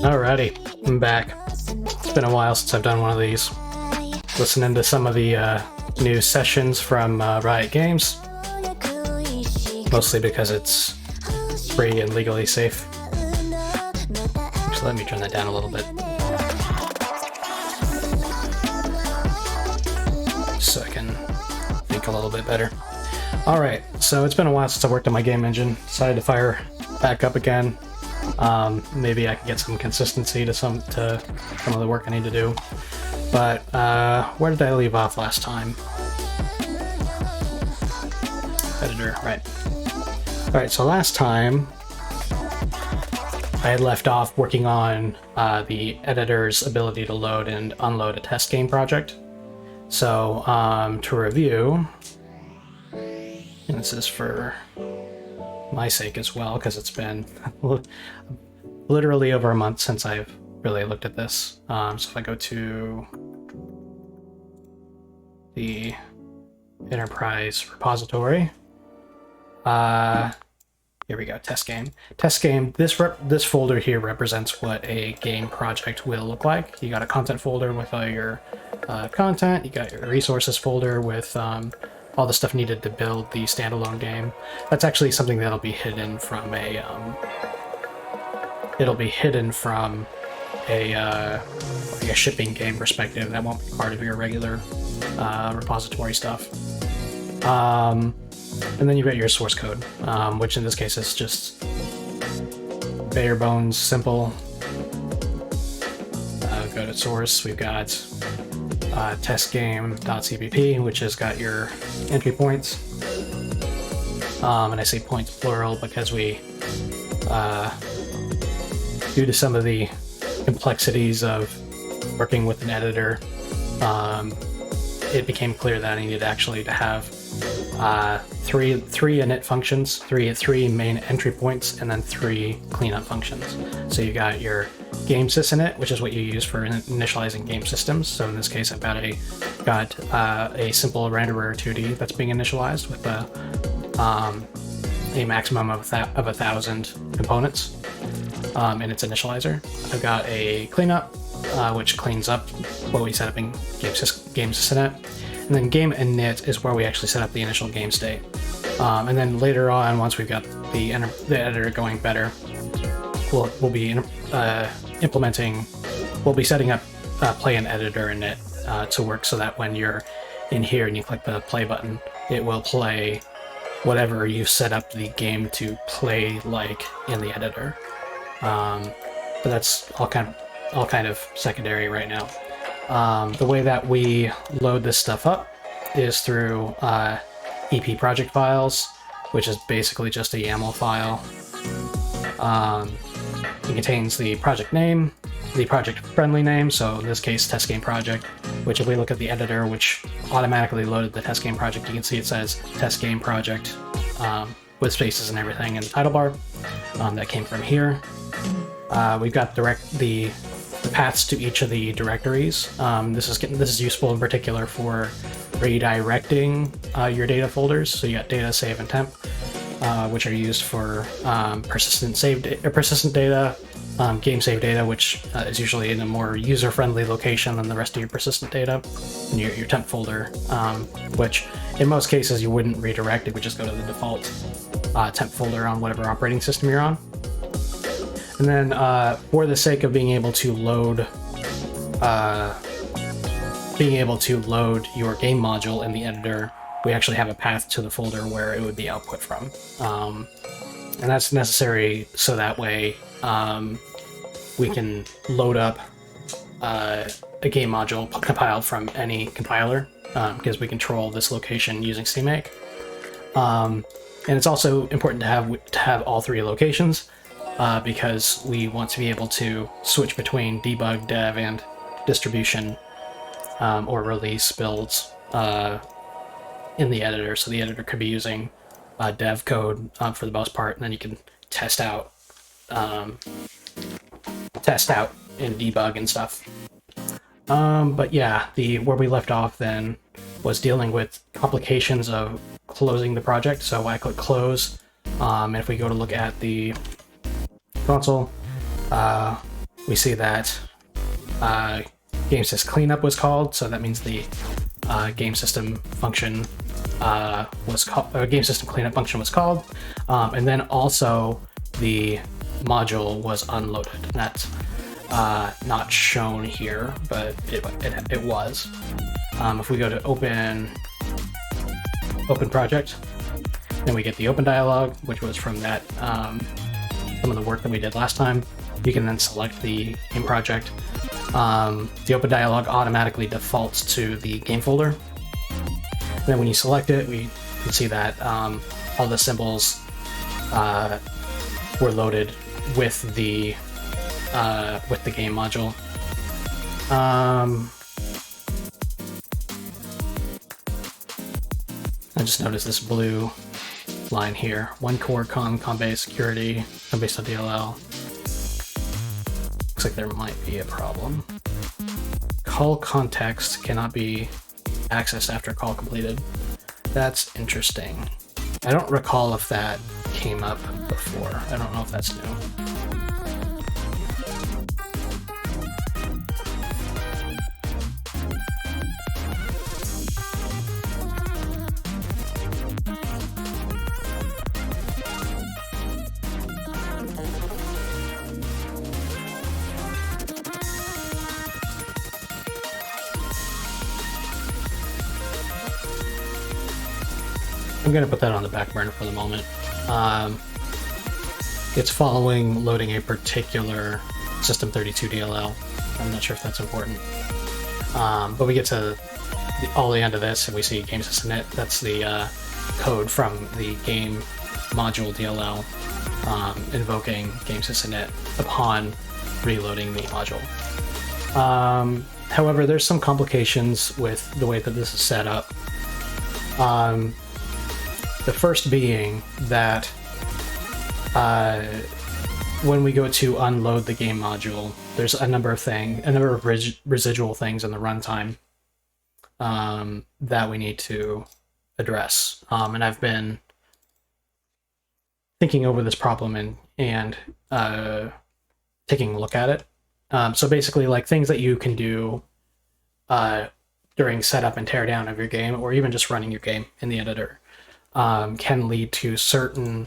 Alrighty, I'm back. It's been a while since I've done one of these. Listening to some of the new sessions from Riot Games. Mostly because it's free and legally safe. So let me turn that down a little bit. So I can think a little bit better. Alright, so it's been a while since I worked on my game engine. Decided to fire back up again. Maybe I can get some consistency to some of the work I need to do. But where did I leave off last time? Editor, right. Alright, so last time I had left off working on the editor's ability to load and unload a test game project. So to review, and this is for my sake as well, because it's been literally over a month since I've really looked at this. So if I go to the enterprise repository, here we go, test game. Test game, this folder here represents what a game project will look like. You got a content folder with all your content, you got your resources folder with all the stuff needed to build the standalone game. That's actually something that'll be hidden from a like a shipping game perspective. That won't be part of your regular repository stuff. And then you've got your source code, which in this case is just bare bones, simple. Go to source, we've got testgame.cpp, which has got your entry points. And I say points plural because we, due to some of the complexities of working with an editor, it became clear that I needed actually to have three init functions, three main entry points, and then 3 cleanup functions. So you got your game sysinit, which is what you use for initializing game systems. So in this case, I've got a simple renderer 2D that's being initialized with a maximum of 1,000 components in its initializer. I've got a cleanup, which cleans up what we set up in game sysinit. And then game init is where we actually set up the initial game state. And then later on, once we've got the editor going better, we'll be setting up play and editor init to work so that when you're in here and you click the play button, it will play whatever you've set up the game to play like in the editor. But that's all kind of secondary right now. The way that we load this stuff up is through EP project files, which is basically just a YAML file. It contains the project name, the project friendly name, so in this case test game project, which if we look at the editor, which automatically loaded the test game project, you can see it says test game project with spaces and everything in the title bar. That came from here. We've got the paths to each of the directories. This is useful in particular for redirecting your data folders. So you got data, save, and temp. which are used for persistent data, game save data, which is usually in a more user-friendly location than the rest of your persistent data, and your temp folder, which in most cases you wouldn't redirect. It would just go to the default temp folder on whatever operating system you're on. And then for the sake of being able to load your game module in the editor, we actually have a path to the folder where it would be output from. And that's necessary so that way we can load up a game module compiled from any compiler, because we control this location using CMake. And it's also important to have all three locations, because we want to be able to switch between debug, dev, and distribution or release builds in the editor. So the editor could be using dev code for the most part, and then you can test out and debug and stuff. But yeah, where we left off then was dealing with complications of closing the project. So I click close, and if we go to look at the console, we see that GameSys cleanup was called, so that means the game system function game system cleanup function was called, and then also the module was unloaded. And that's not shown here, but it was. If we go to open project, then we get the open dialog, which was from that some of the work that we did last time. You can then select the game project. The open dialog automatically defaults to the game folder. And then when you select it, we can see that all the symbols were loaded with the game module. I just noticed this blue line here: one core com-base security, com-base.dll. Looks like there might be a problem. Call context cannot be accessed after call completed. That's interesting. I don't recall if that came up before. I don't know if that's new. I'm going to put that on the back burner for the moment. It's following loading a particular System32 DLL. I'm not sure if that's important. But we get to all the end of this and we see GameSystemInit. That's the code from the game module DLL invoking GameSystemInit upon reloading the module. However, there's some complications with the way that this is set up. The first being that when we go to unload the game module, there's a number of residual things in the runtime that we need to address. And I've been thinking over this problem and taking a look at it. So basically, like things that you can do during setup and teardown of your game, or even just running your game in the editor, can lead to certain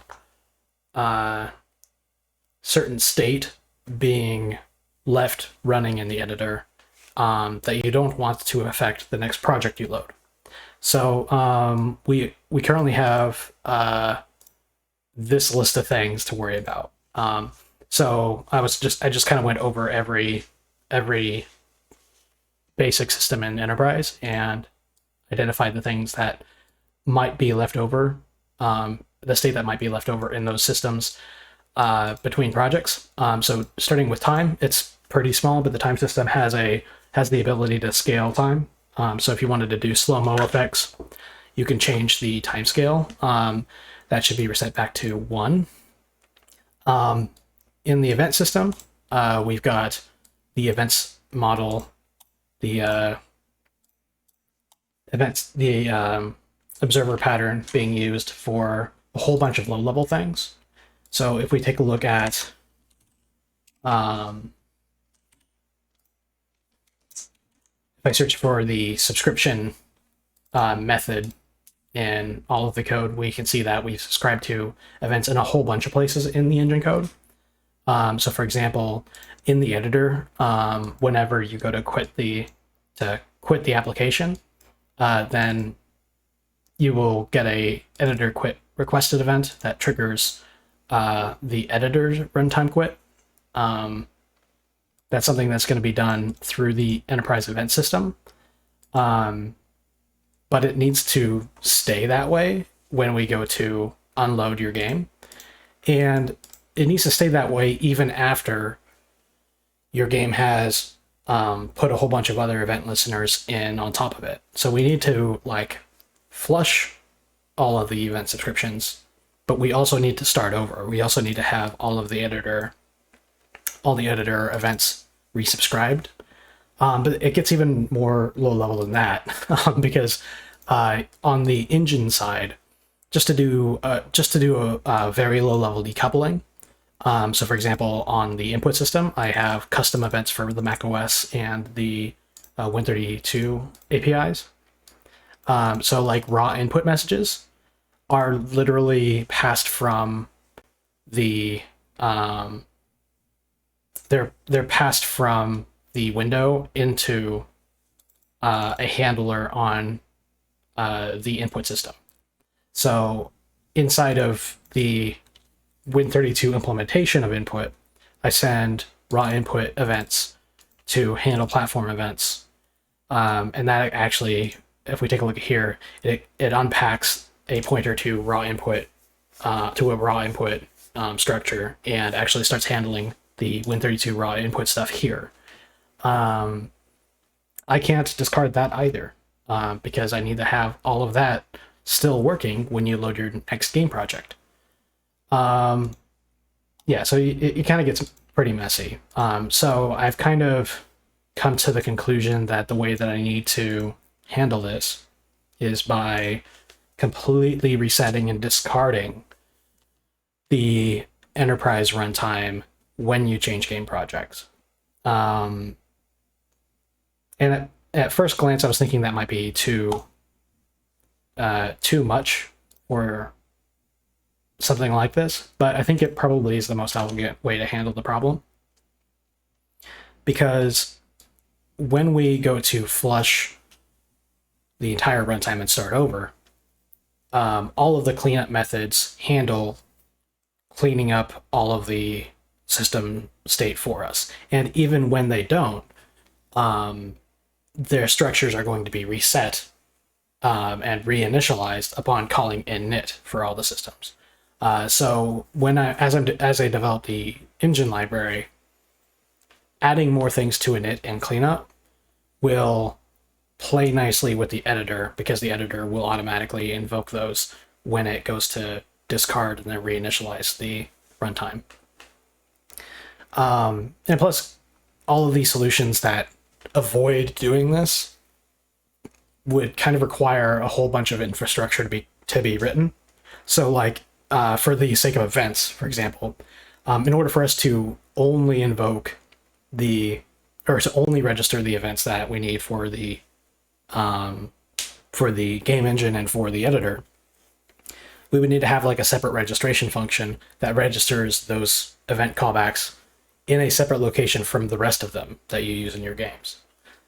state being left running in the editor that you don't want to affect the next project you load. So we currently have this list of things to worry about. So I just kind of went over every basic system in Enterprise and identified the things that might be left over, the state that might be left over in those systems between projects. So starting with time, it's pretty small, but the time system has the ability to scale time. So if you wanted to do slow-mo effects, you can change the time scale. That should be reset back to 1. In the event system, we've got the events model, the observer pattern being used for a whole bunch of low-level things. So if we take a look at if I search for the subscription method in all of the code, we can see that we subscribe to events in a whole bunch of places in the engine code. So for example, in the editor, whenever you go to quit the application, then you will get a editor quit requested event that triggers the editor's runtime quit. That's something that's going to be done through the enterprise event system. But it needs to stay that way when we go to unload your game. And it needs to stay that way even after your game has put a whole bunch of other event listeners in on top of it. So we need to like flush all of the event subscriptions, but we also need to start over. We also need to have all the editor events resubscribed. But it gets even more low level than that because on the engine side, just to do a very low level decoupling. So for example, on the input system, I have custom events for the macOS and the Win32 APIs. So like raw input messages are literally passed from the they're passed from the window into a handler on the input system. So inside of the Win32 implementation of input, I send raw input events to handle platform events. And that actually, if we take a look at here, it unpacks a pointer to raw input, to a raw input structure, and actually starts handling the Win32 raw input stuff here. I can't discard that either, because I need to have all of that still working when you load your next game project. Yeah, so it kind of gets pretty messy. So I've kind of come to the conclusion that the way that I need to handle this is by completely resetting and discarding the enterprise runtime when you change game projects. And at first glance, I was thinking that might be too much or something like this, but I think it probably is the most elegant way to handle the problem. Because when we go to flush the entire runtime and start over, all of the cleanup methods handle cleaning up all of the system state for us. And even when they don't, their structures are going to be reset and reinitialized upon calling init for all the systems. So when as I develop the engine library, adding more things to init and cleanup will play nicely with the editor, because the editor will automatically invoke those when it goes to discard and then reinitialize the runtime. And plus, all of these solutions that avoid doing this would kind of require a whole bunch of infrastructure to be written. So like, for the sake of events, for example, in order for us to only to only register the events that we need for the game engine and for the editor, we would need to have like a separate registration function that registers those event callbacks in a separate location from the rest of them that you use in your games.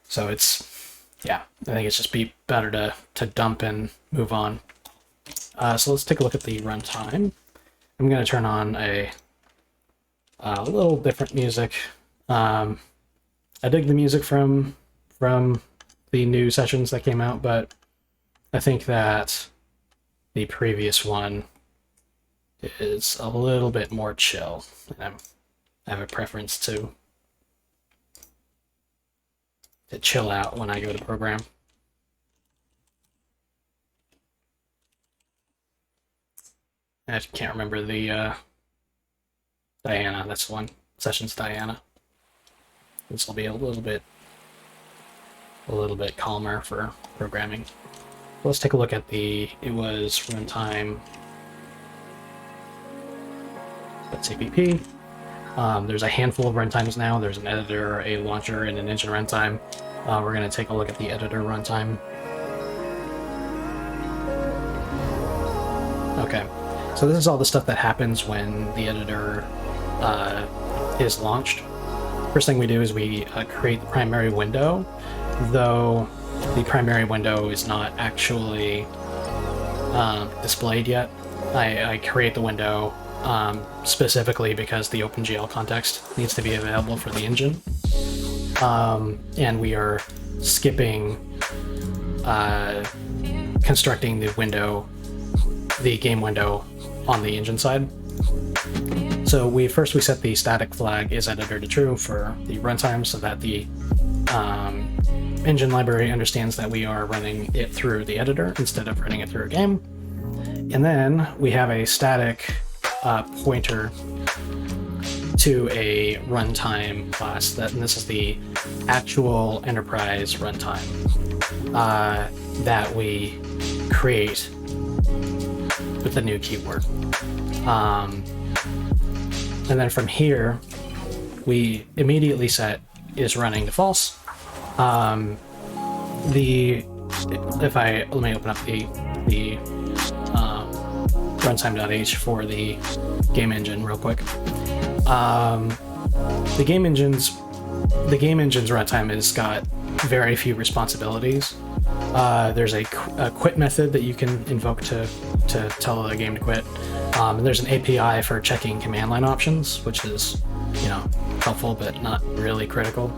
So I think it's just be better to dump and move on. So let's take a look at the runtime. I'm going to turn on a little different music. I dig the music from the new sessions that came out, but I think that the previous one is a little bit more chill. And I have a preference to chill out when I go to program. I can't remember the Diana. That's the one. Sessions Diana. This will be a little bit calmer for programming. Let's take a look at it was runtime cpp. There's a handful of runtimes now. There's an editor, a launcher, and an engine runtime. We're going to take a look at the editor runtime. Okay, so this is all the stuff that happens when the editor is launched. First thing we do is we create the primary window, though the primary window is not actually displayed yet. I create the window specifically because the OpenGL context needs to be available for the engine. And we are skipping constructing the game window on the engine side. So we set the static flag is editor to true for the runtime so that the engine library understands that we are running it through the editor instead of running it through a game. And then we have a static pointer to a runtime class, and this is the actual enterprise runtime that we create with the new keyword. And then from here, we immediately set is running to false. Let me open up the runtime.h for the game engine real quick. The game engine's runtime has got very few responsibilities. There's a quit method that you can invoke to tell the game to quit. And there's an API for checking command line options, which is, helpful but not really critical.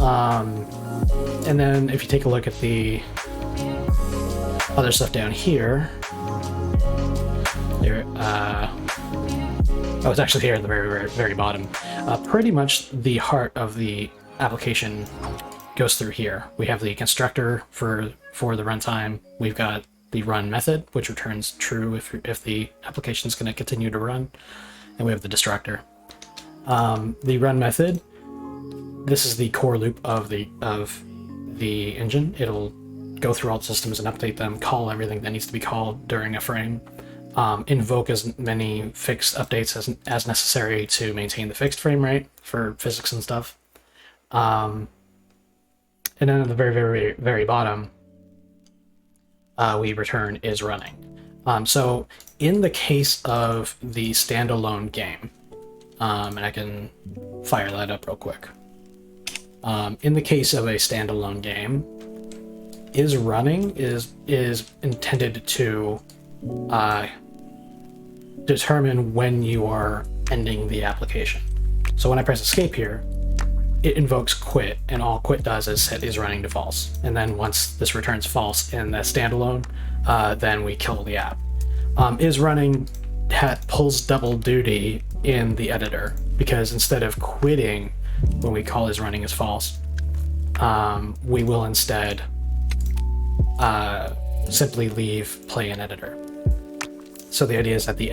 And then if you take a look at the other stuff down here, it's actually here at the very, very, very bottom. Pretty much the heart of the application goes through here. We have the constructor for the runtime. We've got the run method, which returns true if the application is going to continue to run, and we have the destructor. The run method. This is the core loop of the engine. It'll go through all the systems and update them, call everything that needs to be called during a frame, invoke as many fixed updates as necessary to maintain the fixed frame rate for physics and stuff. And then at the very, very, very bottom, we return is running. So in the case of the standalone game, and I can fire that up real quick. In the case of a standalone game, is running is intended to determine when you are ending the application. So when I press escape here, it invokes quit, and all quit does is set is running to false. And then once this returns false in the standalone, then we kill the app. Is running pulls double duty in the editor, because instead of quitting when we call is running as false, we will instead simply leave play in editor. So the idea is that the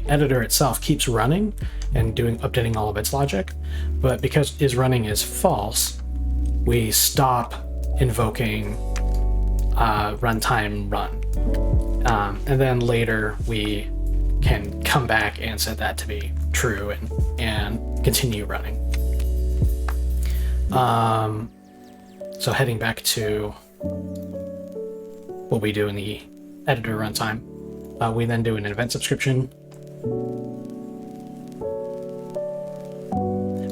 editor itself keeps running and updating all of its logic, but because is running is false, we stop invoking runtime run, and then later we can come back and set that to be true and continue running. So heading back to what we do in the editor runtime, we then do an event subscription.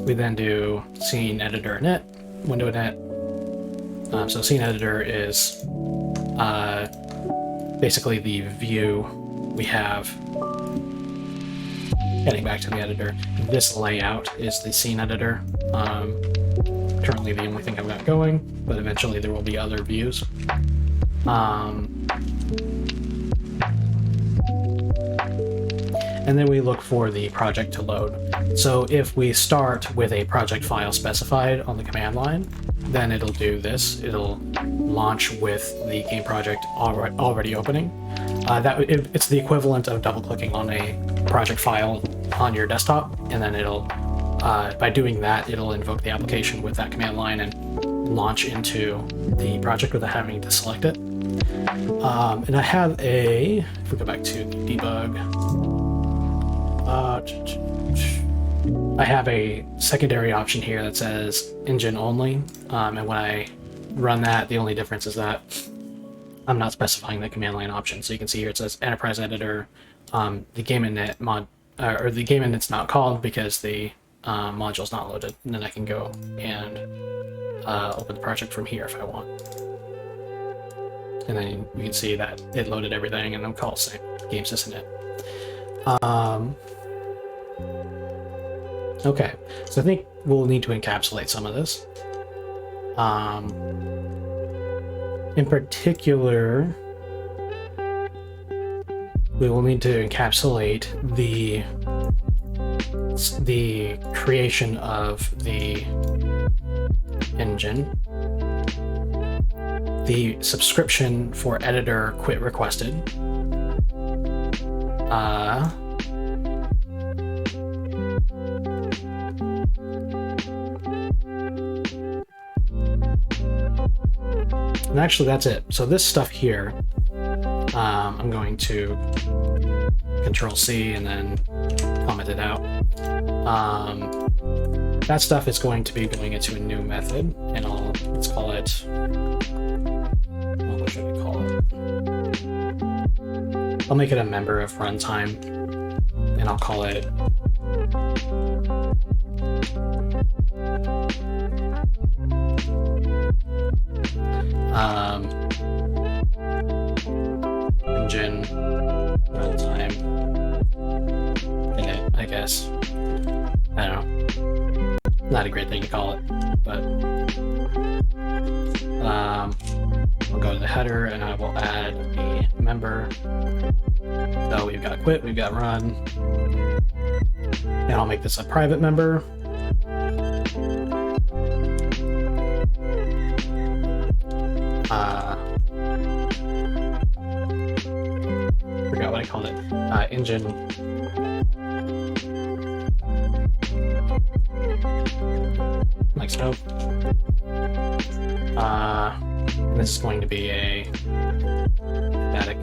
We then do scene editor init, window init. So scene editor is basically the view we have. Heading back to the editor, this layout is the scene editor. Currently the only thing I've got going, but eventually there will be other views. And then we look for the project to load. So if we start with a project file specified on the command line, then it'll do this. It'll launch with the game project already opening. It's the equivalent of double-clicking on a project file on your desktop, and then it'll, by doing that, it'll invoke the application with that command line and launch into the project without having to select it. And I have if we go back to the debug, I have a secondary option here that says engine only, and when I run that, the only difference is that I'm not specifying the command line option. So you can see here it says Enterprise Editor. The game init mod, or the game init's not called because the module's not loaded. And then I can go and open the project from here if I want. And then you can see that it loaded everything, and I'm called same game sysinit. Okay, so I think we'll need to encapsulate some of this. In particular, we will need to encapsulate the creation of the engine, the subscription for editor quit requested, and actually that's it. So this stuff here, I'm going to Control C and then comment it out. That stuff is going to be going into a new method, and let's call it, what should we call it? I'll make it a member of Runtime, and I'll call it engine Runtime init, I guess. I don't know. Not a great thing to call it, but I'll go to the header and I will add a member. So we've got quit, we've got run, and I'll make this a private member. Forgot what I called it. Engine like so. And this is going to be a static.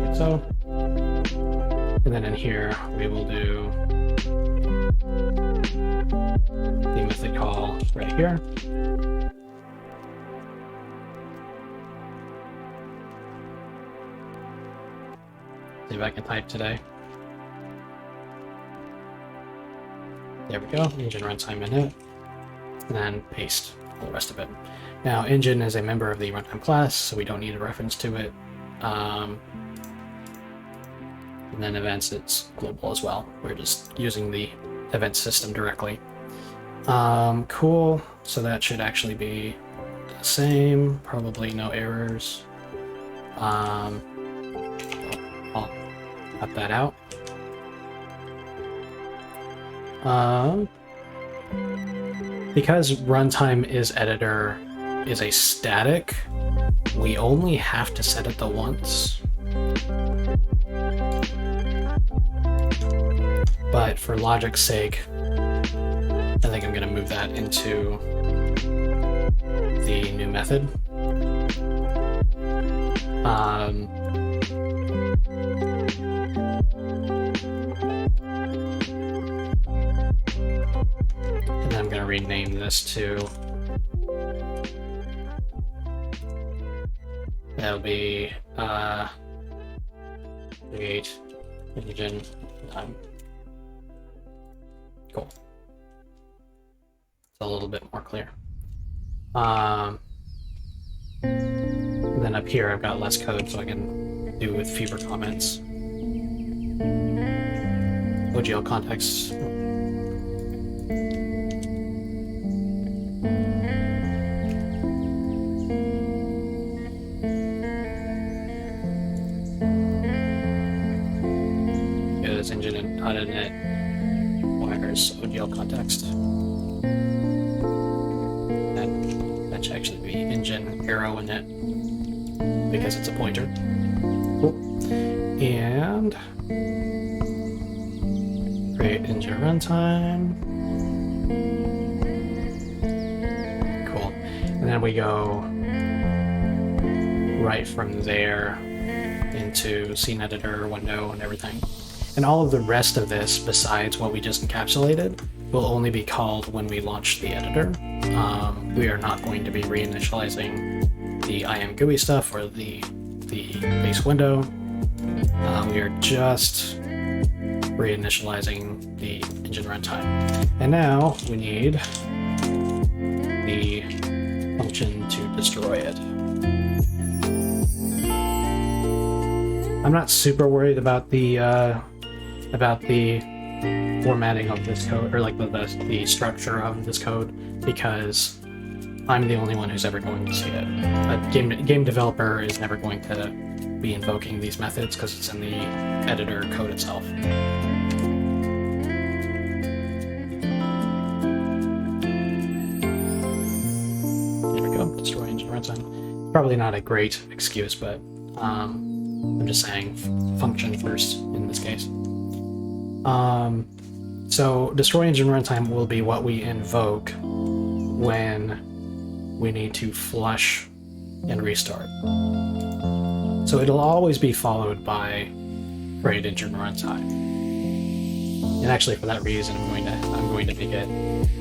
Like so. And then in here we will do the method call right here. See if I can type today. There we go, engine runtime init, and then paste all the rest of it. Now, engine is a member of the runtime class, so we don't need a reference to it. And then events, it's global as well. We're just using the event system directly. Cool, so that should actually be the same, probably no errors. I'll cut that out. Because runtime is editor is a static, we only have to set it the once. But for logic's sake, I think I'm going to move that into the new method. And I'm going to rename this to, that'll be create engine time. Cool. It's a little bit more clear. And then up here I've got less code, so I can do with fewer comments. OGL context. Is engine and .NET wires OGL context. And that should actually be engine arrow init because it's a pointer. Cool. And create engine runtime. Cool. And then we go right from there into scene editor window and everything. And all of the rest of this, besides what we just encapsulated, will only be called when we launch the editor. We are not going to be reinitializing the IM-GUI stuff or the base window. We are just reinitializing the engine runtime. And now we need the function to destroy it. I'm not super worried about the formatting of this code, or like the structure of this code, because I'm the only one who's ever going to see it. A game developer is never going to be invoking these methods because it's in the editor code itself. There we go, destroy engine runtime. Probably not a great excuse, but I'm just saying function first in this case. So destroy engine runtime will be what we invoke when we need to flush and restart. So it'll always be followed by create engine runtime. And actually, for that reason, I'm going to make it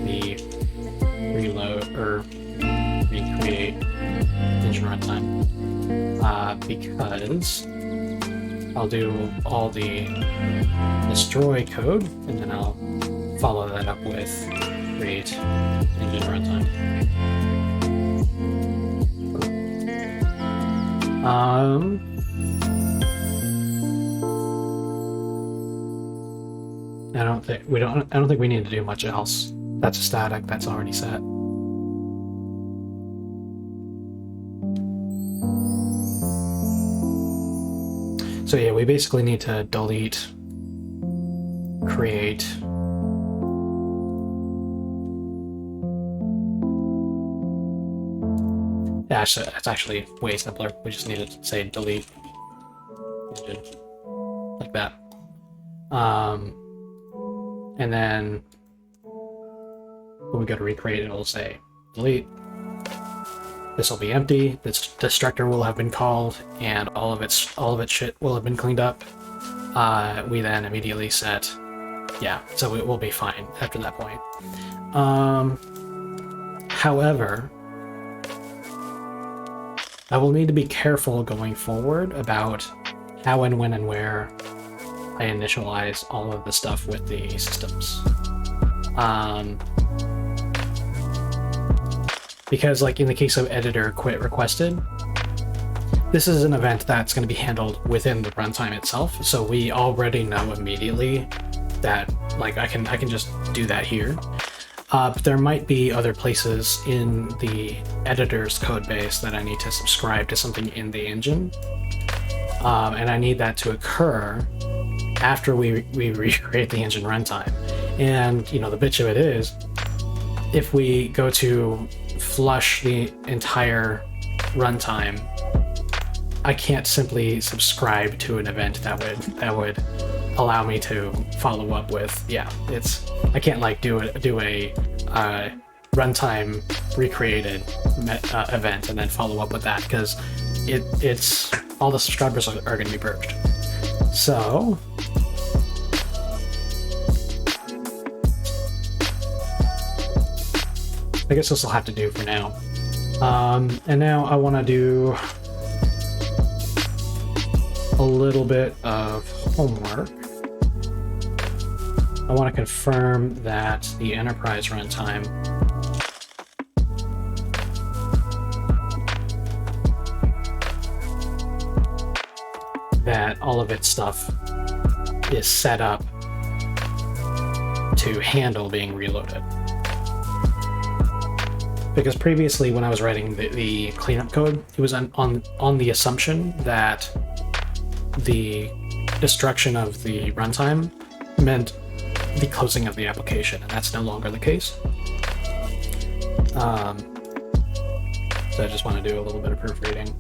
the reload or recreate engine runtime, because I'll do all the destroy code, and then I'll follow that up with create engine runtime. I don't think we need to do much else. That's a static, that's already set. So yeah, we basically need to delete, create, yeah, so it's actually way simpler. We just need to say delete engine, like that. And then when we go to recreate, it'll say delete. This will be empty. This destructor will have been called, and all of its shit will have been cleaned up. We then immediately set, yeah, so it will be fine after that point. However, I will need to be careful going forward about how and when and where I initialize all of the stuff with the systems. Because like in the case of editor quit requested, this is an event that's going to be handled within the runtime itself, so we already know immediately that like I can just do that here. But there might be other places in the editor's code base that I need to subscribe to something in the engine, and I need that to occur after we recreate the engine runtime. And you know, the bitch of it is, if we go to flush the entire runtime, I can't simply subscribe to an event that would allow me to follow up with, yeah, I can't like do a runtime recreated event and then follow up with that, because it's all the subscribers are going to be purged. So I guess this will have to do for now. And now I want to do a little bit of homework. I want to confirm that the enterprise runtime that all of its stuff is set up to handle being reloaded. Because previously, when I was writing the cleanup code, it was on the assumption that the destruction of the runtime meant the closing of the application, and that's no longer the case. So I just want to do a little bit of proofreading.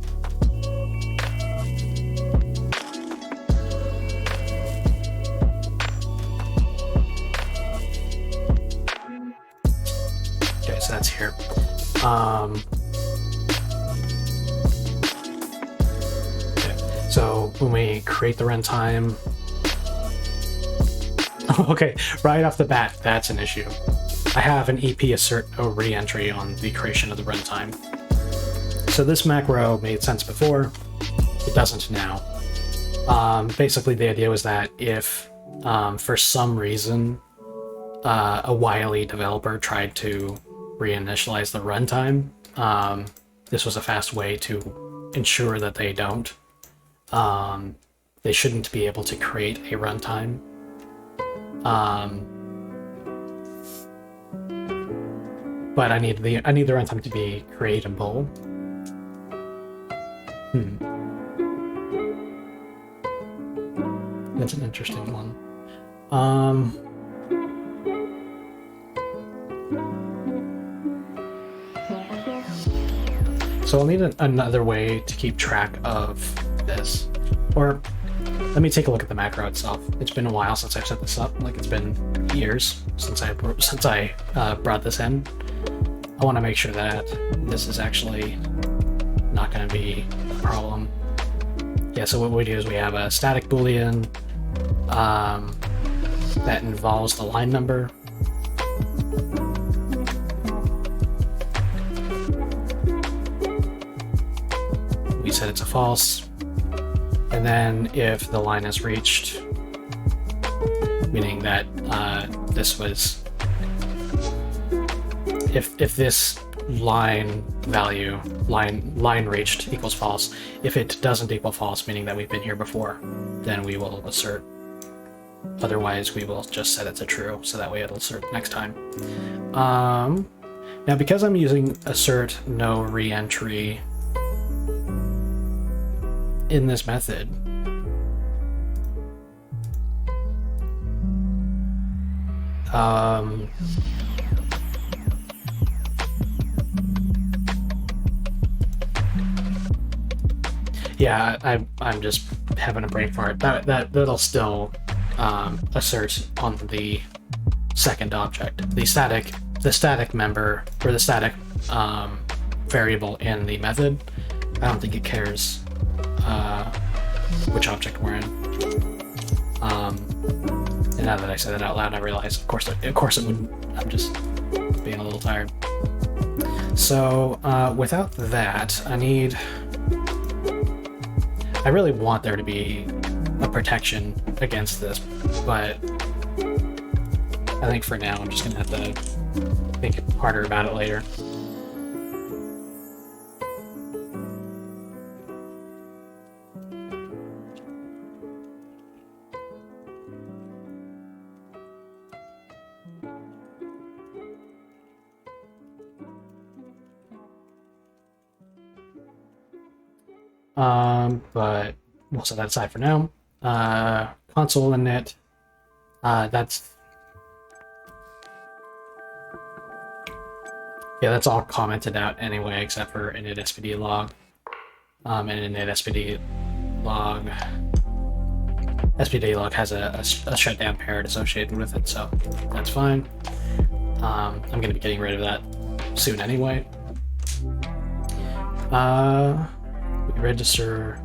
Okay, so that's here. Okay. So when we create the runtime, okay, right off the bat, that's an issue. I have an EP assert no reentry on the creation of the runtime. So this macro made sense before, it doesn't now. Basically the idea was that if for some reason a wily developer tried to reinitialize the runtime, this was a fast way to ensure that they don't. They shouldn't be able to create a runtime. But I need the runtime to be creatable. That's an interesting one. So I'll need another way to keep track of this. Or let me take a look at the macro itself. It's been a while since I've set this up. Like, it's been years since I brought this in. I want to make sure that this is actually not going to be a problem. Yeah, so what we do is we have a static boolean that involves the line number. We said it's a false. And then if the line is reached, meaning that this was, if this line value, line reached equals false, if it doesn't equal false, meaning that we've been here before, then we will assert. Otherwise, we will just set it to true, so that way it'll assert next time. Now, because I'm using assert no reentry in this method, yeah, I'm just having a brain fart. That'll still assert on the second object, the static member, or the static variable in the method. I don't think it cares which object we're in. And now that I said it out loud, I realize, of course it wouldn't. I'm just being a little tired. So without that, I really want there to be a protection against this, but I think for now I'm just gonna have to think harder about it later. But we'll set that aside for now. Console init, that's all commented out anyway, except for init spd log. And init spd log has a shutdown parent associated with it, so that's fine. I'm going to be getting rid of that soon anyway. We register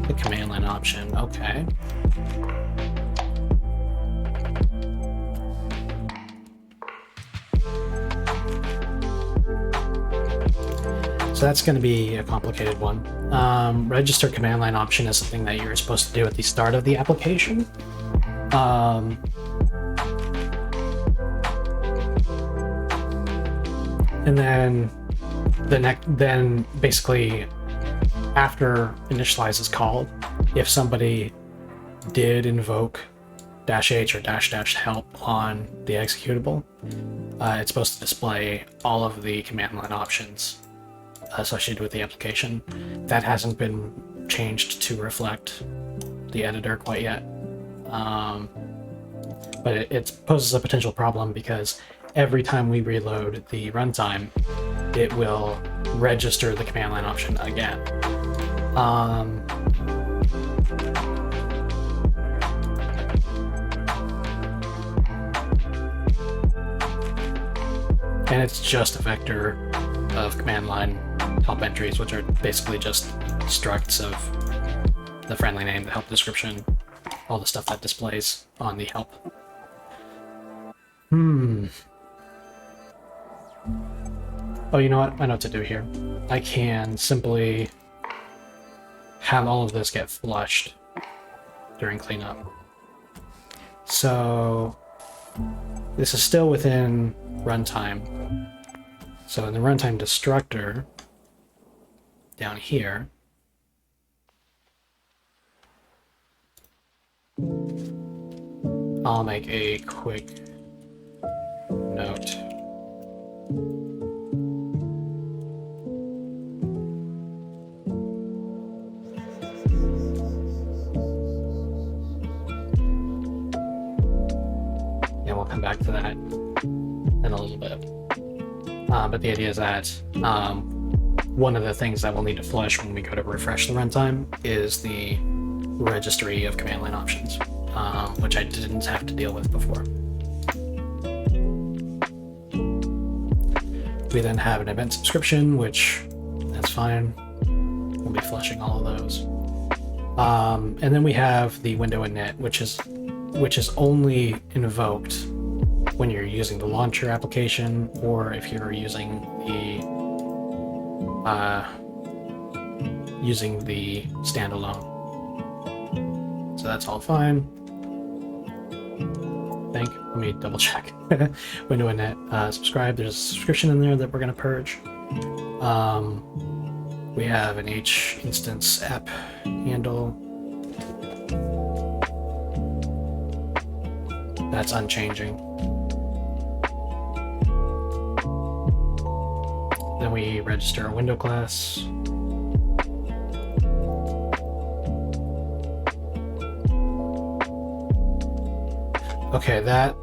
the command line option. Okay. So that's going to be a complicated one. Register command line option is something that you're supposed to do at the start of the application. And then then basically after initialize is called, if somebody did invoke -h or --help on the executable, it's supposed to display all of the command line options associated with the application. That hasn't been changed to reflect the editor quite yet. But it poses a potential problem because every time we reload the runtime, it will register the command line option again. And it's just a vector of command line help entries, which are basically just structs of the friendly name, the help description, all the stuff that displays on the help. Oh, you know what? I know what to do here. I can simply have all of this get flushed during cleanup. So this is still within runtime. So in the runtime destructor, down here, I'll make a quick note. Yeah, we'll come back to that in a little bit. But the idea is that one of the things that we'll need to flush when we go to refresh the runtime is the registry of command line options, which I didn't have to deal with before. We then have an event subscription, which that's fine. We'll be flushing all of those. And then we have the window init, which is only invoked when you're using the launcher application, or if you're using the standalone. So that's all fine. I think. Let me double check. Window init, subscribe. There's a subscription in there that we're going to purge. We have an H instance app handle. That's unchanging. Then we register a window class. Okay, that,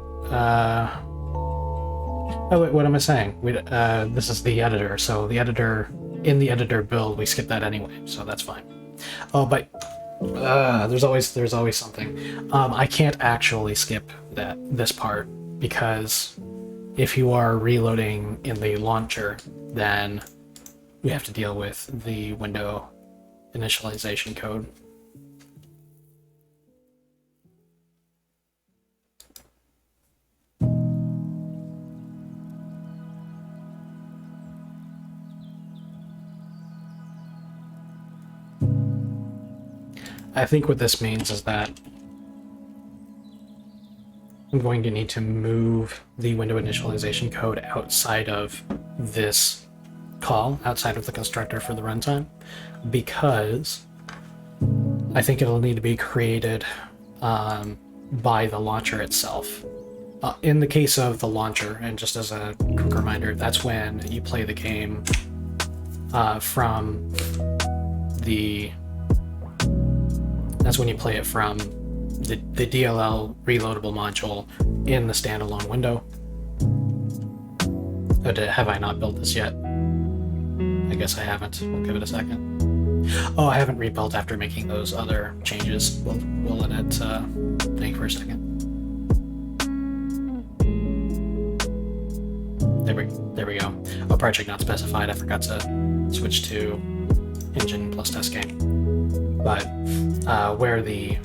oh wait, what am I saying? This is the editor, so the editor, in the editor build, we skip that anyway, so that's fine. Oh, but, there's always something. I can't actually skip this part, because if you are reloading in the launcher, then we have to deal with the window initialization code. I think what this means is that I'm going to need to move the window initialization code outside of this call, outside of the constructor for the runtime, because I think it'll need to be created by the launcher itself. In the case of the launcher, and just as a quick reminder, that's when you play the game from the... That's when you play it from the DLL reloadable module in the standalone window. Oh, have I not built this yet? I guess I haven't. We'll give it a second. Oh, I haven't rebuilt after making those other changes. We'll let it think for a second. There we go. Oh, project not specified. I forgot to switch to engine plus test game. But where the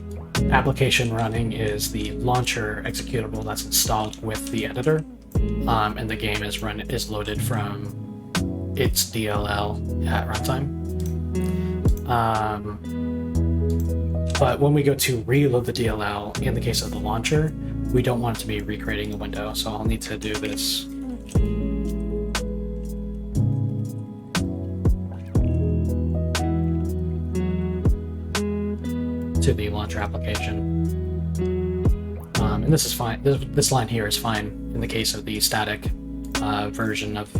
application running is the launcher executable that's installed with the editor, and the game is loaded from its DLL at runtime. But when we go to reload the DLL, in the case of the launcher, we don't want it to be recreating a window, so I'll need to do this. To the launcher application. And this is fine. This line here is fine in the case of the static version of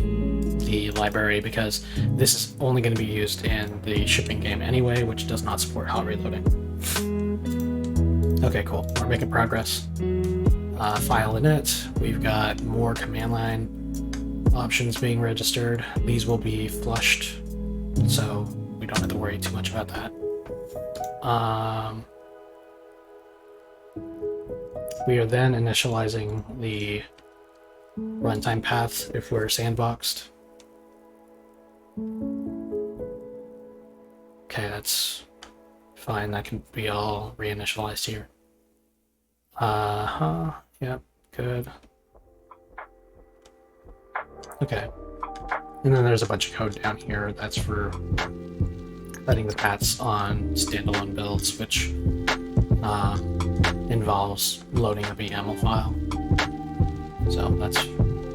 the library, because this is only going to be used in the shipping game anyway, which does not support hot reloading. Okay, cool. We're making progress. File init. We've got more command line options being registered. These will be flushed, so we don't have to worry too much about that. We are then initializing the runtime path if we're sandboxed. Okay, that's fine. That can be all reinitialized here. Yep, good. Okay. And then there's a bunch of code down here that's for letting the paths on standalone builds, which involves loading a YAML file. So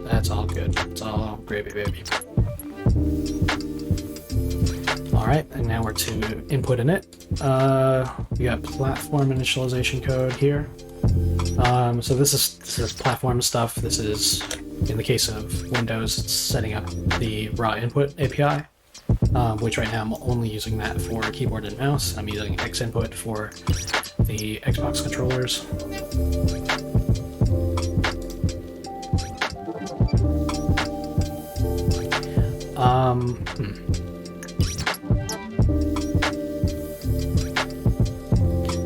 that's all good. It's all gravy, baby. All right, and now we're to input init. We got platform initialization code here. So this is platform stuff. This is, in the case of Windows, it's setting up the raw input API, which right now I'm only using that for keyboard and mouse. I'm using Xinput for the Xbox controllers.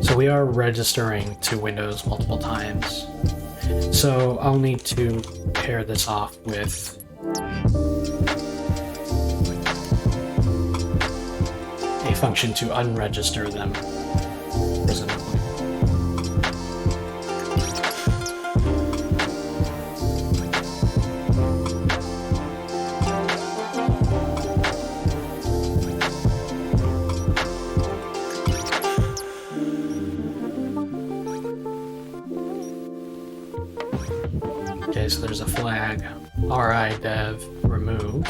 So we are registering to Windows multiple times. So I'll need to pair this off with a function to unregister them, presumably. Okay, so there's a flag, ri dev remove.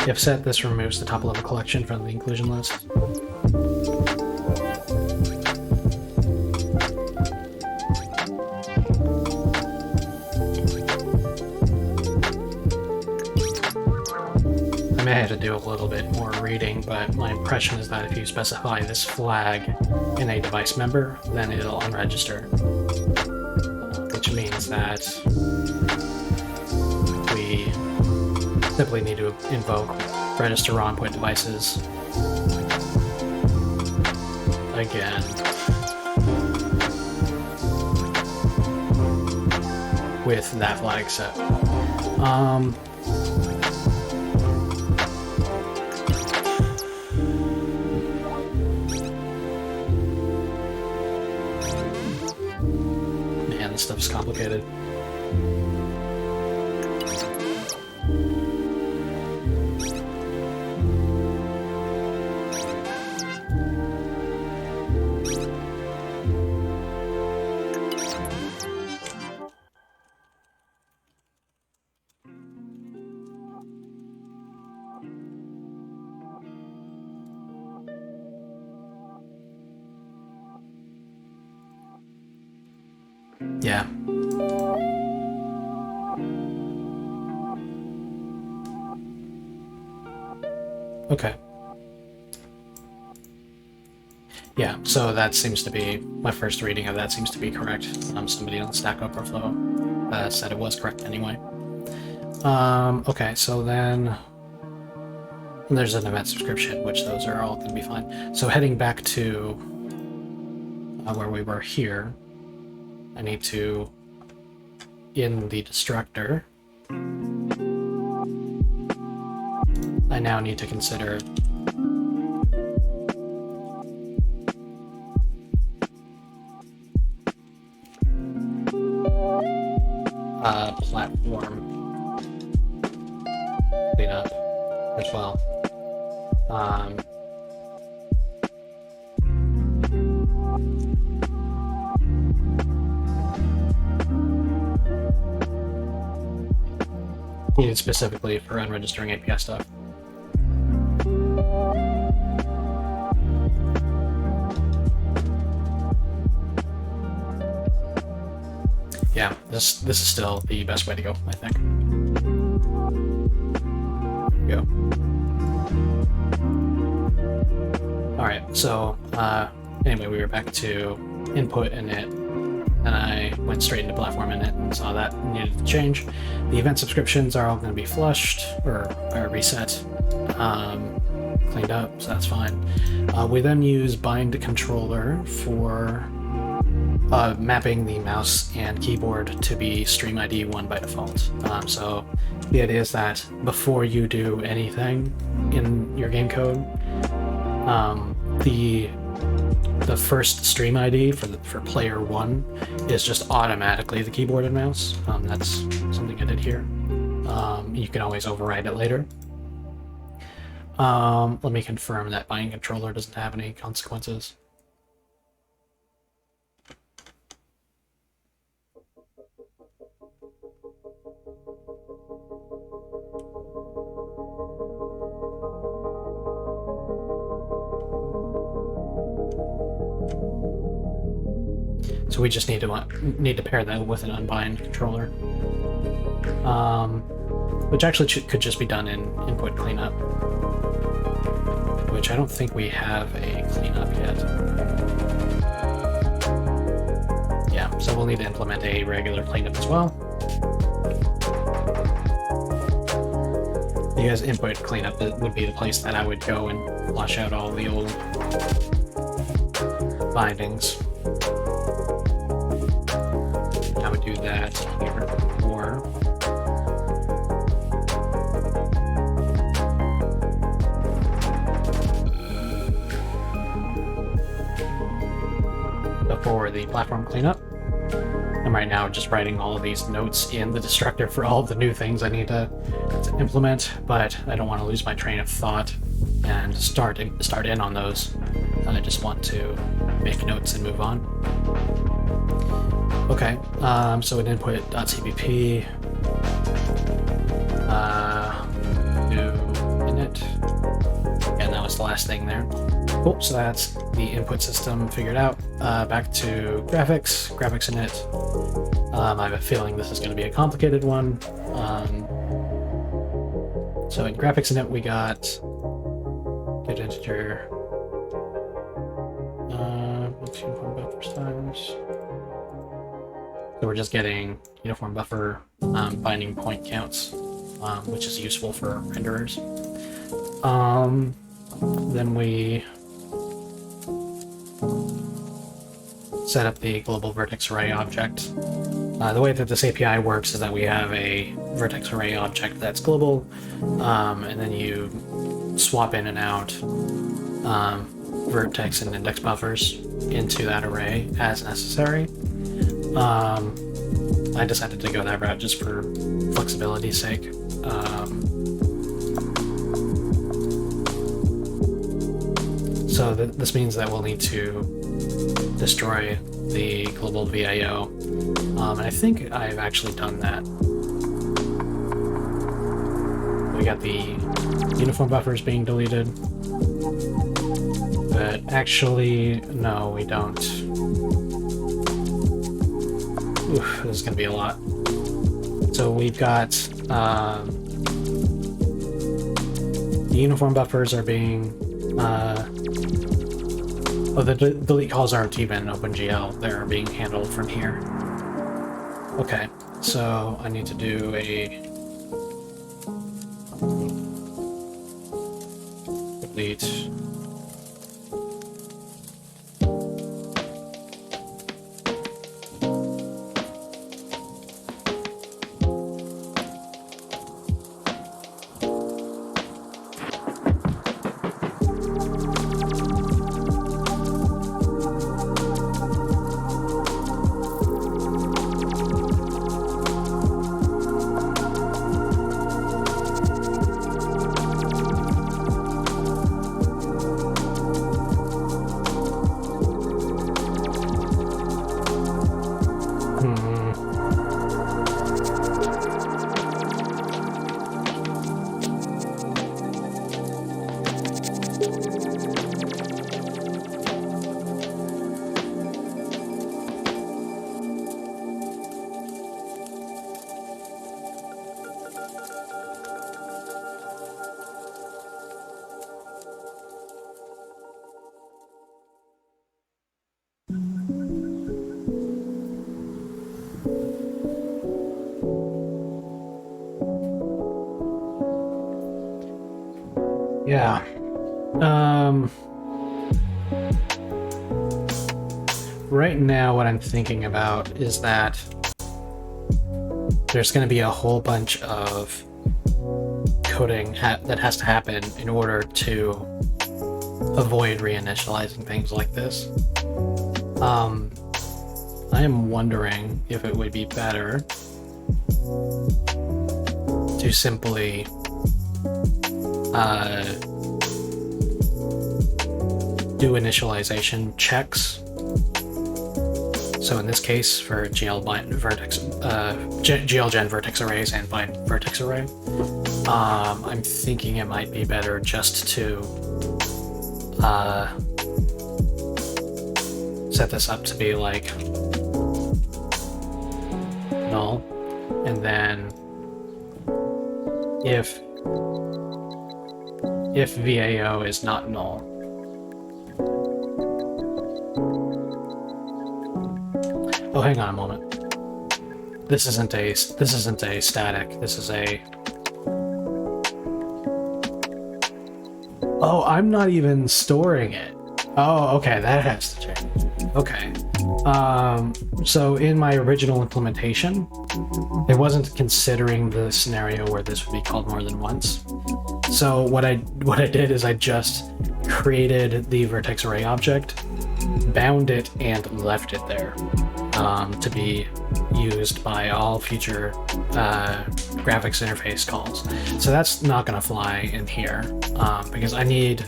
If set, this removes the top level collection from the inclusion list. I may have to do a little bit more reading, but my impression is that if you specify this flag in a device member, then it'll unregister. Which means that we simply need to invoke register raw input devices again with that flag set. Man, this stuff's complicated. Yeah. Okay. Yeah, so that seems to be, my first reading of that seems to be correct. Somebody on Stack Overflow said it was correct anyway. Okay, so then there's an event subscription, which those are all going to be fine. So heading back to where we were here, I need to, in the destructor, I now need to consider platform cleanup as well. Needed specifically for unregistering API stuff. Yeah, this is still the best way to go, I think. There we go. All right, so anyway, we were back to input init, and I went straight into platform init and saw that needed to change. The event subscriptions are all going to be flushed or reset, cleaned up, so that's fine. We then use bind controller for mapping the mouse and keyboard to be Stream ID 1 by default. So the idea is that before you do anything in your game code, the first Stream ID for player 1 is just automatically the keyboard and mouse. That's something I did here. You can always override it later. Let me confirm that bind controller doesn't have any consequences. So we just need to pair that with an unbind controller, which actually could just be done in input cleanup, which I don't think we have a cleanup yet. Yeah, so we'll need to implement a regular cleanup as well. Because input cleanup would be the place that I would go and flush out all the old bindings. I would do that here before the platform cleanup. I'm right now just writing all of these notes in the destructor for all of the new things I need to implement, but I don't want to lose my train of thought and start in on those. I just want to make notes and move on. Okay, so in input.cpp, new init, and that was the last thing there. Cool, so that's the input system figured out. Back to graphics init. I have a feeling this is going to be a complicated one. So in graphics init we got get integer, uniform buffer size. So we're just getting uniform buffer binding point counts, which is useful for renderers. Then we set up the global vertex array object. The way that this API works is that we have a vertex array object that's global, and then you swap in and out vertex and index buffers into that array as necessary. I decided to go that route just for flexibility's sake. So this means that we'll need to destroy the global VIO, and I think I've actually done that. We got the uniform buffers being deleted, but actually, no, we don't. Oof, this is going to be a lot. So we've got the uniform buffers are being the delete calls aren't even OpenGL, they're being handled from here. Okay, so I need to do a delete. Yeah. right now what I'm thinking about is that there's going to be a whole bunch of coding that has to happen in order to avoid reinitializing things like this. I am wondering if it would be better to simply do initialization checks. So in this case, for GLGen vertex arrays and bind vertex array, I'm thinking it might be better just to set this up to be like null, and then if VAO is not null, oh, hang on a moment. This isn't a static. This is a. Oh, I'm not even storing it. Oh, okay, that has to change. Okay. So in my original implementation, it wasn't considering the scenario where this would be called more than once. So what I did is I just created the vertex array object, bound it, and left it there to be used by all future graphics interface calls. So that's not going to fly in here because I need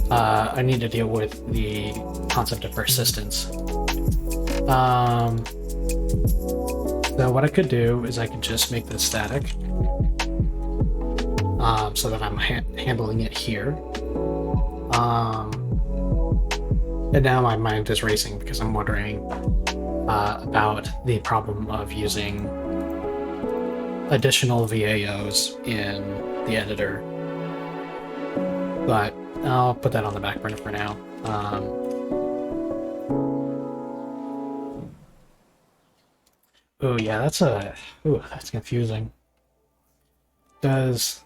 to deal with the concept of persistence. So what I could do is I could just make this static so that I'm handling it here. And now my mind is racing because I'm wondering about the problem of using additional VAOs in the editor. But I'll put that on the back burner for now. Oh yeah, that's confusing. Does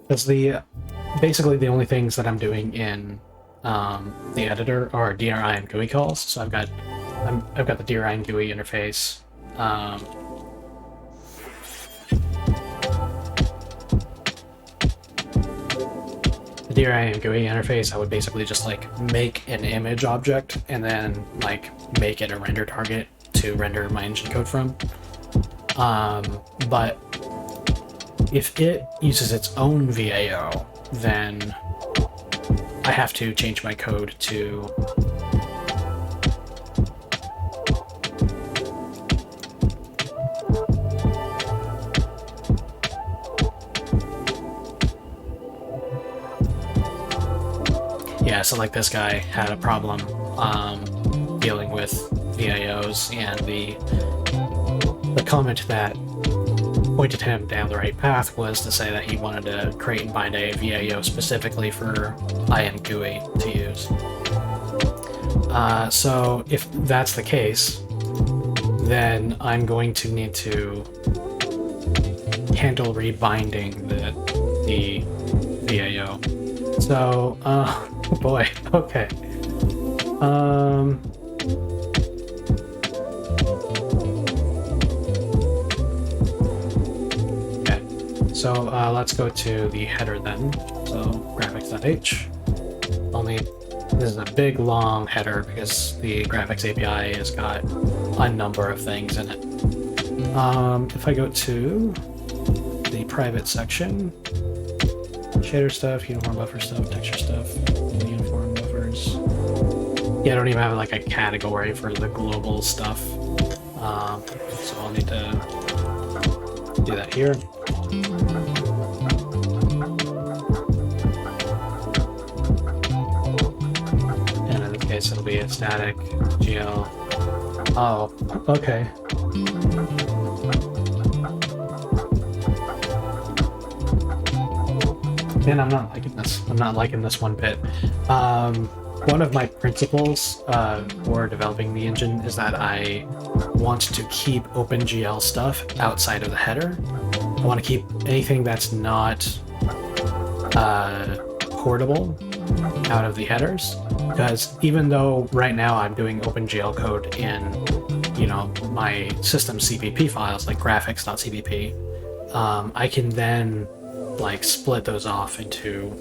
basically the only things that I'm doing in the editor are DRI and GUI calls. So I've got the DRI and GUI interface. The DRI and GUI interface, I would basically just like make an image object and then like make it a render target to render my engine code from. But if it uses its own VAO, then I have to change my code to yeah, so like this guy had a problem dealing with VAOs, and the comment that pointed him down the right path was to say that he wanted to create and bind a VAO specifically for IMGUI to use. So if that's the case, then I'm going to need to handle rebinding the VAO. So, oh boy, okay. So let's go to the header then. So graphics.h. Only this is a big long header because the graphics API has got a number of things in it. If I go to the private section, shader stuff, uniform buffer stuff, texture stuff, uniform buffers. Yeah, I don't even have like a category for the global stuff. So I'll need to do that here. And in this case, it'll be a static GL. Oh, okay. Man, I'm not liking this. I'm not liking this one bit. One of my principles for developing the engine is that I want to keep OpenGL stuff outside of the header. I want to keep anything that's not portable out of the headers, because even though right now I'm doing OpenGL code in, my system CPP files like graphics.cpp, I can then split those off into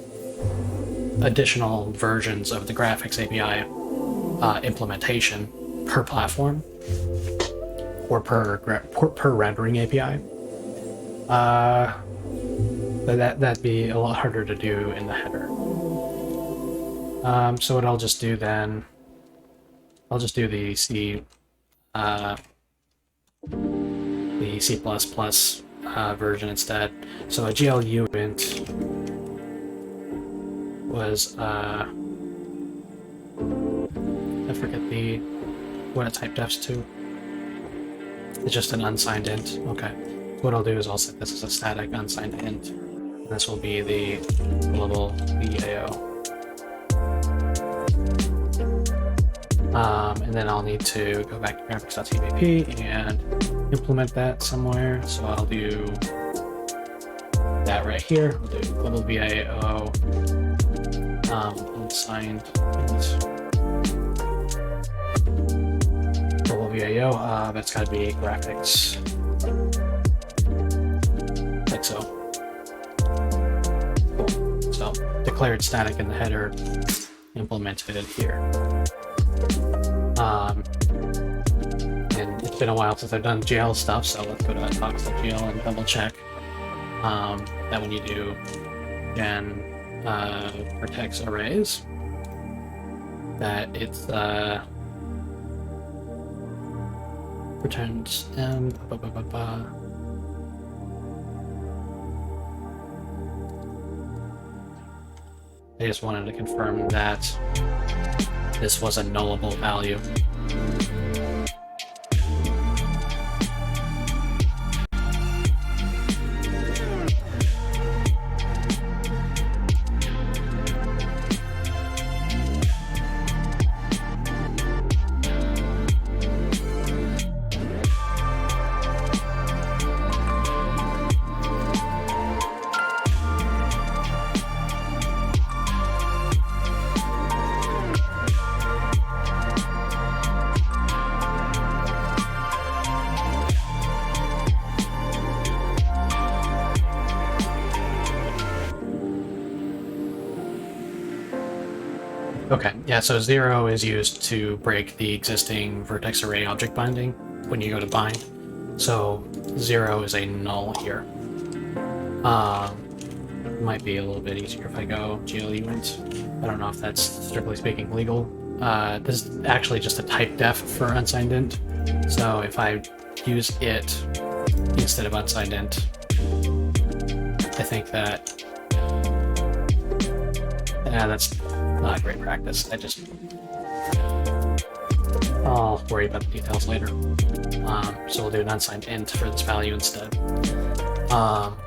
additional versions of the graphics API implementation per platform or per rendering API. That'd be a lot harder to do in the header. So what I'll just do then, I'll just do the C version instead. So a GLU int was I forget what it type defs to. It's just an unsigned int. Okay. What I'll do is I'll set this as a static unsigned int. And this will be the global VAO. And then I'll need to go back to graphics.cpp and implement that somewhere. So I'll do that right here. We'll do global VAO unsigned int. Global VAO, that's got to be graphics. Like so. Cool. So declared static in the header, implemented it here. And it's been a while since I've done GL stuff, so let's go to docs.gl and double check that when you do gen vertex arrays, that it's returns m. I just wanted to confirm that this was a nullable value. Okay, yeah, so 0 is used to break the existing vertex array object binding when you go to bind. So 0 is a null here. Might be a little bit easier if I go GLU int. I don't know if that's strictly speaking legal. This is actually just a type def for unsigned int. So if I use it instead of unsigned int, I think that that's not great practice. I'll worry about the details later. So we'll do an unsigned int for this value instead.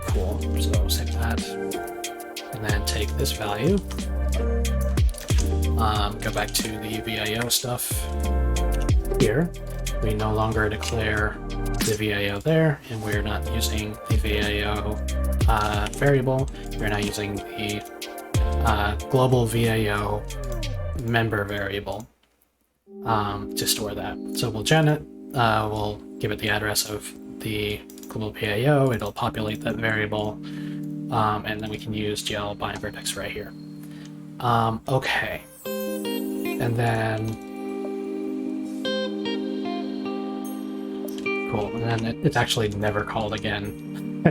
Cool. So save that, and then take this value. Go back to the VIO stuff here. We no longer declare the VIO there, and we're not using the VIO variable. We're now using the global VAO member variable to store that. So we'll gen it, we'll give it the address of the global VAO, it'll populate that variable, and then we can use GL bind vertex right here. Okay. And then cool, and then it's actually never called again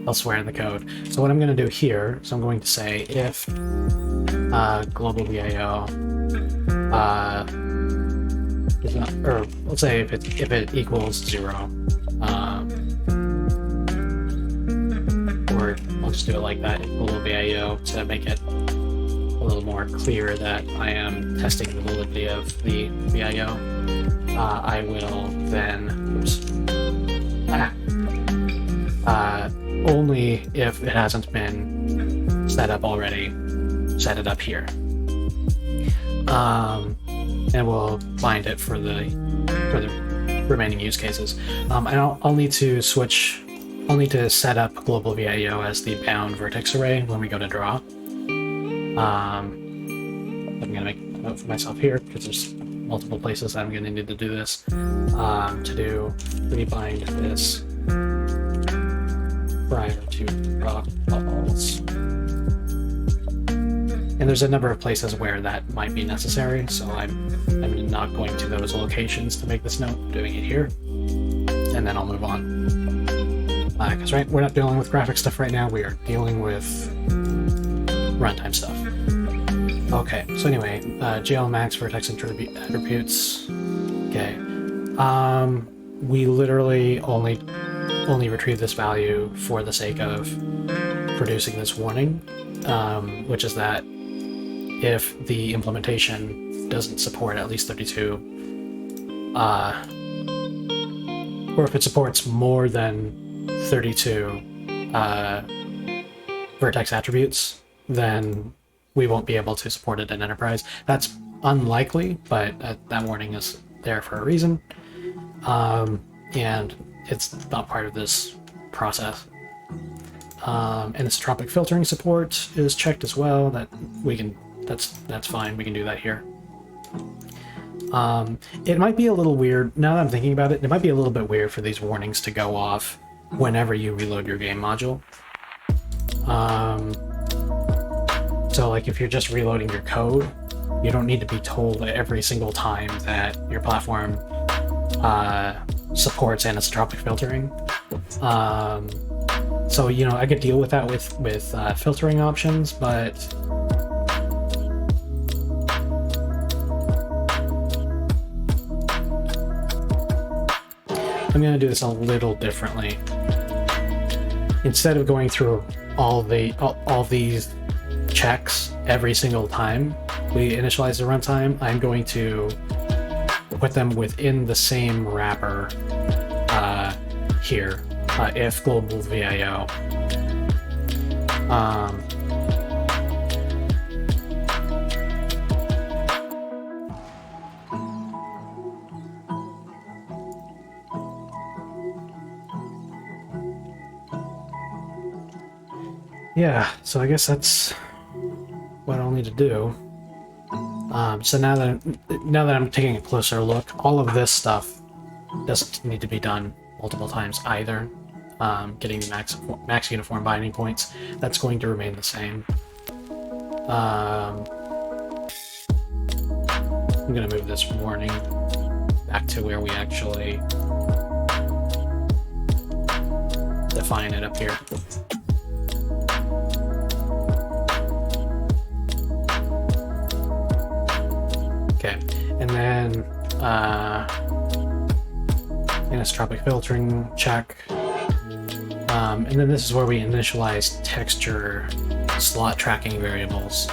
elsewhere in the code. So what I'm going to do here is I'm going to say if global VAO is not, or let's say if it equals 0, or I'll just do it like that, global VAO, to make it a little more clear that I am testing the validity of the VIO. I will then, only if it hasn't been set up already, set it up here. And we'll bind it for the remaining use cases. And I'll need to set up global VIO as the bound vertex array when we go to draw. I'm going to make a note for myself here because there's multiple places I'm going to need to do this. To do rebind this prior to proc bubbles. And there's a number of places where that might be necessary, so I'm not going to those locations to make this note. I'm doing it here, and then I'll move on. Because we're not dealing with graphic stuff right now, we are dealing with runtime stuff. Okay, so anyway, GL max vertex attributes. Okay, we literally only retrieve this value for the sake of producing this warning, which is that if the implementation doesn't support at least 32, or if it supports more than 32 vertex attributes, then we won't be able to support it in Enterprise. That's unlikely, but that warning is there for a reason, and it's not part of this process. Anisotropic filtering support is checked as well. That's fine. We can do that here. It might be a little weird, now that I'm thinking about it, it might be a little bit weird for these warnings to go off whenever you reload your game module. So like if you're just reloading your code, you don't need to be told every single time that your platform supports anisotropic filtering. So, you know, I could deal with that with filtering options, but I'm going to do this a little differently. Instead of going through all these checks every single time we initialize the runtime, I'm going to put them within the same wrapper here, if global VIO. Yeah, so I guess that's what I'll need to do. So now that I'm taking a closer look, all of this stuff doesn't need to be done multiple times either. Getting the max uniform binding points, that's going to remain the same. I'm going to move this warning back to where we actually define it up here. Okay, and then anisotropic filtering check. And then this is where we initialize texture slot tracking variables.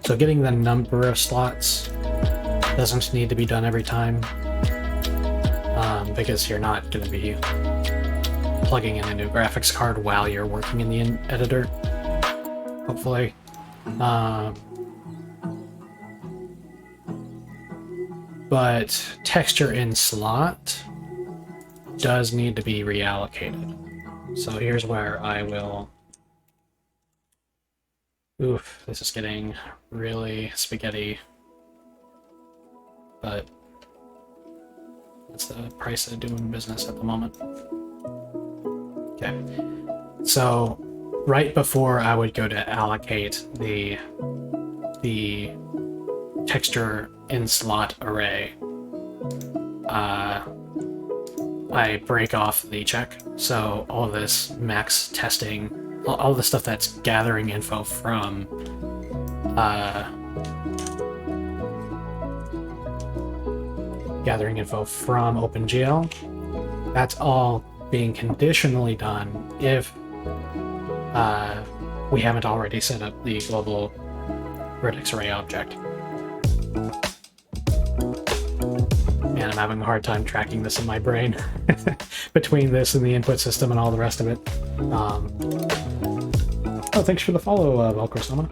So getting the number of slots doesn't need to be done every time, because you're not going to be plugging in a new graphics card while you're working in the editor, hopefully. But texture in slot does need to be reallocated. So here's where I will... Oof, this is getting really spaghetti. But that's the price of doing business at the moment. Okay, so right before I would go to allocate the texture in slot array, I break off the check. So all this max testing, all the stuff that's gathering info from OpenGL, that's all being conditionally done if we haven't already set up the global vertex array object. Man, I'm having a hard time tracking this in my brain between this and the input system and all the rest of it. Oh, thanks for the follow, Velcro-sama.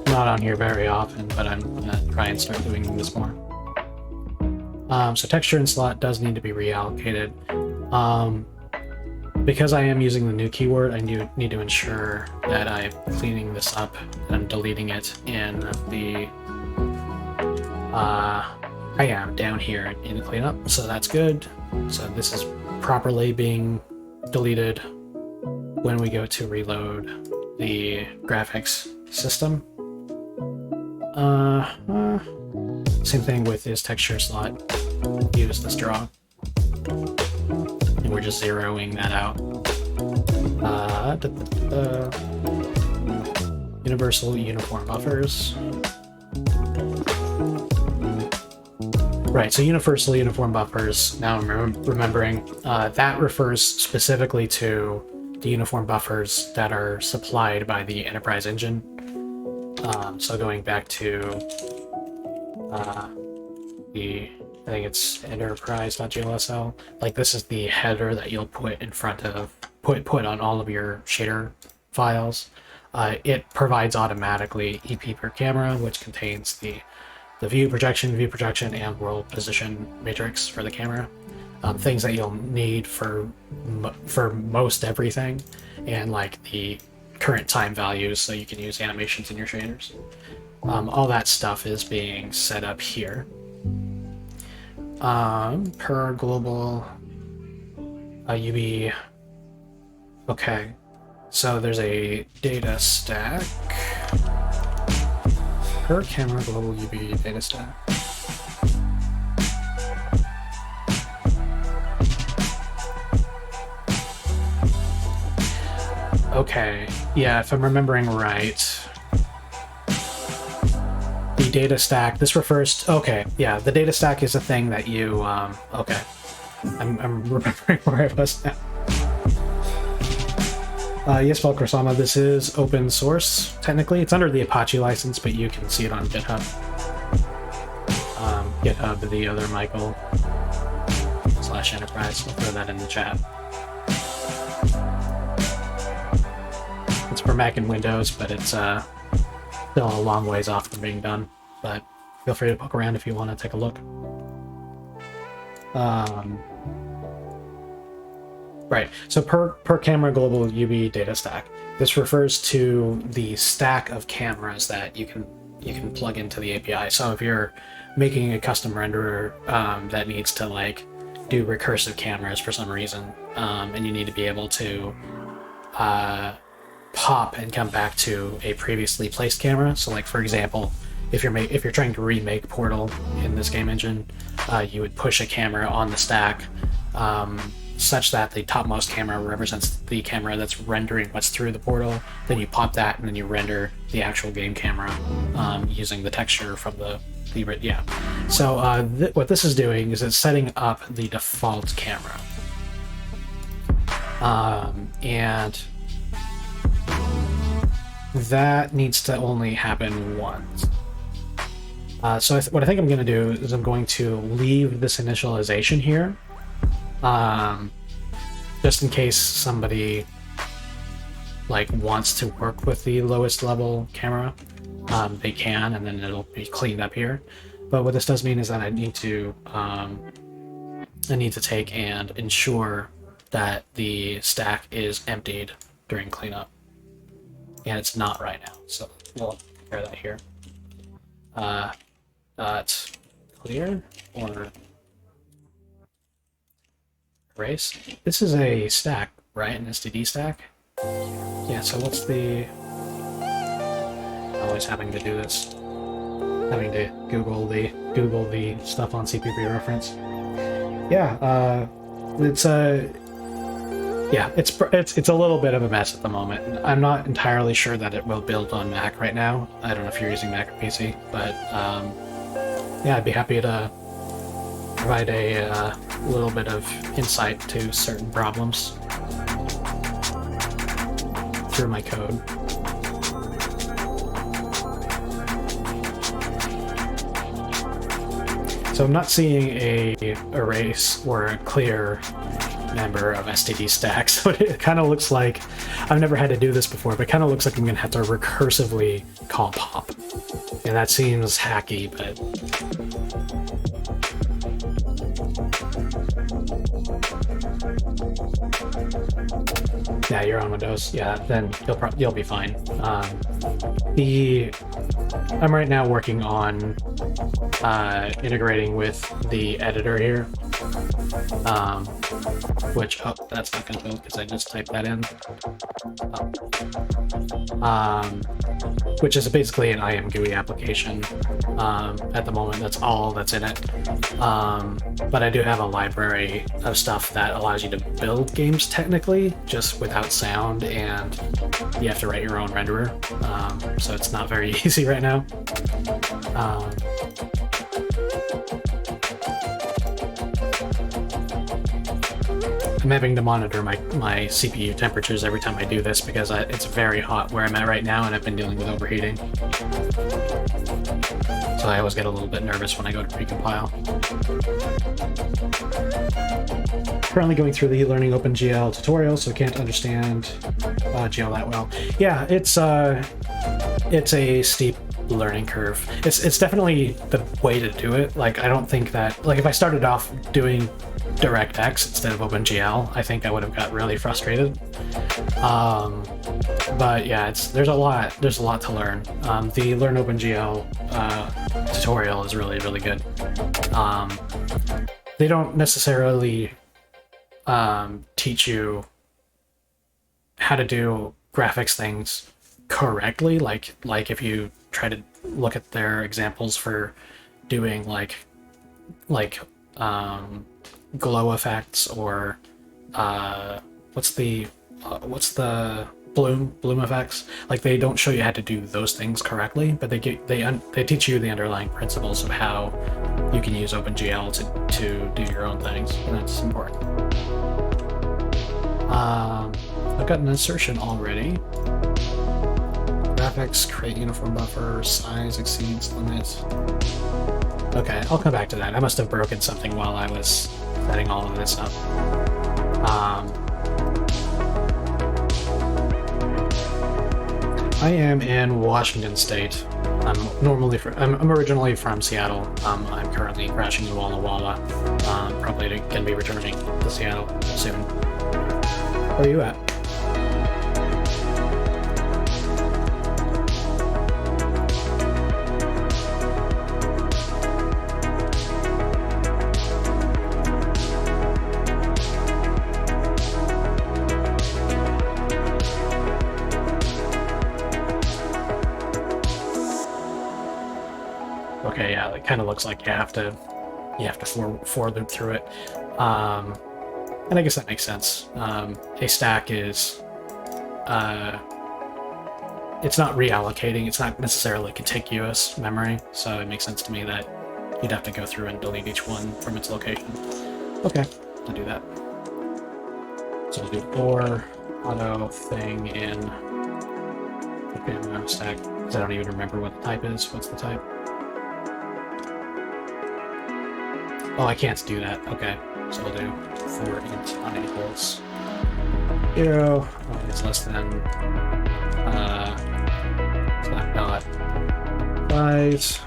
Not on here very often, but I'm gonna try and start doing this more. So texture and slot does need to be reallocated. Because I am using the new keyword, I need to ensure that I'm cleaning this up and deleting it in the I am down here in cleanup, so that's good. So this is properly being deleted when we go to reload the graphics system. Same thing with this texture slot. Use this draw. And we're just zeroing that out. Universal uniform buffers. Right, so universal uniform buffers, now I'm remembering, that refers specifically to the uniform buffers that are supplied by the Enterprise engine. So going back to I think it's enterprise.glsl, like this is the header that you'll put in front of, put on all of your shader files. It provides automatically EP per camera, which contains the view projection, and world position matrix for the camera. Things that you'll need for most everything, and like the current time values so you can use animations in your shaders. All that stuff is being set up here. Per global UB. Okay, so there's a data stack. Per camera global UB data stack. Okay, yeah, if I'm remembering right, the data stack, this refers to, okay, yeah, the data stack is a thing that you, okay. I'm remembering where I was now. Yes, Valkrasama, this is open source, technically. It's under the Apache license, but you can see it on GitHub. GitHub, the other Michael /enterprise. I'll throw that in the chat. It's for Mac and Windows, but it's still a long ways off from being done. But feel free to poke around if you want to take a look. Right, so per camera global UV data stack. This refers to the stack of cameras that you can plug into the API. So if you're making a custom renderer that needs to like do recursive cameras for some reason, and you need to be able to pop and come back to a previously placed camera. So like for example, if you're trying to remake Portal in this game engine, you would push a camera on the stack such that the topmost camera represents the camera that's rendering what's through the portal. Then you pop that and then you render the actual game camera using the texture from the yeah. So what this is doing is it's setting up the default camera. And that needs to only happen once. So what I think I'm going to do is I'm going to leave this initialization here, just in case somebody like wants to work with the lowest level camera. They can, and then it'll be cleaned up here. But what this does mean is that I need to take and ensure that the stack is emptied during cleanup, and it's not right now. So we'll clear that here. Dot clear or erase. This is a stack, right? An STD stack. Yeah. So what's the? Always having to do this. Having to Google the stuff on CPP reference. Yeah. It's it's a little bit of a mess at the moment. I'm not entirely sure that it will build on Mac right now. I don't know if you're using Mac or PC, but yeah, I'd be happy to provide a little bit of insight to certain problems through my code. So I'm not seeing a erase or a clear member of STD stack, so it kind of looks like, I've never had to do this before, but it kind of looks like I'm going to have to recursively call pop. And that seems hacky, but Yeah, you're on Windows. Yeah, then you'll be fine. I'm right now working on integrating with the editor here, which that's not gonna build because I just typed that in. Which is basically an IM GUI application. At the moment, that's all that's in it. But I do have a library of stuff that allows you to build games technically, just without sound, and you have to write your own renderer. So it's not very easy right now. I'm having to monitor my CPU temperatures every time I do this because it's very hot where I'm at right now, and I've been dealing with overheating. So I always get a little bit nervous when I go to precompile. Currently going through the Learning OpenGL tutorial, so can't understand GL that well. Yeah, it's a steep learning curve. It's definitely the way to do it. Like, I don't think that, like, if I started off doing DirectX instead of OpenGL, I think I would have got really frustrated. But yeah, there's a lot to learn. The Learn OpenGL tutorial is really, really good. They don't necessarily teach you how to do graphics things correctly. Like if you try to look at their examples for doing like glow effects or what's the bloom effects, like they don't show you how to do those things correctly, but they teach you the underlying principles of how you can use OpenGL to do your own things, and that's important. I've got an insertion already. Graphics, create uniform buffer, size exceeds limit. Okay, I'll come back to that. I must have broken something while I was setting all of this up. I am in Washington State. I'm originally from Seattle. I'm currently crashing in Walla Walla. Probably going to be returning to Seattle soon. Where are you at? Okay, yeah, it kind of looks like you have to for loop through it, and I guess that makes sense. A stack is it's not reallocating; it's not necessarily contiguous memory, so it makes sense to me that you'd have to go through and delete each one from its location. Okay, I'll do that. So we'll do for auto thing in the stack, because I don't even remember what the type is. What's the type? Oh, I can't do that. Okay, so we'll do for int on equals 0. Oh, it's less than flat dot size.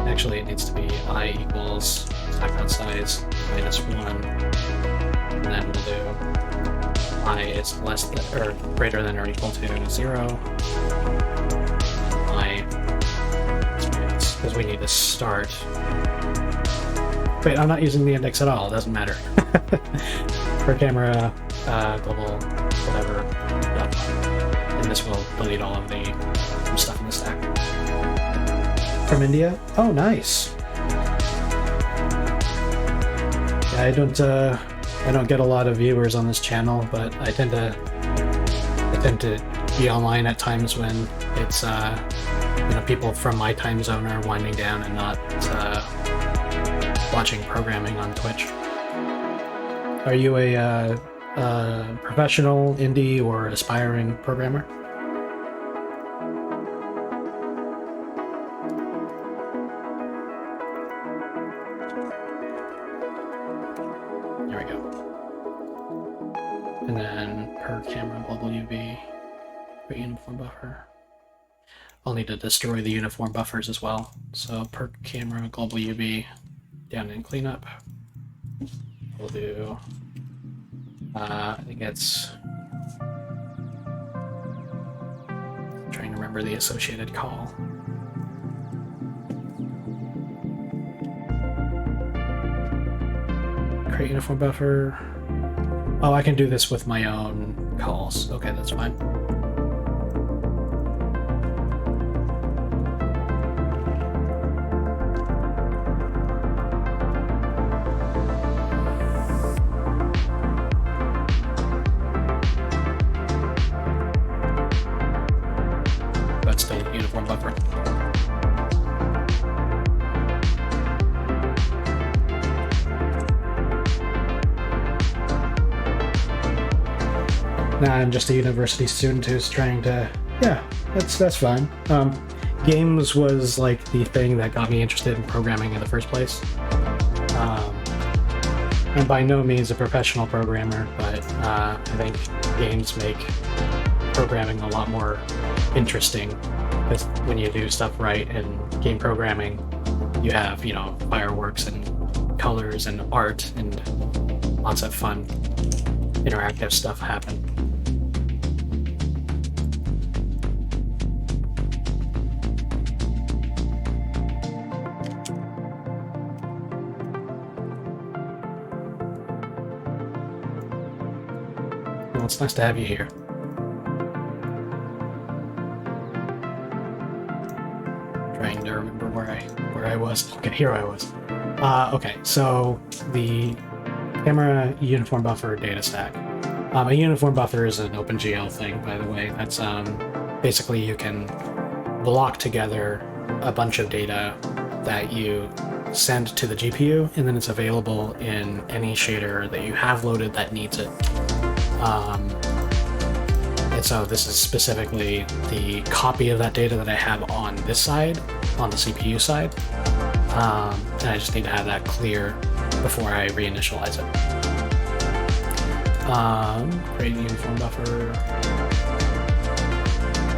Actually, it needs to be I equals flat dot size minus 1, and then we'll do I is less than or greater than or equal to 0. I because we need to start. Wait, I'm not using the index at all. It doesn't matter. For camera, global, whatever, and this will delete all of the stuff in the stack. From India? Oh, nice. Yeah, I don't get a lot of viewers on this channel, but I tend to be online at times when it's people from my time zone are winding down and not watching programming on Twitch. Are you a professional, indie, or aspiring programmer? There we go. And then per camera global UV, create uniform buffer. I'll need to destroy the uniform buffers as well. So per camera global UV down in cleanup. We'll do I think it's... trying to remember the associated call. Create uniform buffer. Oh, I can do this with my own calls. Okay, that's fine. But still uniform buffer. Now I'm just a university student who's trying to... Yeah, that's fine. Games was like the thing that got me interested in programming in the first place. I'm by no means a professional programmer, but I think games make programming a lot more interesting, because when you do stuff right in game programming, you have, you know, fireworks and colors and art and lots of fun interactive stuff happen. Well, it's nice to have you here. Trying to remember where I was. Okay, here I was. Okay, so the camera uniform buffer data stack. A uniform buffer is an OpenGL thing, by the way. That's basically you can block together a bunch of data that you send to the GPU, and then it's available in any shader that you have loaded that needs it. And so this is specifically the copy of that data that I have on this side, on the CPU side. And I just need to have that clear before I reinitialize it. Create a uniform buffer.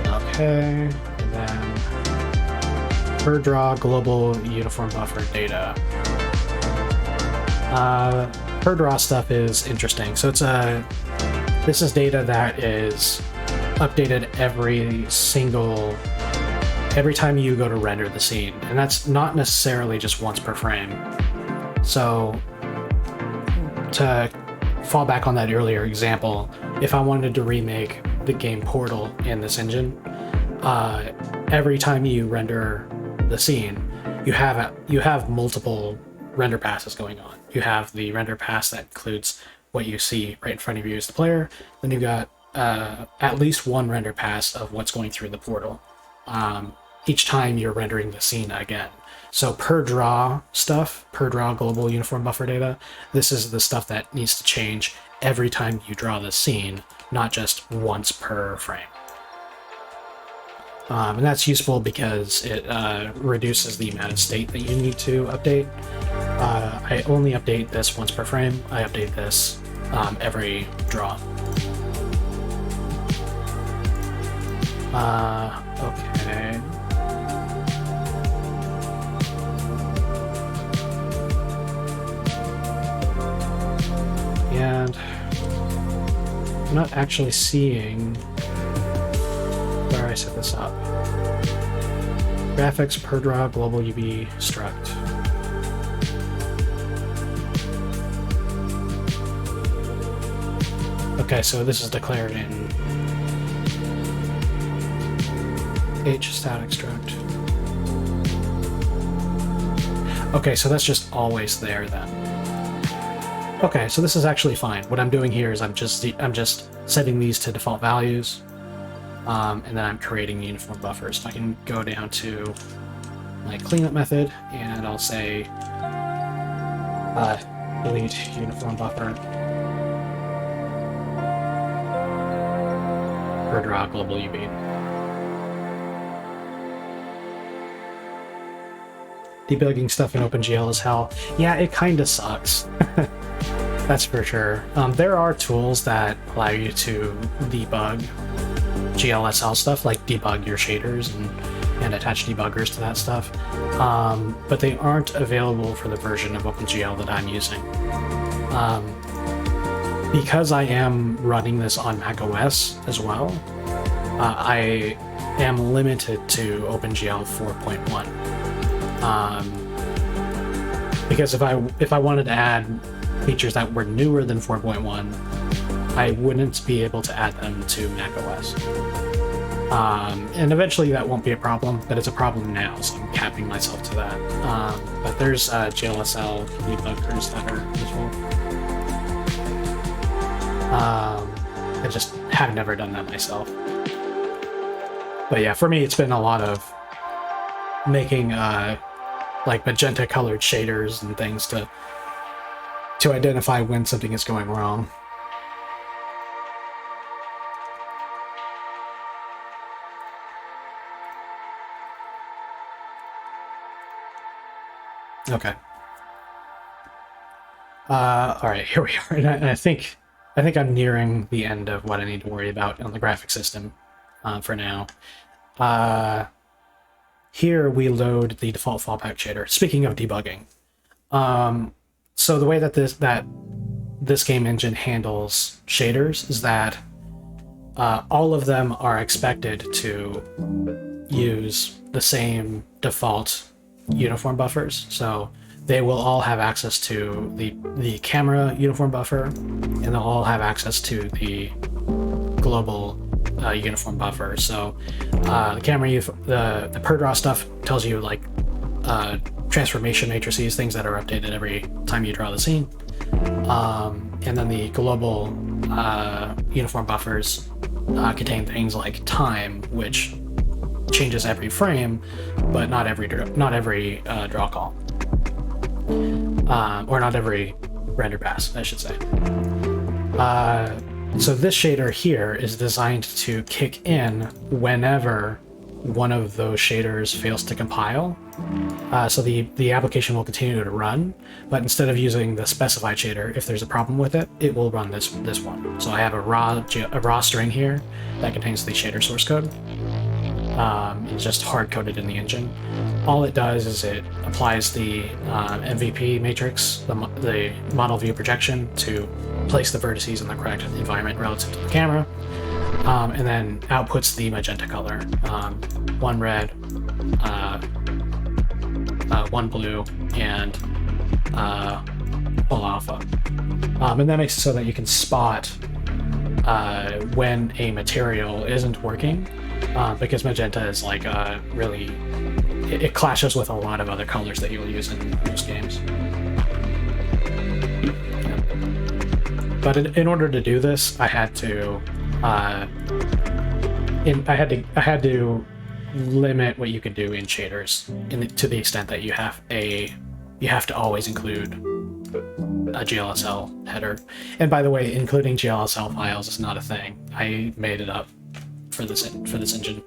Okay, and then per draw global uniform buffer data. Per draw stuff is interesting. So this is data that is updated every time you go to render the scene, and that's not necessarily just once per frame. So to fall back on that earlier example, if I wanted to remake the game Portal in this engine, every time you render the scene, you have multiple render passes going on. You have the render pass that includes what you see right in front of you as the player. Then you've got at least one render pass of what's going through the portal each time you're rendering the scene again. So per draw global uniform buffer data, this is the stuff that needs to change every time you draw the scene, not just once per frame. And that's useful because it reduces the amount of state that you need to update. I only update this once per frame. I update this every draw. Okay. And I'm not actually seeing where I set this up. Graphics per draw global UV struct. Okay, so this is declared in H static struct. Okay, so that's just always there then. Okay, so this is actually fine. What I'm doing here is I'm just setting these to default values, and then I'm creating uniform buffers. I can go down to my cleanup method, and I'll say delete uniform buffer per draw global UV. Debugging stuff in OpenGL is hell. Yeah, it kind of sucks. That's for sure. There are tools that allow you to debug GLSL stuff, like debug your shaders and attach debuggers to that stuff, but they aren't available for the version of OpenGL that I'm using. because I am running this on macOS as well, I am limited to OpenGL 4.1. Because if I wanted to add features that were newer than 4.1, I wouldn't be able to add them to macOS. And eventually that won't be a problem, but it's a problem now, so I'm capping myself to that. But there's GLSL debuggers that are useful. I just have never done that myself. But yeah, for me, it's been a lot of making like magenta colored shaders and things to identify when something is going wrong. Okay. All right, here we are. And I think I'm nearing the end of what I need to worry about on the graphic system for now. Here we load the default fallback shader. Speaking of debugging, so the way that this game engine handles shaders is that all of them are expected to use the same default uniform buffers. So they will all have access to the camera uniform buffer, and they'll all have access to the global uniform buffer. So the camera, the per draw stuff tells you like transformation matrices, things that are updated every time you draw the scene. And then the global uniform buffers contain things like time, which changes every frame, but not every draw call, or not every render pass, I should say. So this shader here is designed to kick in whenever one of those shaders fails to compile. So the application will continue to run, but instead of using the specified shader, if there's a problem with it, it will run this one. So I have a raw string here that contains the shader source code. It's just hard-coded in the engine. All it does is it applies the MVP matrix, the model view projection, to place the vertices in the correct environment relative to the camera, and then outputs the magenta color. One red, one blue, and full alpha. And that makes it so that you can spot when a material isn't working, because magenta is like really, it clashes with a lot of other colors that you'll use in most games. But in order to do this, I had to limit what you could do in shaders to the extent that you have to always include a GLSL header. And by the way, including GLSL files is not a thing. I made it up for this engine.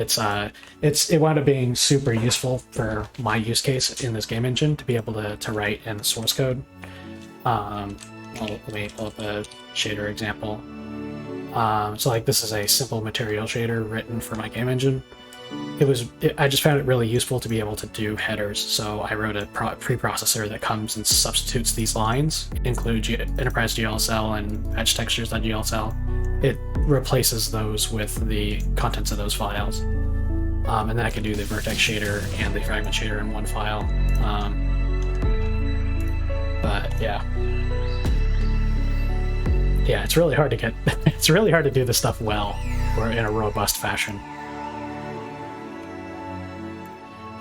It wound up being super useful for my use case in this game engine to be able to write in the source code. Let me pull up a shader example. So like this is a simple material shader written for my game engine. I just found it really useful to be able to do headers, so I wrote a preprocessor that comes and substitutes these lines, include enterprise GLSL and patch textures.glsl. It replaces those with the contents of those files. And then I can do the vertex shader and the fragment shader in one file. But yeah. Yeah, it's really hard to get, it's really hard to do this stuff well, or in a robust fashion.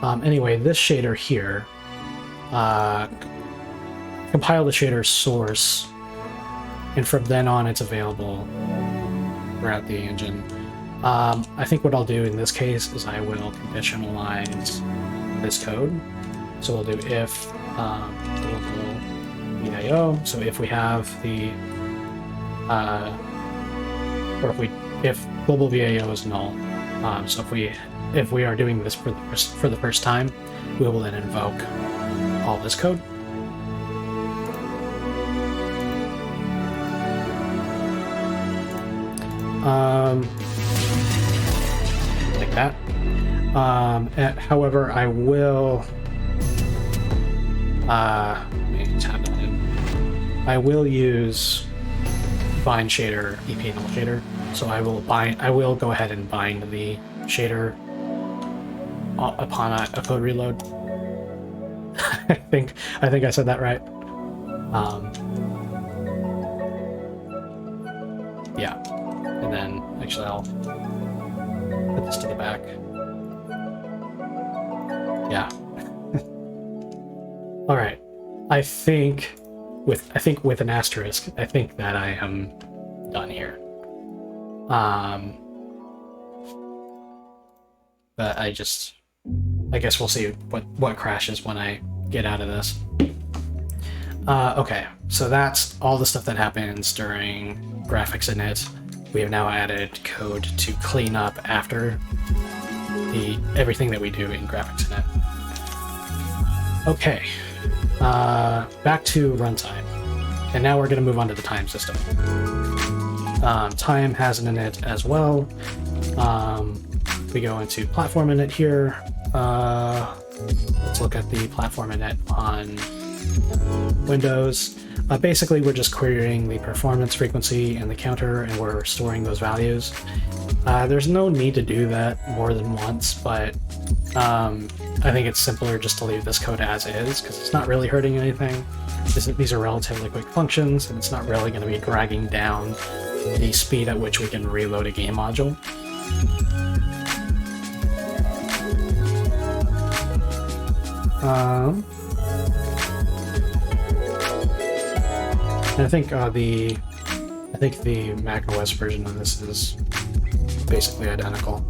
Anyway, this shader here, compile the shader source, and from then on it's available throughout the engine. I think what I'll do in this case is I will conditionalize this code. So we'll do if local VIO. So if we have the if global VIO is null, so if we are doing this for the first time, we will then invoke all this code. Like that. However, I will let me tab that in. I will use bind shader, EP null shader. So I will go ahead and bind the shader upon a code reload. I think I said that right. Yeah, and then actually I'll put this to the back. Yeah. All right. I think with an asterisk, I think that I am done here. But I guess we'll see what crashes when I get out of this. Okay, so that's all the stuff that happens during graphics init. We have now added code to clean up after everything that we do in graphics init. Okay, back to runtime, and now we're going to move on to the time system. Time has an init as well. We go into platform init here. Let's look at the platform init on Windows. Basically, we're just querying the performance, frequency, and the counter, and we're storing those values. There's no need to do that more than once, but I think it's simpler just to leave this code as is, because it's not really hurting anything. These are relatively quick functions, and it's not really going to be dragging down the speed at which we can reload a game module. And I think the Mac OS version of this is basically identical.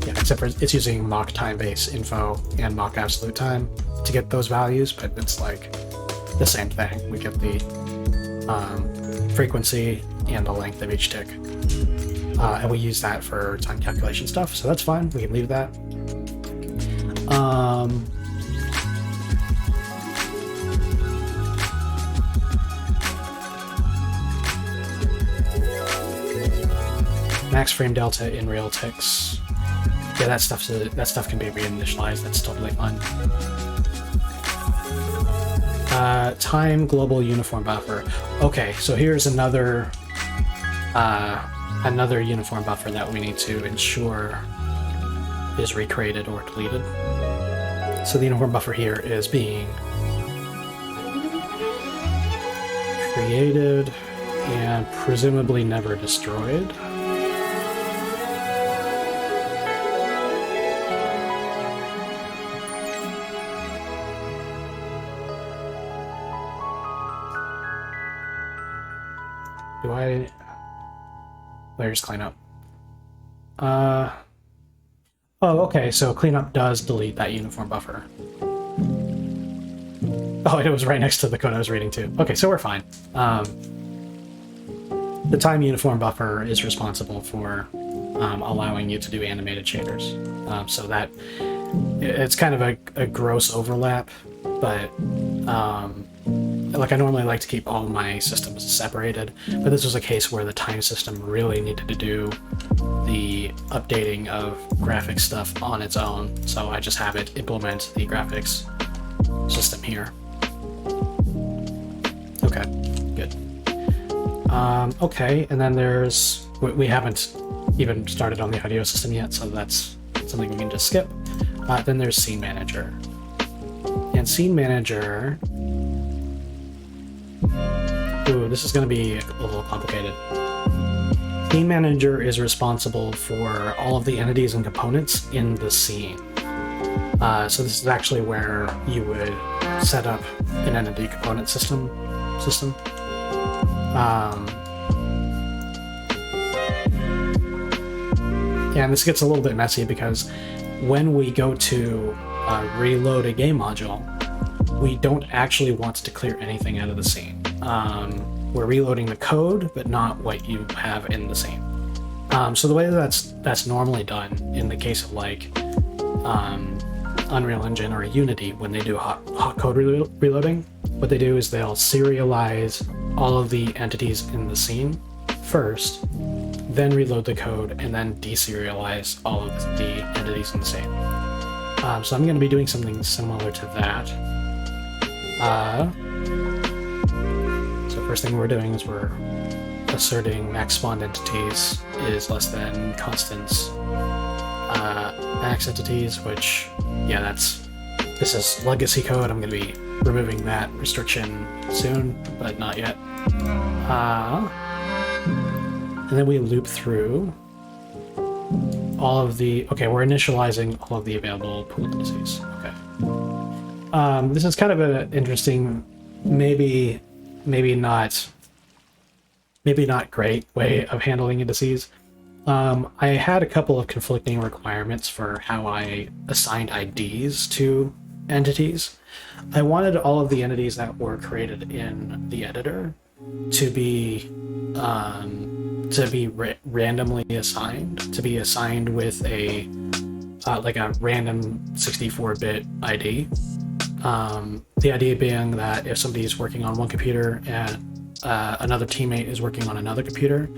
Yeah, except for it's using mock time base info and mock absolute time to get those values, but it's like the same thing. We get the frequency and the length of each tick, and we use that for time calculation stuff. So that's fine. We can leave that. Max frame delta in real ticks. Yeah, that stuff can be reinitialized. That's totally fine. Time global uniform buffer. Okay, so here's another uniform buffer that we need to ensure is recreated or deleted. So the uniform buffer here is being created and presumably never destroyed. Layers cleanup. Oh, okay, so cleanup does delete that uniform buffer. Oh, it was right next to the code I was reading too. Okay, so we're fine. The time uniform buffer is responsible for allowing you to do animated shaders. So that it's kind of a gross overlap, but like I normally like to keep all my systems separated, but this was a case where the time system really needed to do the updating of graphics stuff on its own, so I just have it implement the graphics system here. Okay, good. Okay, and then we haven't even started on the audio system yet, so that's something we can just skip. Then there's Scene Manager. And Scene Manager... Ooh, this is going to be a little complicated. Scene Manager is responsible for all of the entities and components in the scene. So this is actually where you would set up an entity component system. And this gets a little bit messy because when we go to reload a game module, we don't actually want to clear anything out of the scene. We're reloading the code, but not what you have in the scene. So the way that's normally done in the case of like Unreal Engine or Unity, when they do hot code reloading, what they do is they'll serialize all of the entities in the scene first, then reload the code, and then deserialize all of the entities in the scene. So I'm going to be doing something similar to that. first thing we're doing is we're asserting max spawned entities is less than constants max entities, which, yeah, this is legacy code. I'm going to be removing that restriction soon, but not yet. And then we loop through all of the... Okay, we're initializing all of the available pool indices. Okay. This is kind of an interesting, maybe not great way of handling indices. I had a couple of conflicting requirements for how I assigned IDs to entities. I wanted all of the entities that were created in the editor to be randomly assigned, to be assigned with a like a random 64-bit ID. The idea being that if somebody is working on one computer and another teammate is working on another computer,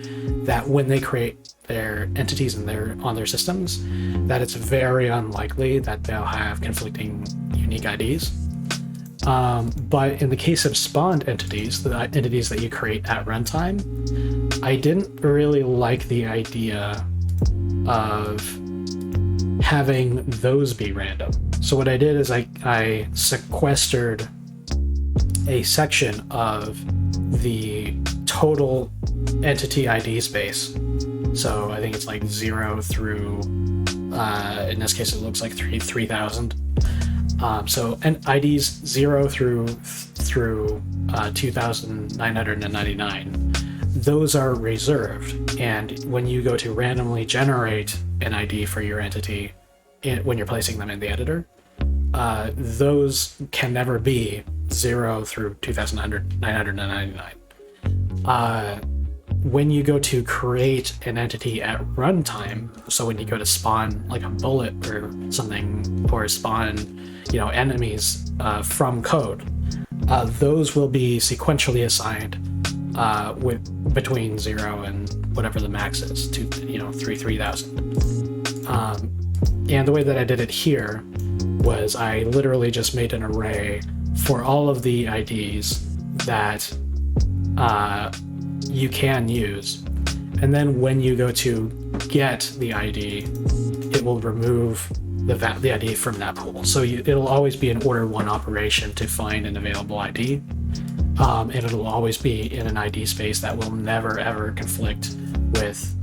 that when they create their entities on their systems, that it's very unlikely that they'll have conflicting unique IDs. But in the case of spawned entities, the entities that you create at runtime, I didn't really like the idea of having those be random. So what I did is I sequestered a section of the total entity ID space. So I think it's like 0 through, in this case it looks like 3,000. So and IDs 0 through 2,999, those are reserved. And when you go to randomly generate an ID for your entity, when you're placing them in the editor, those can never be 0 through 2,999. When you go to create an entity at runtime, so when you go to spawn like a bullet or something, or spawn, enemies from code, those will be sequentially assigned with between 0 and whatever the max is, to 3,000. And the way that I did it here was I literally just made an array for all of the IDs that you can use, and then when you go to get the ID, it will remove the ID from that pool. So it'll always be an order 1 operation to find an available ID, and it'll always be in an ID space that will never ever conflict with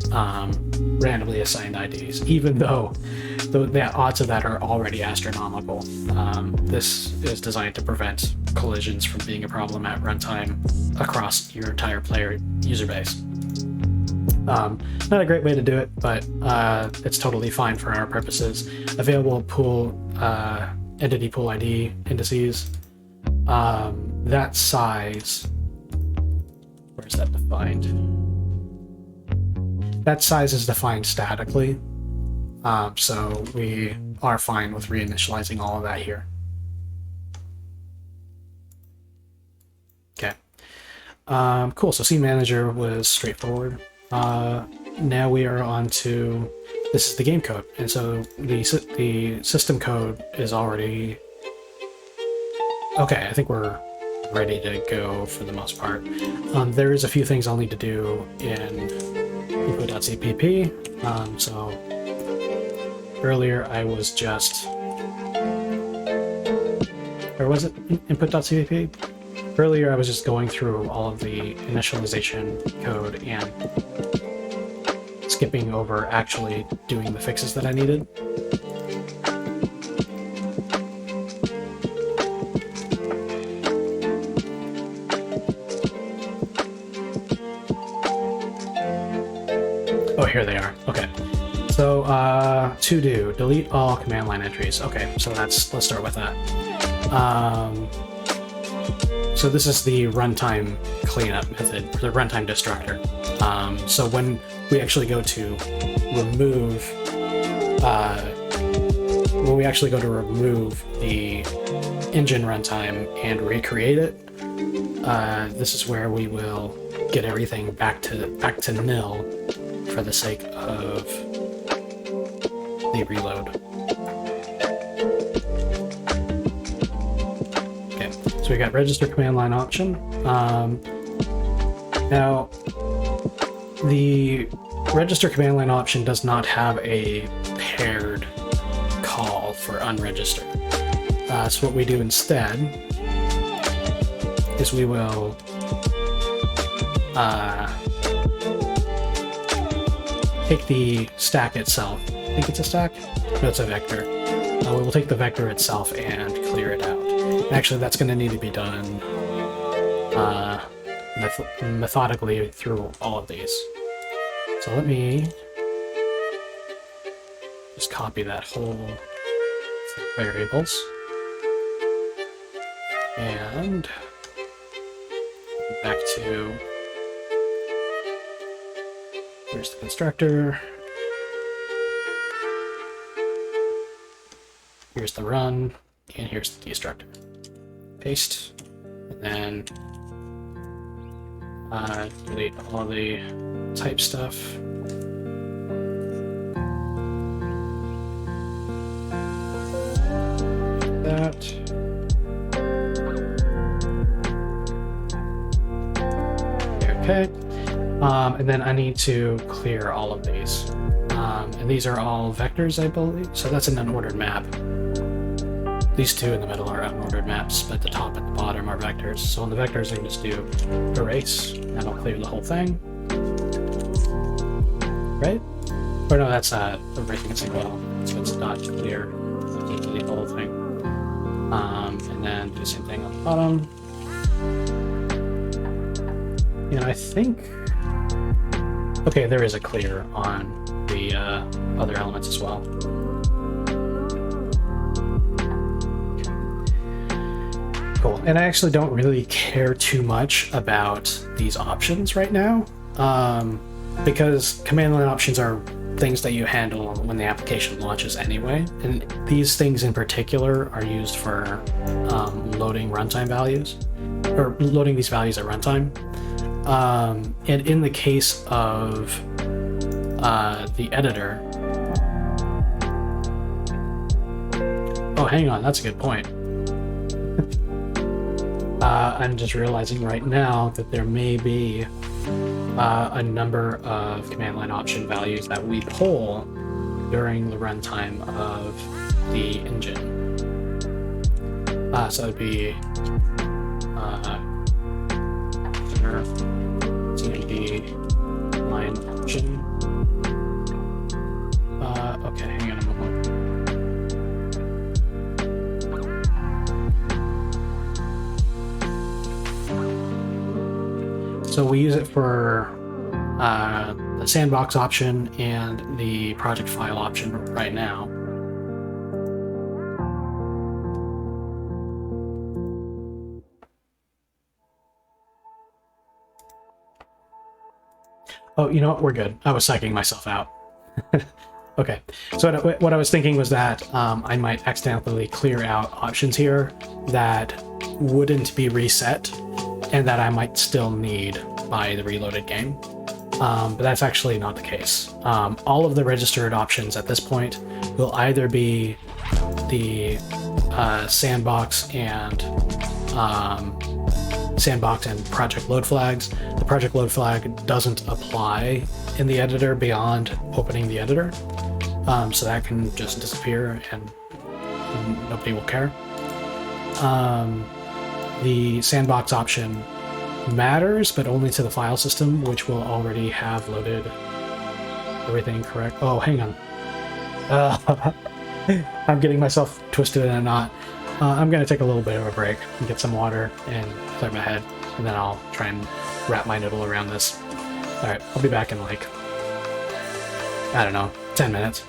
randomly assigned IDs, even though the odds of that are already astronomical. This is designed to prevent collisions from being a problem at runtime across your entire player user base. Not a great way to do it, but it's totally fine for our purposes. Available pool entity pool ID indices. That size, where is that defined? That size is defined statically, so we are fine with reinitializing all of that here. Okay. Cool, so scene manager was straightforward. Now we are on to, this is the game code, and so the system code is already, okay, I think we're ready to go for the most part. There is a few things I'll need to do in input.cpp. So earlier I was just, or was it input.cpp? Earlier I was just going through all of the initialization code and skipping over actually doing the fixes that I needed. Oh, here they are. Okay. So, to do, delete all command line entries. Okay, so let's start with that. So this is the runtime cleanup method, the runtime destructor. So when we actually go to remove, the engine runtime and recreate it, this is where we will get everything back to nil for the sake of the reload. Okay, so we got register command line option. Now, the register command line option does not have a paired call for unregister. So what we do instead is we will take the stack itself. I think it's a stack? No, it's a vector. We will take the vector itself and clear it out. Actually, that's going to need to be done methodically through all of these. So let me just copy that whole variables. And back to, here's the constructor, here's the run, and here's the destructor. Paste, and then delete all the type stuff. That. Okay, and then I need to clear all of these. And these are all vectors, I believe, so that's an unordered map. These two in the middle are unordered maps, but the top and the bottom are vectors. So on the vectors, I can just do erase, and I'll clear the whole thing. Right? Or no, that's erasing a single element, so it's not clear. Delete the whole thing. And then do the same thing on the bottom. And I think... Okay, there is a clear on the other elements as well. Cool. And I actually don't really care too much about these options right now, because command line options are things that you handle when the application launches anyway. And these things in particular are used for loading runtime values, or loading these values at runtime. And in the case of the editor, oh, hang on, that's a good point. I'm just realizing right now that there may be a number of command line option values that we pull during the runtime of the engine. So it would be CMD line option. Okay, hang on a moment. So we use it for the sandbox option and the project file option right now. Oh, you know what? We're good. I was psyching myself out. Okay, so what I was thinking was that I might accidentally clear out options here that wouldn't be reset and that I might still need by the reloaded game. But that's actually not the case. All of the registered options at this point will either be the sandbox and project load flags. The project load flag doesn't apply in the editor beyond opening the editor, so that can just disappear and nobody will care. The sandbox option matters, but only to the file system, which will already have loaded everything correct. Oh, hang on. I'm getting myself twisted in a knot. I'm going to take a little bit of a break and get some water and clear my head, and then I'll try and wrap my noodle around this. Alright, I'll be back in like, I don't know, 10 minutes.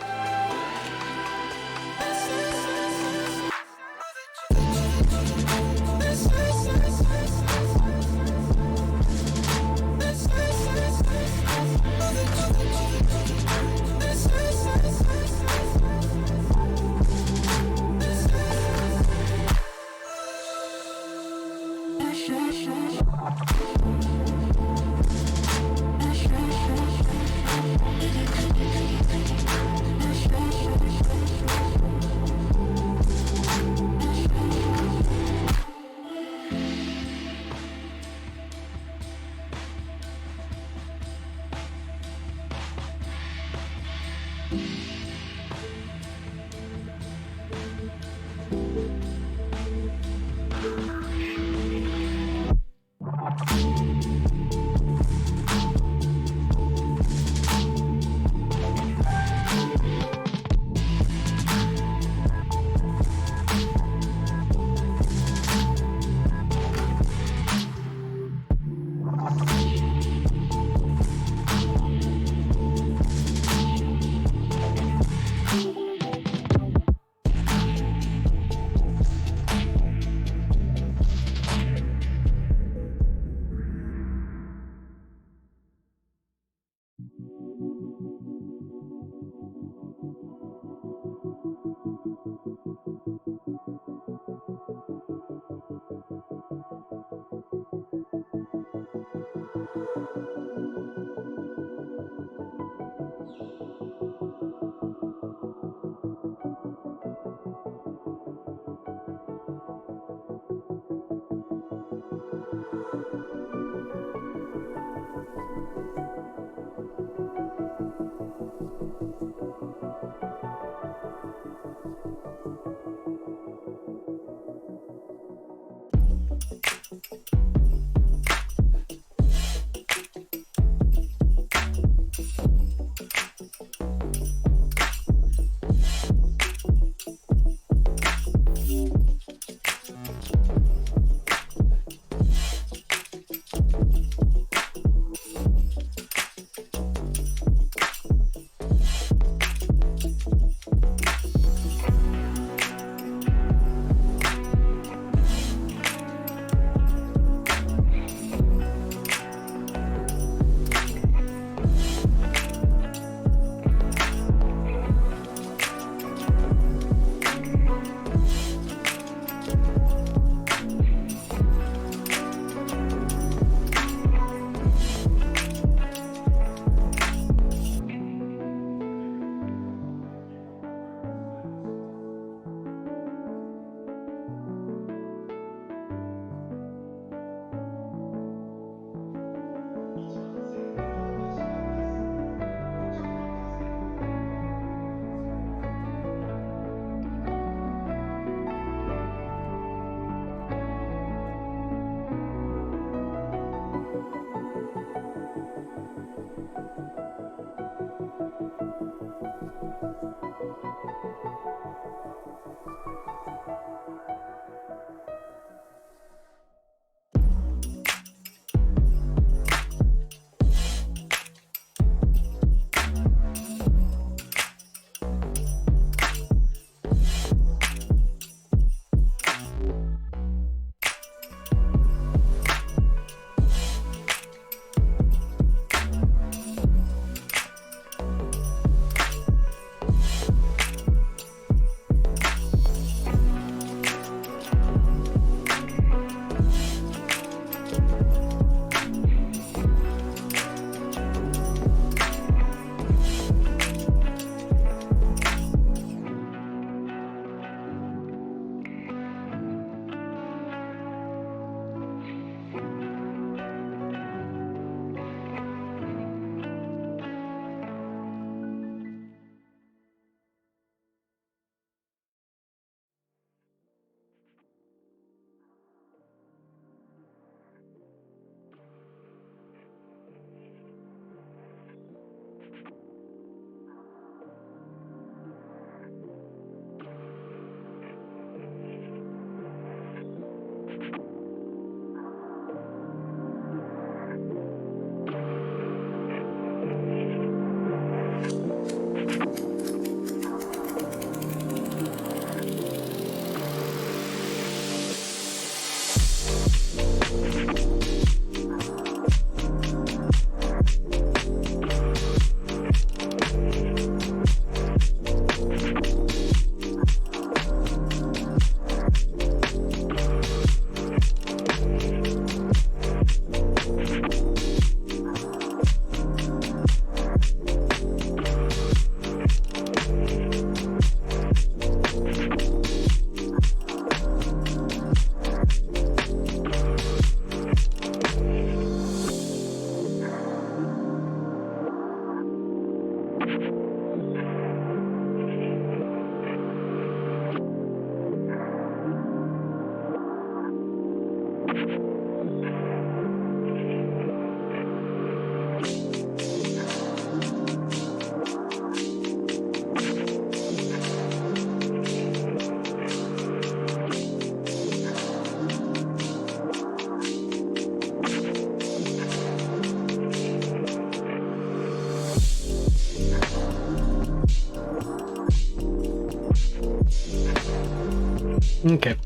Okay,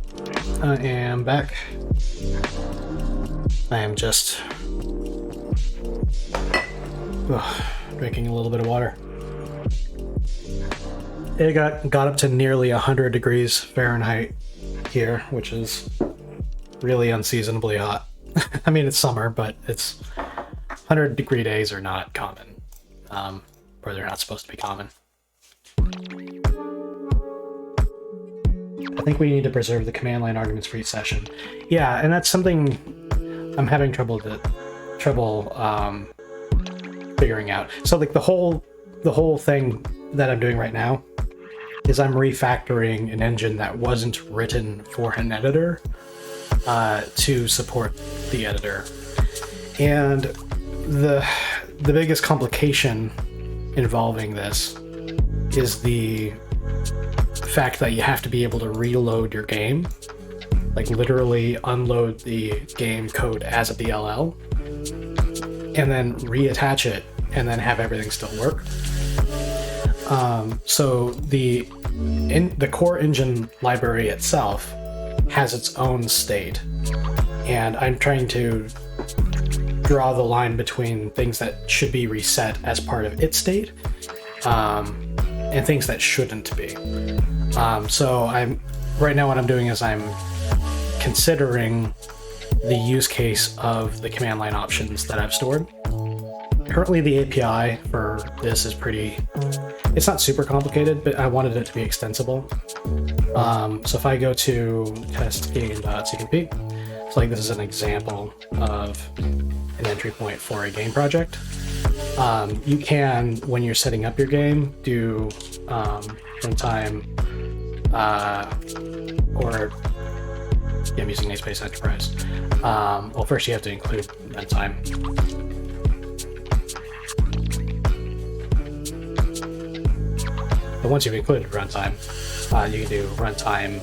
I am back. I am just drinking a little bit of water. It got up to nearly 100 degrees Fahrenheit here, which is really unseasonably hot. I mean, it's summer, but it's 100-degree days are not common, or they're not supposed to be common. I think we need to preserve the command line arguments for each session. Yeah, and that's something I'm having trouble figuring out. So like the whole thing that I'm doing right now is I'm refactoring an engine that wasn't written for an editor to support the editor. And the biggest complication involving this is the fact that you have to be able to reload your game, like literally unload the game code as a DLL and then reattach it and then have everything still work. So the core engine library itself has its own state, and I'm trying to draw the line between things that should be reset as part of its state and things that shouldn't be. So right now what I'm doing is I'm considering the use case of the command line options that I've stored. Currently the API for this is it's not super complicated, but I wanted it to be extensible. So if I go to test.game.cpp, so like this is an example of an entry point for a game project. You can, when you're setting up your game, do runtime or I'm using namespace enterprise. Well, first you have to include runtime. But once you've included runtime, you can do runtime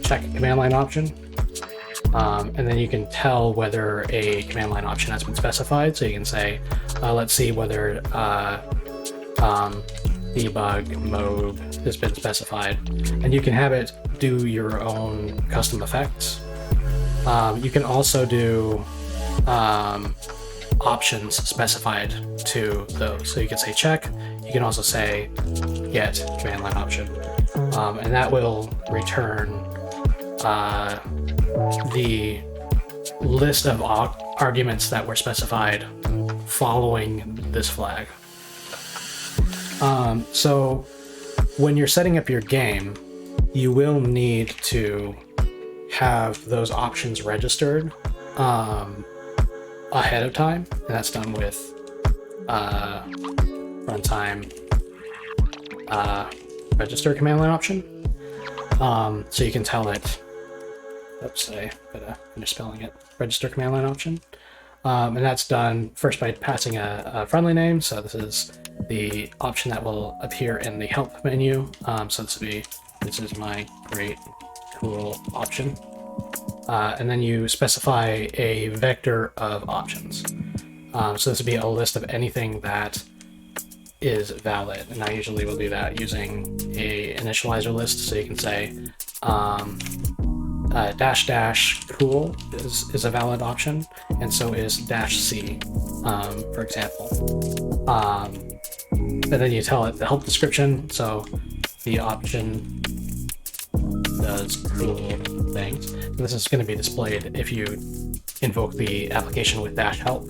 check command line option. And then you can tell whether a command line option has been specified. So you can say, let's see whether debug mode has been specified. And you can have it do your own custom effects. You can also do options specified to those. So you can say check. You can also say get command line option. And that will return the list of arguments that were specified following this flag. So when you're setting up your game, you will need to have those options registered ahead of time, and that's done with runtime register command line option. So you can tell it, oops, I better finish spelling it, register command line option. And that's done first by passing a friendly name. So this is the option that will appear in the help menu. So this is my great cool option. And then you specify a vector of options. So this would be a list of anything that is valid. And I usually will do that using a initializer list. So you can say dash cool is a valid option, and so is -c, for example. And then you tell it the help description. So the option does cool things. And this is going to be displayed if you invoke the application with -help.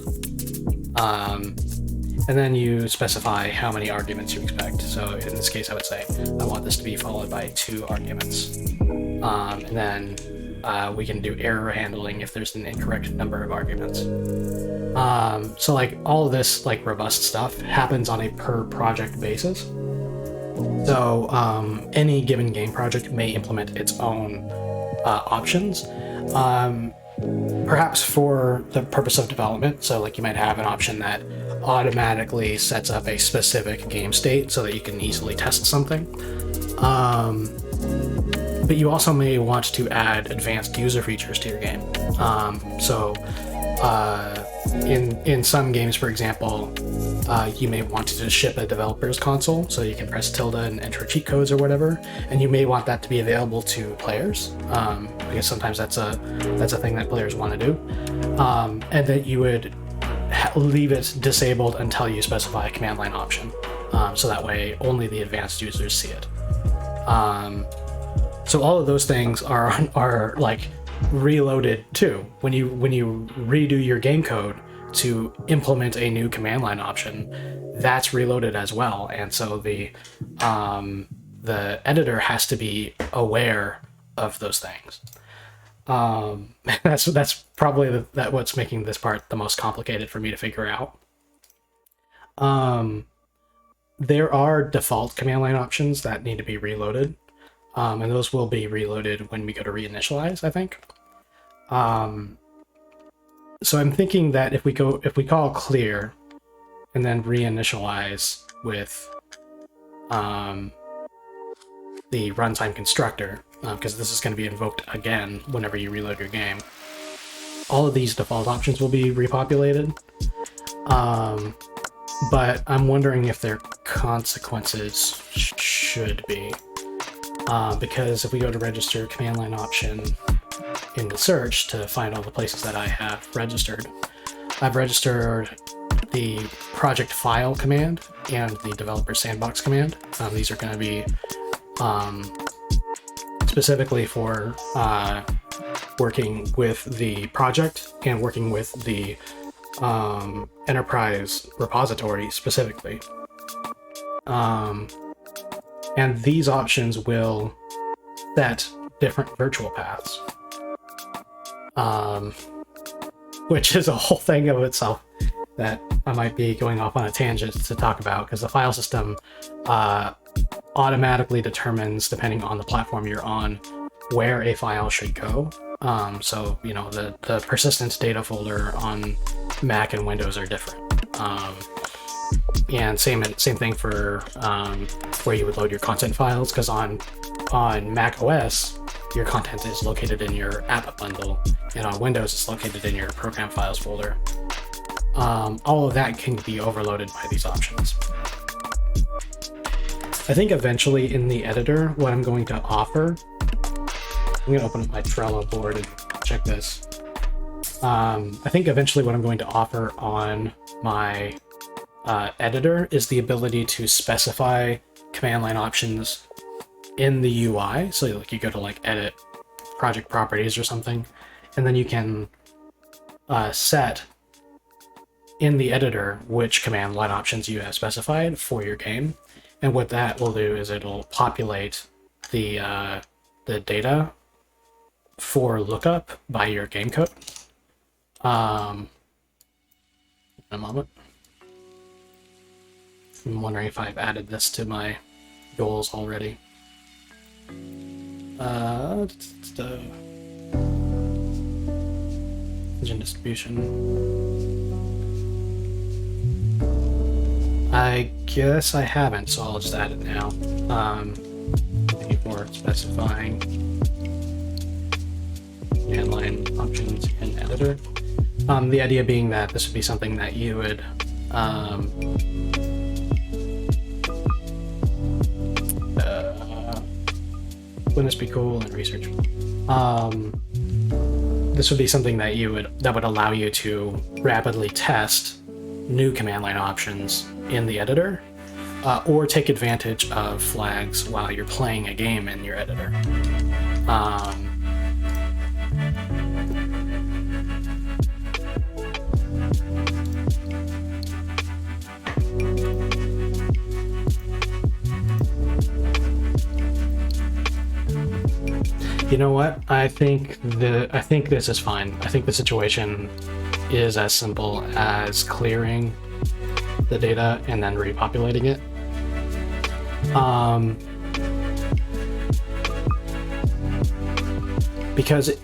And then you specify how many arguments you expect. So in this case, I would say I want this to be followed by 2 arguments. And then we can do error handling if there's an incorrect number of arguments. So like all of this like robust stuff happens on a per project basis. So any given game project may implement its own options. Perhaps for the purpose of development. So like you might have an option that automatically sets up a specific game state so that you can easily test something. But you also may want to add advanced user features to your game. So in some games, for example, you may want to just ship a developer's console, so you can press tilde and enter cheat codes or whatever, and you may want that to be available to players. I guess sometimes that's a thing that players want to do, and that you would leave it disabled until you specify a command line option, so that way only the advanced users see it. So all of those things are like reloaded too. When you redo your game code to implement a new command line option, that's reloaded as well. And so the editor has to be aware of those things. That's probably what's making this part the most complicated for me to figure out. There are default command line options that need to be reloaded. And those will be reloaded when we go to reinitialize, I think. So I'm thinking that if we call clear and then reinitialize with the runtime constructor, because this is going to be invoked again whenever you reload your game, all of these default options will be repopulated. But I'm wondering if their consequences should be. Because if we go to register command line option in the search to find all the places that I have registered, I've registered the project file command and the developer sandbox command. These are going to be specifically for working with the project and working with the enterprise repository specifically. And these options will set different virtual paths, which is a whole thing of itself that I might be going off on a tangent to talk about, because the file system automatically determines, depending on the platform you're on, where a file should go. So, you know, the persistence data folder on Mac and Windows are different. And same thing for where you would load your content files, because on Mac OS, your content is located in your app bundle, and on Windows, it's located in your program files folder. All of that can be overloaded by these options. I think eventually in the editor, what I'm going to offer, I'm going to open up my Trello board and check this. I think eventually what I'm going to offer on my editor is the ability to specify command line options in the UI. So like you go to like edit project properties or something, and then you can set in the editor which command line options you have specified for your game. And what that will do is it'll populate the data for lookup by your game code. In a moment. I'm wondering if I've added this to my goals already. Engine distribution. I guess I haven't, so I'll just add it now. Thank you for specifying command line options in editor. The idea being that this would be something that you would wouldn't this be cool in research? This would be something that would allow you to rapidly test new command line options in the editor, or take advantage of flags while you're playing a game in your editor. You know what? I think this is fine. I think the situation is as simple as clearing the data and then repopulating it. Because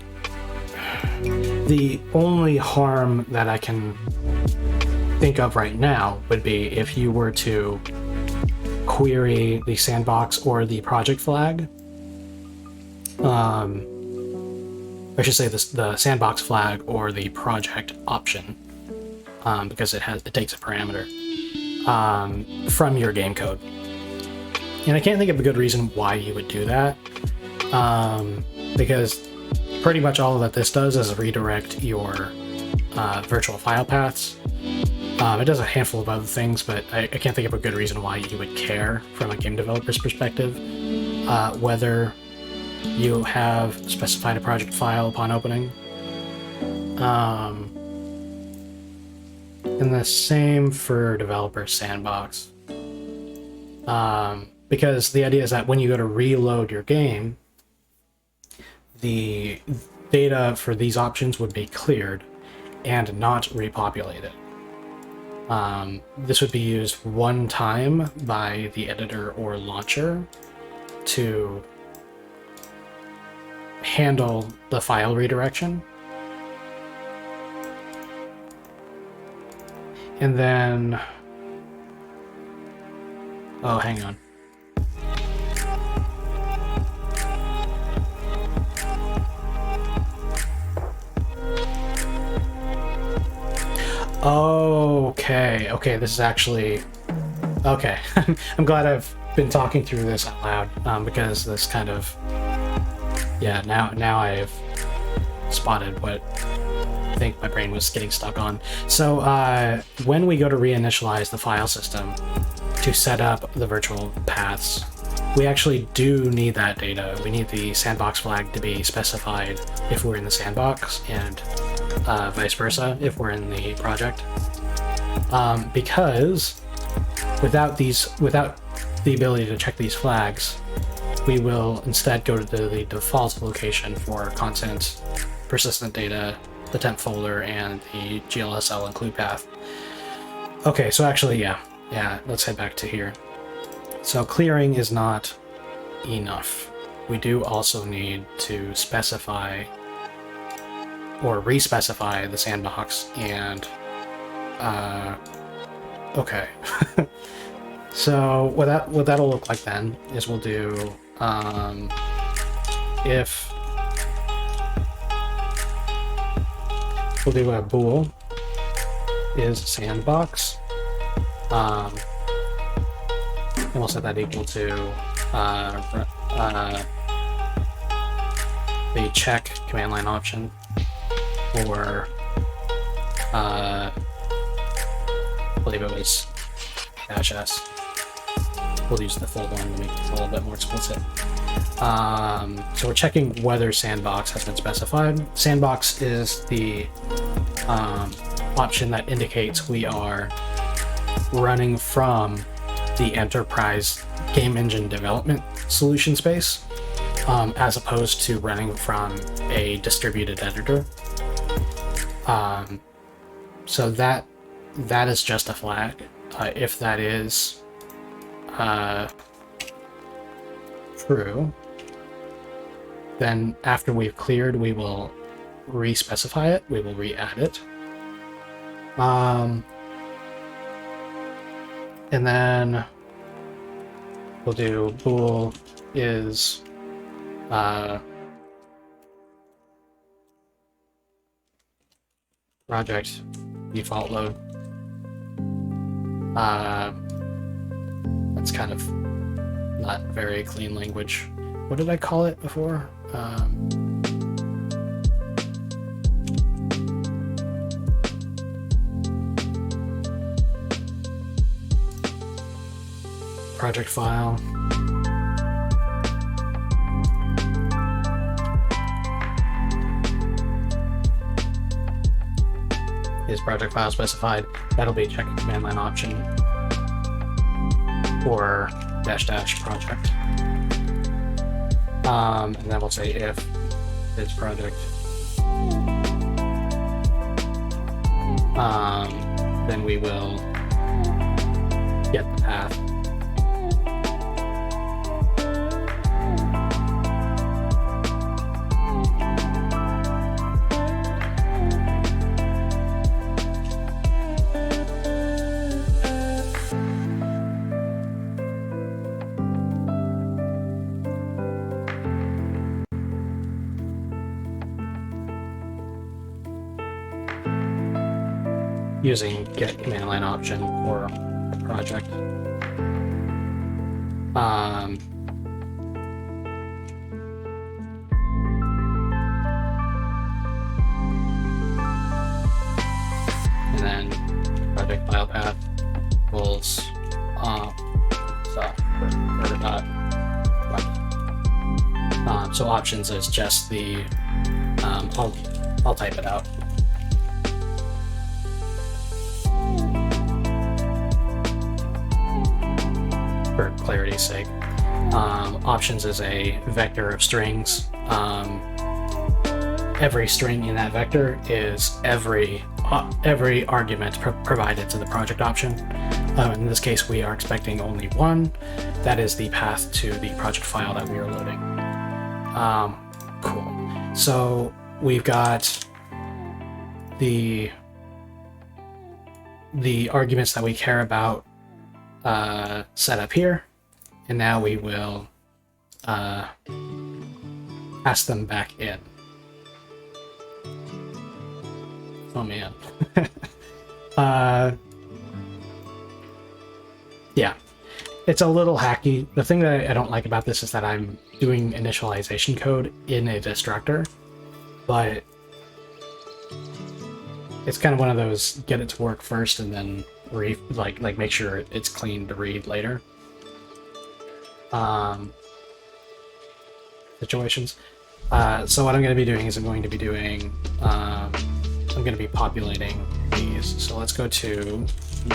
the only harm that I can think of right now would be if you were to query the sandbox or the project flag I should say the sandbox flag or the project option, because it takes a parameter from your game code. And I can't think of a good reason why you would do that, because pretty much all that this does is redirect your virtual file paths. It does a handful of other things, but I can't think of a good reason why you would care from a game developer's perspective whether you have specified a project file upon opening. And the same for developer sandbox. Because the idea is that when you go to reload your game, the data for these options would be cleared and not repopulated. This would be used one time by the editor or launcher to handle the file redirection. And then, oh, hang on. Okay, this is actually... Okay, I'm glad I've been talking through this out loud, because this kind of... Yeah, now I've spotted what I think my brain was getting stuck on. So, when we go to reinitialize the file system to set up the virtual paths, we actually do need that data. We need the sandbox flag to be specified if we're in the sandbox, and vice versa if we're in the project. Because without the ability to check these flags, we will instead go to the default location for content, persistent data, the temp folder, and the GLSL include path. Okay, so actually, yeah, let's head back to here. So clearing is not enough. We do also need to specify or re-specify the sandbox, and okay. So what that'll look like then is we'll do if we'll do a bool is sandbox, and we'll set that equal to the check command line option, or I believe it was -s. We'll use the full one to make it a little bit more explicit. So we're checking whether sandbox has been specified. Sandbox is the option that indicates we are running from the enterprise game engine development solution space, as opposed to running from a distributed editor. So that is just a flag. If that is true, then after we've cleared, we will re-specify it, we will re-add it. And then we'll do bool is project default load. That's kind of not very clean language. What did I call it before? Project file. Is project file specified? That'll be check command line option, or -- project. And then we'll say if it's project, then we will get the path. using get command line option for the project. And then project file path equals so options is just the I'll type it out. For clarity's sake. Options is a vector of strings. Every string in that vector is every argument provided to the project option. In this case, we are expecting only one. That is the path to the project file that we are loading. Cool. So we've got the arguments that we care about set up here, and now we will pass them back in. Oh man. Yeah, it's a little hacky. The thing that I don't like about this is that I'm doing initialization code in a destructor, but it's kind of one of those get it to work first and then make sure it's clean to read later situations. So what I'm going to be doing is I'm going to be populating these. So let's go to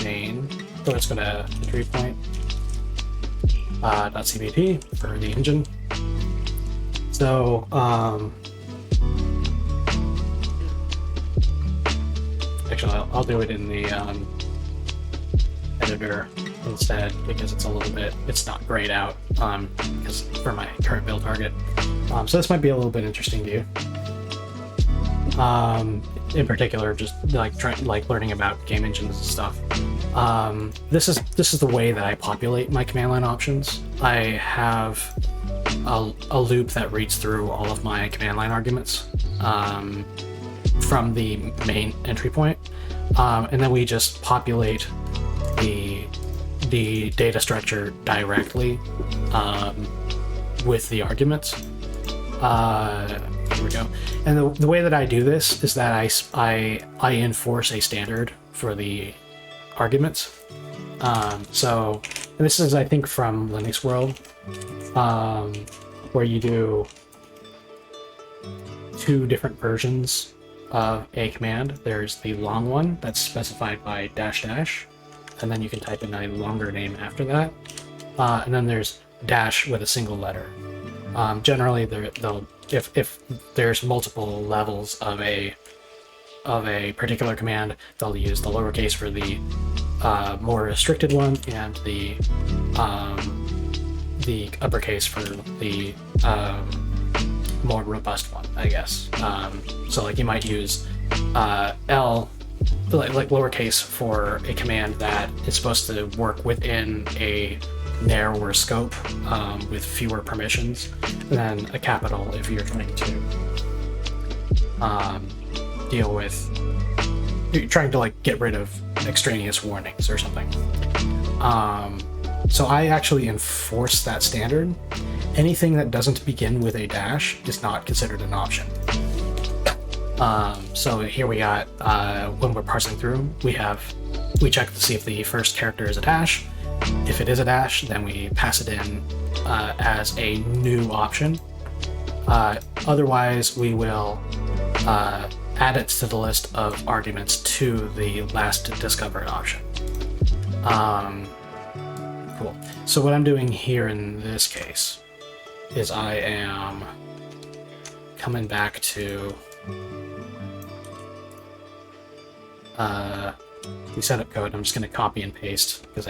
main. So let's go to entry point .cpp for the engine. So actually I'll do it in the editor instead because it's not grayed out because for my current build target. So this might be a little bit interesting to you. In particular, just like learning about game engines and stuff. This is the way that I populate my command line options. I have a loop that reads through all of my command line arguments from the main entry point, and then we just populate the data structure directly with the arguments. Here we go. And the way that I do this is that I enforce a standard for the arguments. So this is, I think, from Linux World, where you do 2 different versions of a command. There's the long one that's specified by --, and then you can type in a longer name after that. And then there's dash with a single letter. Generally, if there's multiple levels of a particular command, they'll use the lowercase for the more restricted one and the uppercase for the more robust one, I guess. So like you might use L, like lowercase for a command that is supposed to work within a narrower scope with fewer permissions, and then a capital if you're trying to deal with, you're trying to like get rid of extraneous warnings or something. So I actually enforce that standard. Anything that doesn't begin with a dash is not considered an option. So here we got, when we're parsing through, we check to see if the first character is a dash. If it is a dash, then we pass it in as a new option. Otherwise, we will add it to the list of arguments to the last discovered option. Cool. So what I'm doing here in this case is I am coming back to the setup code. I'm just going to copy and paste because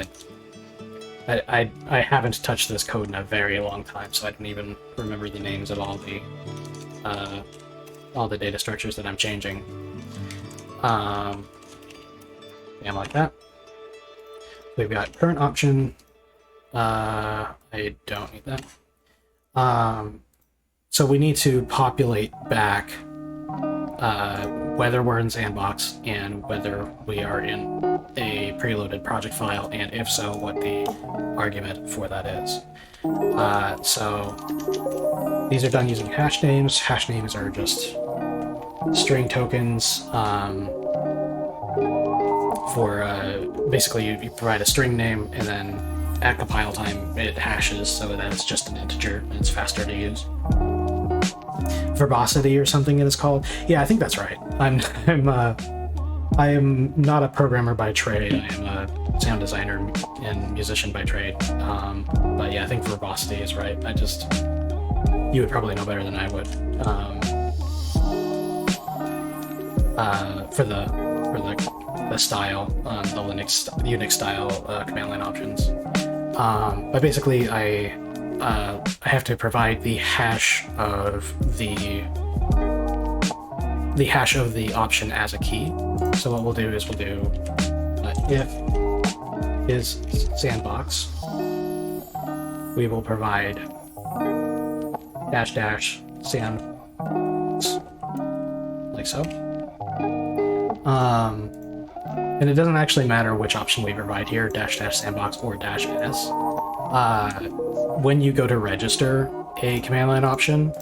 I haven't touched this code in a very long time, so I don't even remember the names of all the data structures that I'm changing. Yeah, like that. We've got current option. I don't need that. So we need to populate back whether we're in Sandbox and whether we are in a preloaded project file, and if so, what the argument for that is. So these are done using hash names. Hash names are just string tokens for basically you provide a string name, and then at compile time it hashes so that it's just an integer and it's faster to use. Verbosity or something it is called. Yeah, I think that's right. I am not a programmer by trade. I am a sound designer and musician by trade. But yeah, I think verbosity is right. You would probably know better than I would. For the style, the Unix style command line options. But basically, I have to provide the hash of the option as a key. So what we'll do is if is sandbox, we will provide --sandbox like so. And it doesn't actually matter which option we provide here, --sandbox or -s. When you go to register a command line option,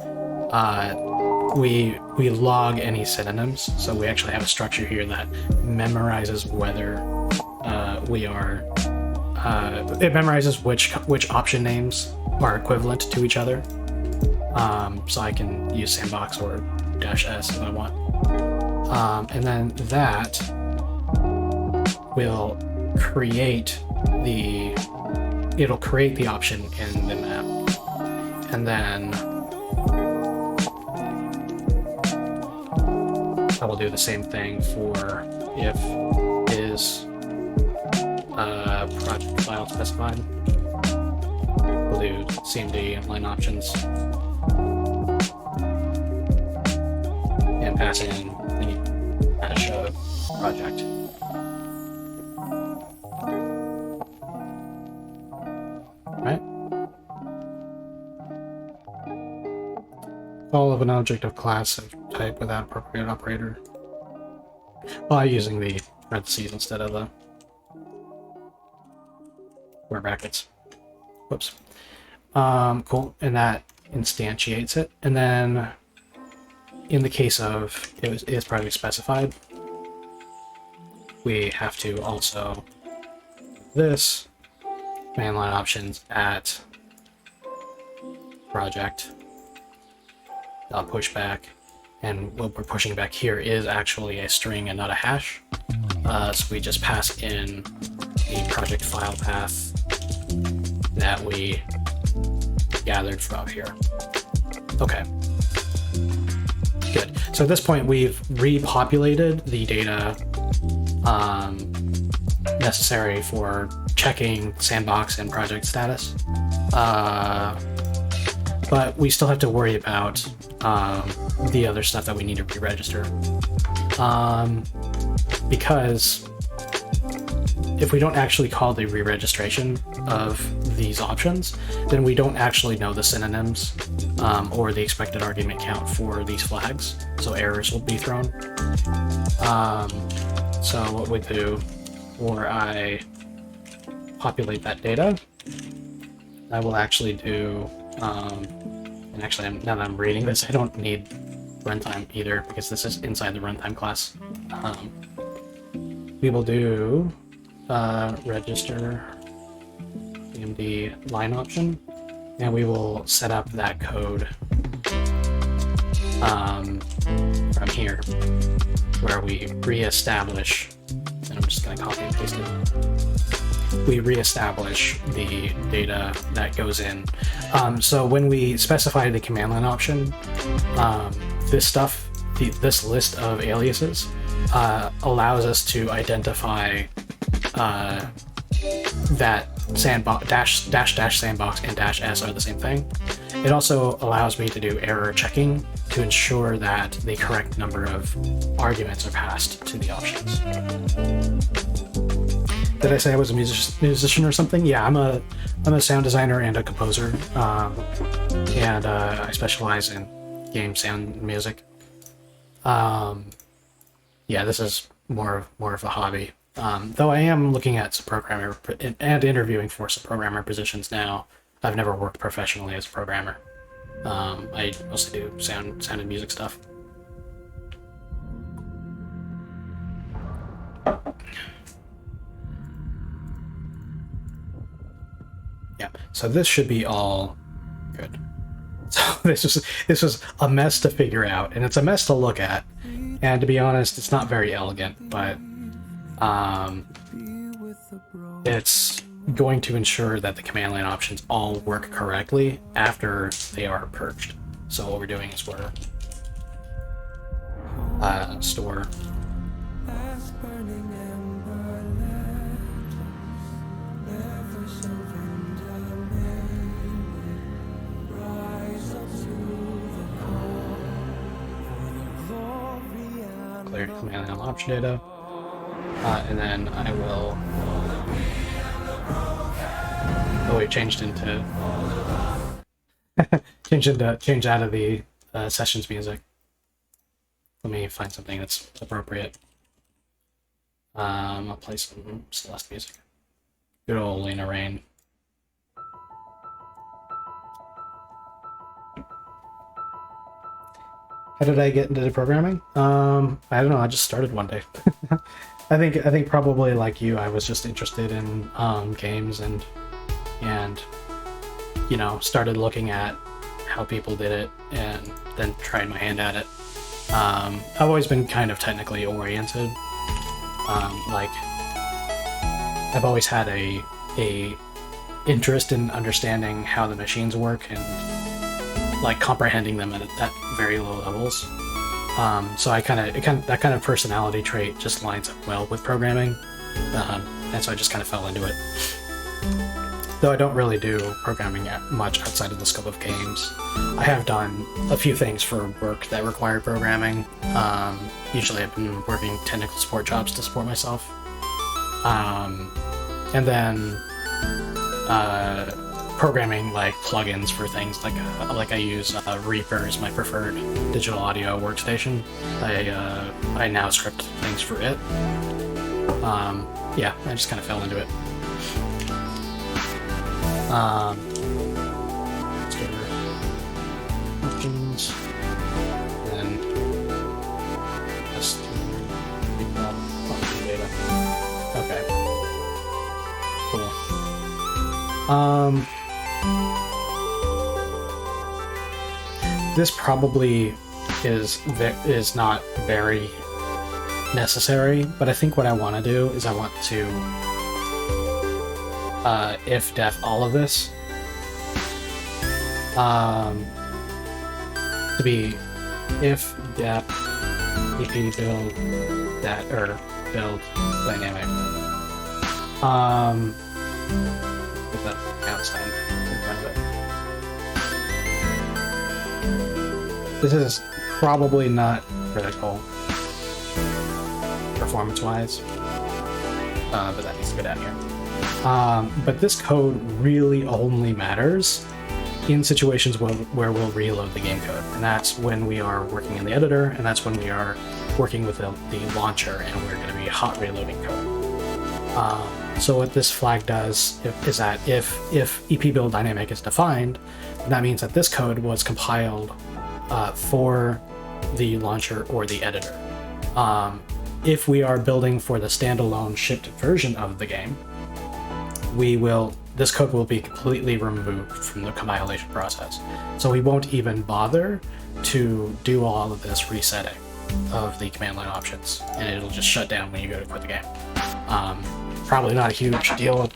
we log any synonyms. So we actually have a structure here that memorizes whether it memorizes which option names are equivalent to each other. So I can use sandbox or -s if I want. And then that will create the option in the map. And then I will do the same thing for if is project file specified. We'll do cmd and line options and pass in the hash of project. Right? Call of an object of class of type without appropriate operator. Well, I'm using the parentheses instead of the square brackets. Whoops. Cool. And that instantiates it. And then in the case of it is project specified, we have to also this command line options at project pushback, and what we're pushing back here is actually a string and not a hash. So we just pass in the project file path that we gathered from here. Okay. Good. So at this point, we've repopulated the data necessary for checking sandbox and project status. But we still have to worry about the other stuff that we need to re-register. Because if we don't actually call the re-registration of these options, then we don't actually know the synonyms or the expected argument count for these flags, so errors will be thrown. So what we do, or I populate that data, I will actually do, and actually now that I'm reading this, I don't need runtime either because this is inside the runtime class. We will do register cmd line option, and we will set up that code from here where we reestablish, and I'm just going to copy and paste it. We reestablish the data that goes in. So when we specify the command line option, this list of aliases allows us to identify that sandbox sandbox and -s are the same thing. It also allows me to do error checking to ensure that the correct number of arguments are passed to the options. Did I say I was a musician or something? Yeah, I'm a sound designer and a composer, and I specialize in game sound music. yeah, this is more of a hobby. Though I am looking at some programmer and interviewing for some programmer positions now. I've never worked professionally as a programmer. I mostly do sound and music stuff. Yeah, so this should be all good. So this was a mess to figure out, and it's a mess to look at. And to be honest, it's not very elegant, but it's going to ensure that the command line options all work correctly after they are purged. So what we're doing is we're store clear command line option data, and then I will. Oh, it changed into change out of the sessions music. Let me find something that's appropriate. I'll play some Celeste music. Good old Lena Rain. How did I get into the programming? I don't know. I just started one day. I think probably like you, I was just interested in games and you know, started looking at how people did it and then tried my hand at it. I've always been kind of technically oriented. Like I've always had a interest in understanding how the machines work and like comprehending them at very low levels. So that kind of personality trait just lines up well with programming, and so I just kind of fell into it. Though I don't really do programming much outside of the scope of games. I have done a few things for work that require programming. Usually I've been working technical support jobs to support myself. And then programming like plugins for things like I use Reaper as my preferred digital audio workstation. I now script things for it. Yeah, I just kind of fell into it. Let's go to options, and then just pick up function data. Okay, cool. This probably is not very necessary, but I think what I want to do is I want to if def all of this to be if def ep build that or build dynamic with that outside in front of it. This is probably not critical performance wise, but that needs to go down here. But this code really only matters in situations where we'll reload the game code, and that's when we are working in the editor, and that's when we are working with the launcher, and we're going to be hot reloading code. So what this flag does is that if EP build dynamic is defined, that means that this code was compiled for the launcher or the editor. If we are building for the standalone shipped version of the game, this code will be completely removed from the compilation process. So we won't even bother to do all of this resetting of the command line options, and it'll just shut down when you go to quit the game. Probably not a huge deal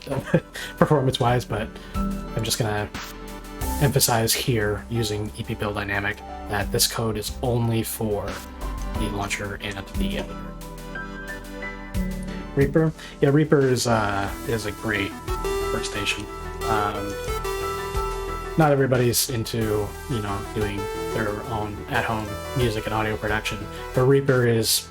performance-wise, but I'm just gonna emphasize here using EP Build Dynamic that this code is only for the launcher and the editor. Reaper? Yeah, Reaper is a great workstation. Not everybody's into, doing their own at-home music and audio production, but Reaper is,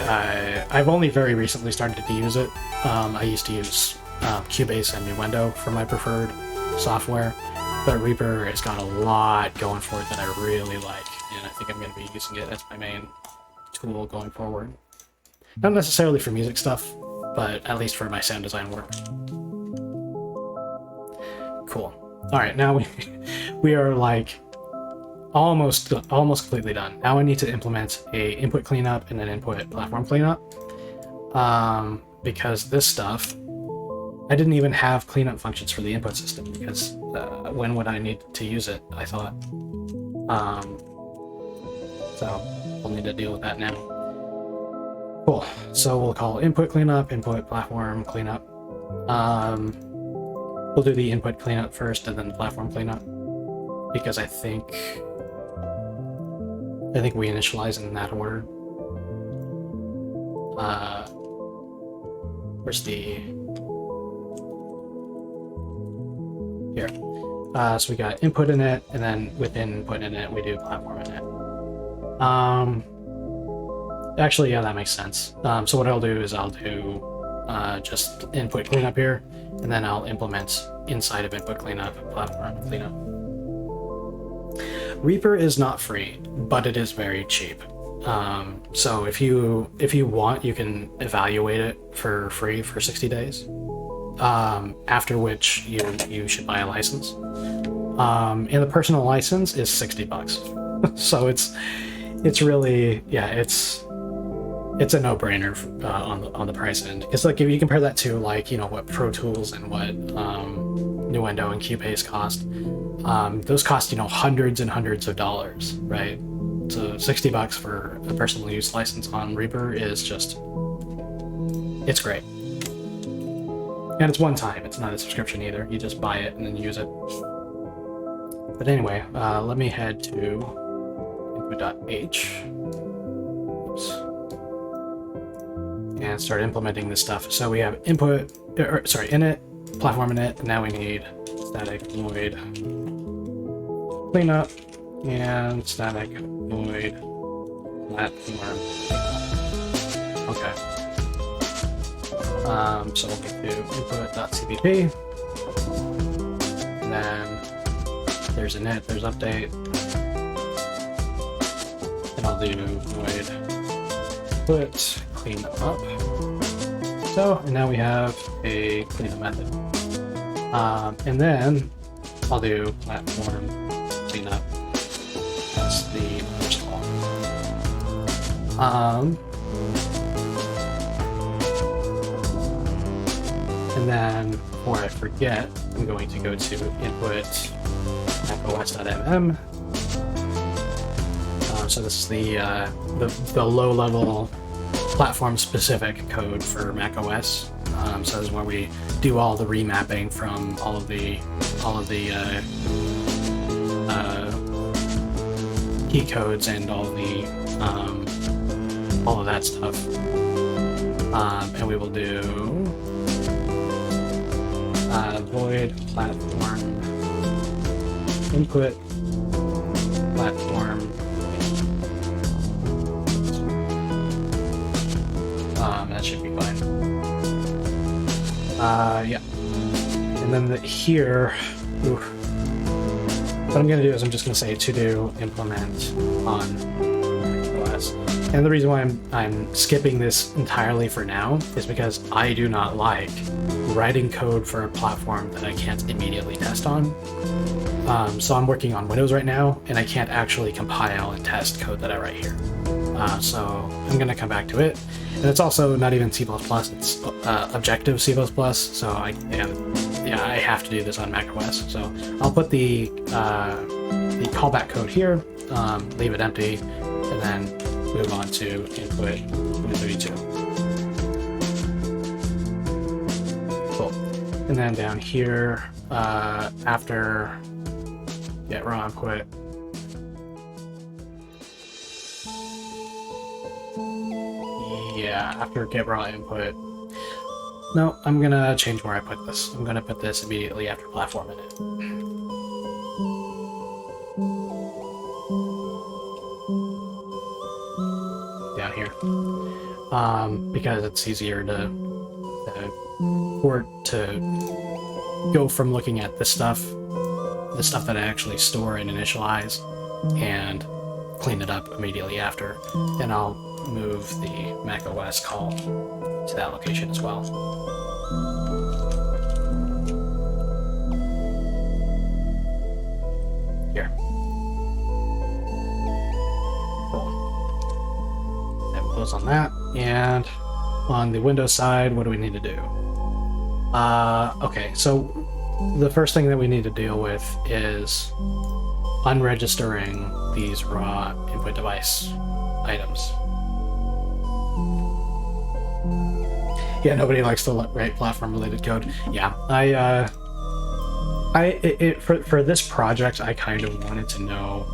I've only very recently started to use it. I used to use Cubase and Nuendo for my preferred software, but Reaper has got a lot going for it that I really like, and I think I'm going to be using it as my main tool going forward. Not necessarily for music stuff, but at least for my sound design work. Cool. All right, now we are like almost completely done. Now I need to implement a input cleanup and an input platform cleanup, because this stuff, I didn't even have cleanup functions for the input system, because when would I need to use it, I thought. So we'll need to deal with that now. Cool. So we'll call input cleanup, input platform cleanup. We'll do the input cleanup first and then the platform cleanup, because I think we initialize in that order. Where's the... Here. So we got input in it, and then within input in it, we do platform in it. Actually, yeah, that makes sense. So what I'll do is I'll do just input cleanup here, and then I'll implement inside of input cleanup platform cleanup. Reaper is not free, but it is very cheap. So if you want, you can evaluate it for free for 60 days. After which you should buy a license. And the personal license is $60. So it's really, yeah, it's a no-brainer on the price end, because like if you compare that to like, you know, what Pro Tools and what Nuendo and Cubase cost, those cost, you know, hundreds and hundreds of dollars, right? So $60 for a personal use license on Reaper is just, it's great. And it's one time, it's not a subscription either. You just buy it and then use it. But anyway, let me head to input.h. And start implementing this stuff. So we have input, init, platform init, and now we need static void cleanup and static void platform. Okay. So we'll get to input.cpp, and then there's init, there's update, and I'll do void put cleanup. So, and now we have a cleanup method. And then I'll do platform cleanup. That's the first call. And then, before I forget, I'm going to go to input macOS.mm. So this is the low-level platform-specific code for macOS. So this is where we do all the remapping from all of the key codes and all of that stuff. And we will do void platform input platform. That should be fine. Yeah. And then here, what I'm going to do is I'm just going to say to do implement on OS. And the reason why I'm skipping this entirely for now is because I do not like writing code for a platform that I can't immediately test on. So I'm working on Windows right now, and I can't actually compile and test code that I write here. So I'm going to come back to it. And it's also not even C++, it's Objective C++, so I have to do this on macOS. So I'll put the callback code here, leave it empty, and then move on to input 32. Cool. And then down here, after get raw input, yeah, after get raw input. No, I'm gonna change where I put this. I'm gonna put this immediately after platform in it. Down here. Because it's easier to go from looking at the stuff that I actually store and initialize, and clean it up immediately after. And I'll move the macOS call to that location as well. Here. Cool. Then close on that, and on the Windows side, what do we need to do? Okay, so the first thing that we need to deal with is unregistering these raw input device items. Yeah, nobody likes to write platform-related code. Yeah, for this project, I kind of wanted to know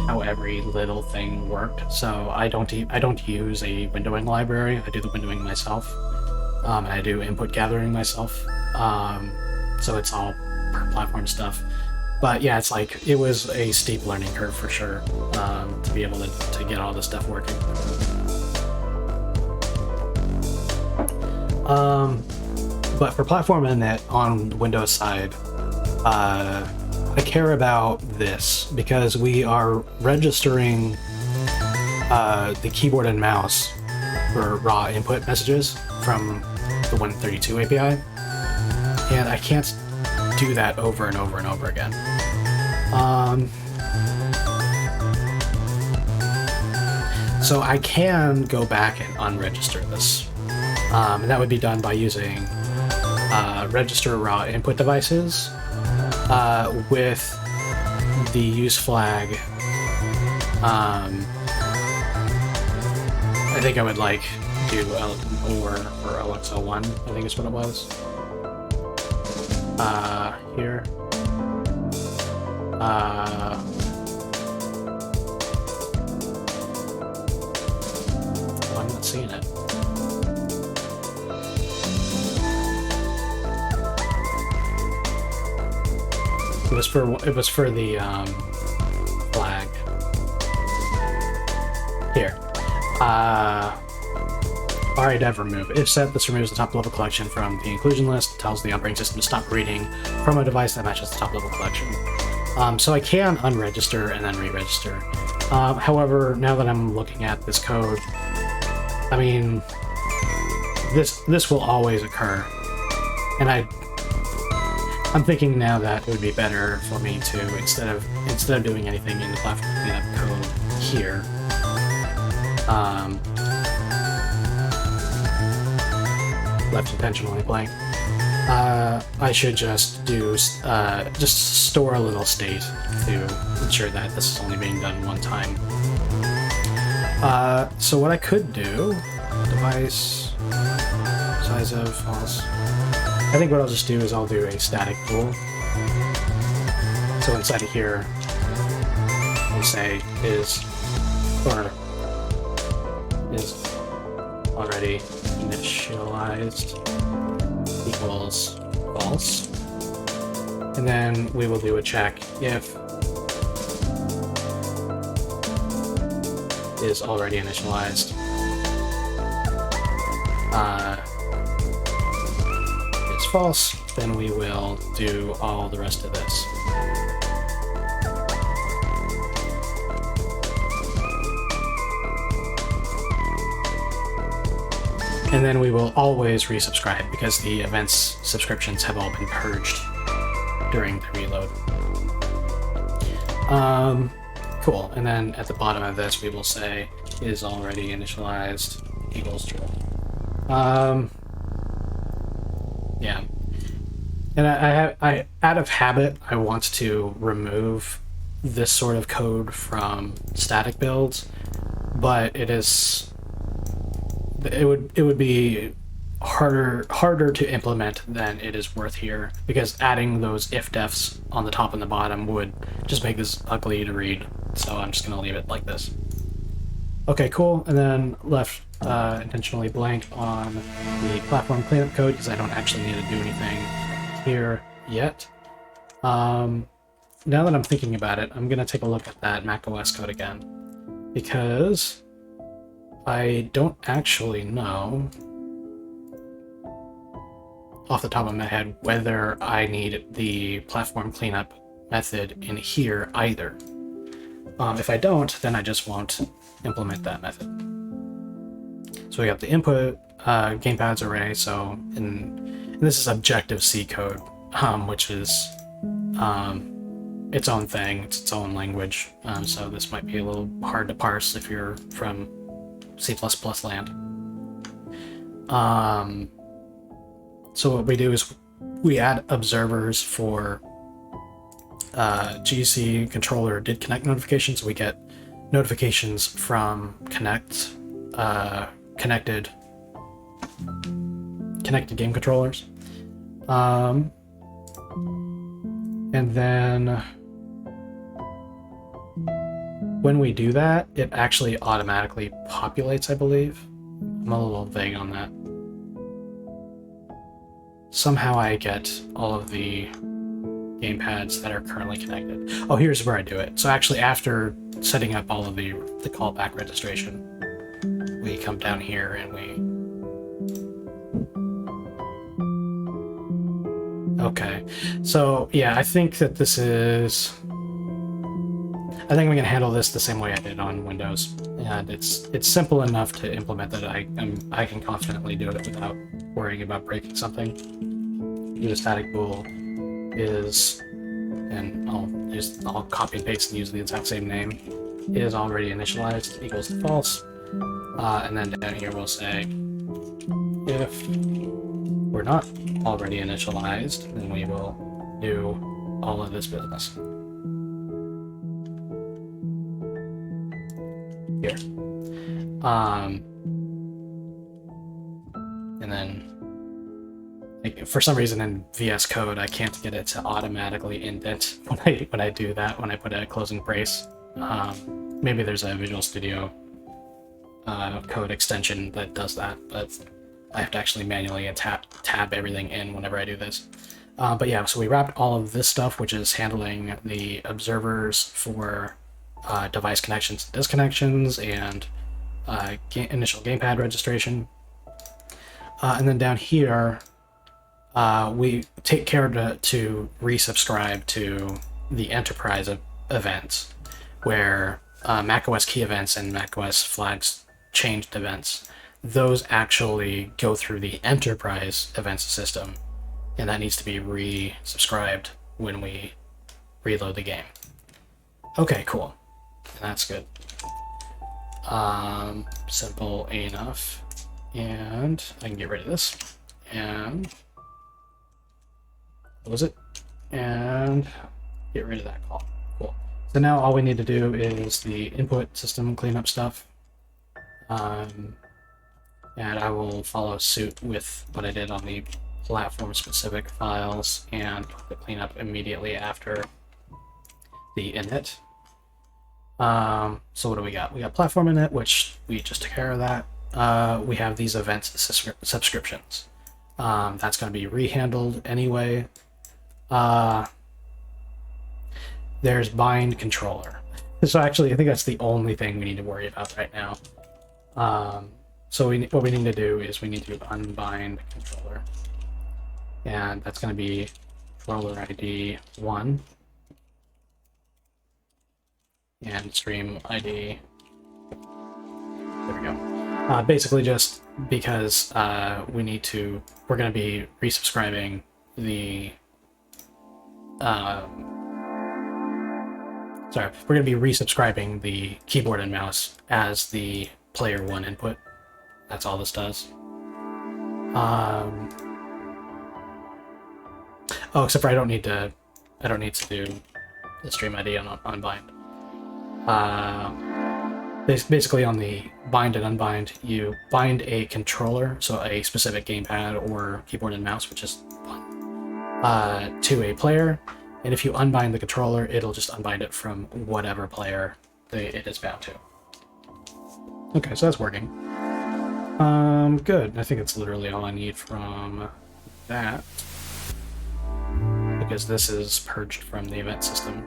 how every little thing worked. So I don't use a windowing library. I do the windowing myself. And I do input gathering myself. So it's all per platform stuff. But yeah, it's like, it was a steep learning curve for sure, to be able to get all this stuff working. But for platform init on the Windows side, I care about this because we are registering the keyboard and mouse for raw input messages from the 132 API, and I can't do that over and over and over again. So I can go back and unregister this, and that would be done by using register raw input devices with the use flag. I think I would like do or OXL1, I think is what it was. Here. Oh, I'm not seeing it. It was for the flag. Here. RA-dev remove. If set, this removes the top-level collection from the inclusion list, tells the operating system to stop reading from a device that matches the top-level collection. So I can unregister and then re-register. However, now that I'm looking at this code, I mean, this will always occur, and I'm thinking now that it would be better for me to, instead of doing anything in the platform cleanup code here, left intentionally blank, I should just do just store a little state to ensure that this is only being done one time. So what I could do, device size of false. I think what I'll just do is I'll do a static bool. So inside of here, we'll say is already initialized equals false. And then we will do a check if is already initialized. It's false, then we will do all the rest of this. And then we will always resubscribe because the events subscriptions have all been purged during the reload. Cool. And then at the bottom of this, we will say is already initialized equals true. Yeah. And I out of habit, I want to remove this sort of code from static builds, but it would be harder to implement than it is worth here, because adding those if defs on the top and the bottom would just make this ugly to read. So I'm just gonna leave it like this. Okay, cool. And then left intentionally blank on the platform cleanup code because I don't actually need to do anything here yet. Now that I'm thinking about it, I'm gonna take a look at that macOS code again, because I don't actually know off the top of my head whether I need the platform cleanup method in here either. If I don't, then I just won't implement that method. So we got the input gamepads array. So and this is Objective C code, which is its own thing. It's its own language. So this might be a little hard to parse if you're from C++ land. So what we do is we add observers for GC controller did connect notifications. We get notifications from connected game controllers. And then when we do that, it actually automatically populates, I believe. I'm a little vague on that. Somehow I get all of the gamepads that are currently connected. Oh, here's where I do it. So actually, after setting up all of the callback registration, we come down here and okay. So yeah, I think that this is. I think we can handle this the same way I did on Windows, and it's simple enough to implement that I can confidently do it without worrying about breaking something. The static bool is, and I'll copy and paste and use the exact same name, is already initialized equals to false, and then down here we'll say if we're not already initialized, then we will do all of this business here. And then for some reason in VS Code, I can't get it to automatically indent when I do that, when I put a closing brace. Maybe there's a Visual Studio code extension that does that, but I have to actually manually tab everything in whenever I do this. But yeah, so we wrapped all of this stuff, which is handling the observers for device connections and disconnections and initial gamepad registration. And then down here, we take care to resubscribe to the enterprise events, where macOS key events and macOS flags changed events, those actually go through the enterprise events system, and that needs to be resubscribed when we reload the game. Okay, cool. That's good. Simple enough. And I can get rid of this. And close it. And get rid of that call. Cool. So now all we need to do is the input system cleanup stuff. And I will follow suit with what I did on the platform-specific files and the cleanup immediately after the init. So what do we got? We got platform init, which we just took care of that. We have these events subscriptions. That's going to be rehandled anyway. There's bind controller. So actually, I think that's the only thing we need to worry about right now. So what we need to do is we need to unbind controller. And that's going to be controller ID 1. And stream ID. There we go. Basically just because we're going to be resubscribing the we're going to be resubscribing the keyboard and mouse as the player 1 input. That's all this does. Oh, except for I don't need to do the stream ID on bind. Basically on the bind and unbind, you bind a controller, so a specific gamepad or keyboard and mouse, which is to a player, and if you unbind the controller, it'll just unbind it from whatever player it is bound to. Okay, so that's working. Good. I think it's literally all I need from that, because this is purged from the event system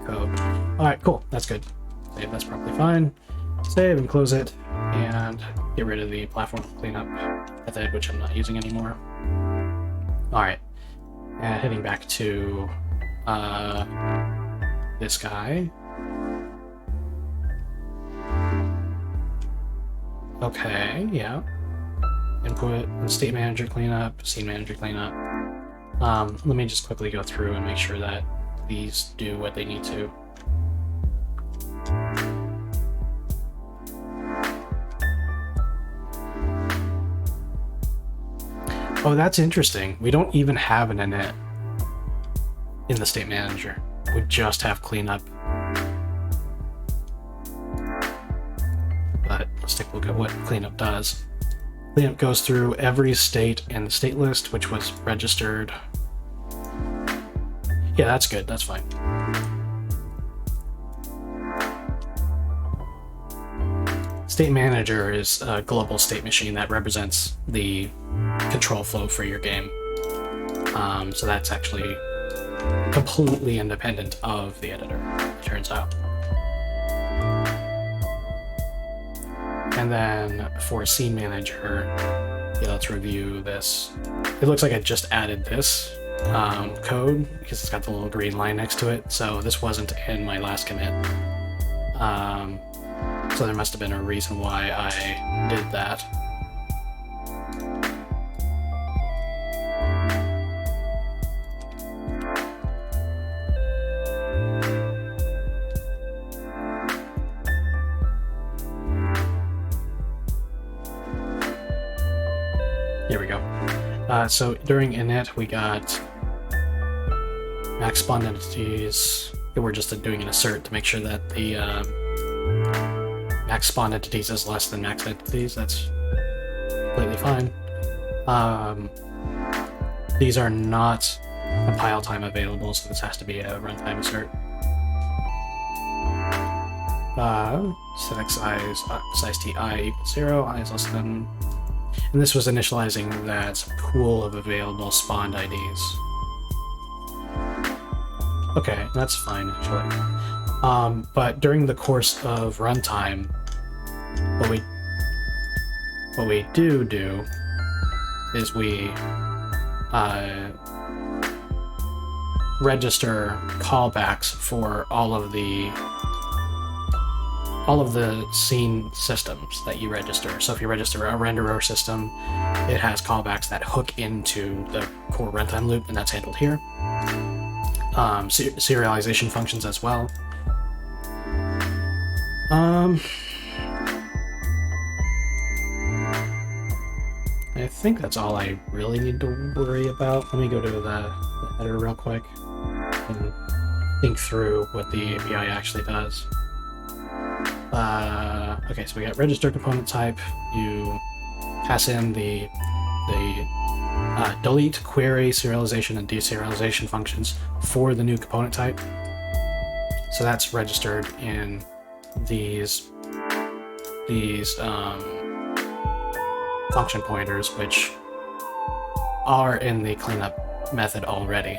code. Alright, cool. That's good. Save, that's probably fine. Save and close it, and get rid of the platform cleanup method, which I'm not using anymore. Alright, and heading back to this guy. Okay, yeah. Input and state manager cleanup, scene manager cleanup. Let me just quickly go through and make sure that these do what they need to. Oh, that's interesting. We don't even have an init in the state manager. We just have cleanup. But let's take a look at what cleanup does. Cleanup goes through every state in the state list, which was registered. Yeah, that's good. That's fine. State manager is a global state machine that represents the control flow for your game. So that's actually completely independent of the editor, it turns out. And then for scene manager, yeah, let's review this. It looks like I just added this code because it's got the little green line next to it. So this wasn't in my last commit. So there must have been a reason why I did that. Here we go. So during init, we got max spawn entities. We're just doing an assert to make sure that the max spawn entities is less than max entities. That's completely fine. These are not compile time available, so this has to be a runtime assert. Set size ti equals 0, I is less than. And this was initializing that pool of available spawned IDs. Okay, that's fine actually. But during the course of runtime, what we do is we register callbacks for all of the scene systems that you register. So if you register a renderer system, it has callbacks that hook into the core runtime loop, and that's handled here. Serialization functions as well. I think that's all I really need to worry about. Let me go to the editor real quick and think through what the API actually does. Okay, so we got register component type. You pass in the delete, query, serialization, and deserialization functions for the new component type. So that's registered in these function pointers, which are in the cleanup method already.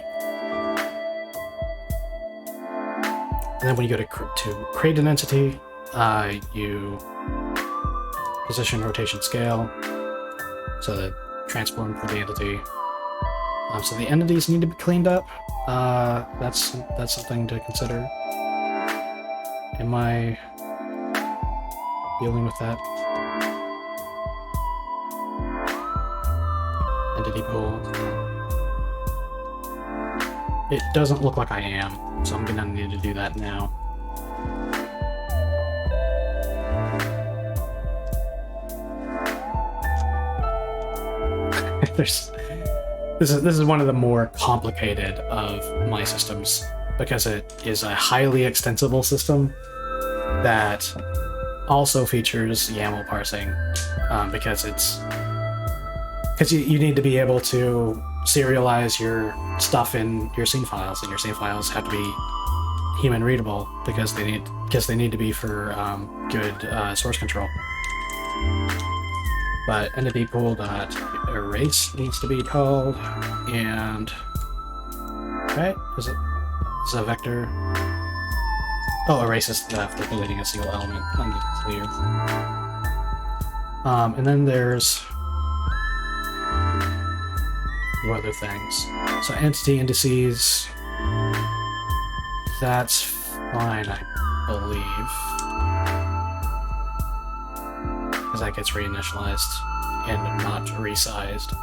And then when you go to create an entity, you position, rotation, scale, so the transform for the entity. So the entities need to be cleaned up. That's something to consider. Am I dealing with that? Entity pool. It doesn't look like I am, so I'm gonna need to do that now. This is one of the more complicated of my systems because it is a highly extensible system that also features YAML parsing because you need to be able to serialize your stuff in your scene files, and your scene files have to be human readable because they need to be for good source control. But entity pool.erase needs to be called, and right, is it a vector? Oh, erase is after deleting a single element. I need to clear. And then there's other things. So entity indices, that's fine, I believe. because that gets reinitialized and not resized.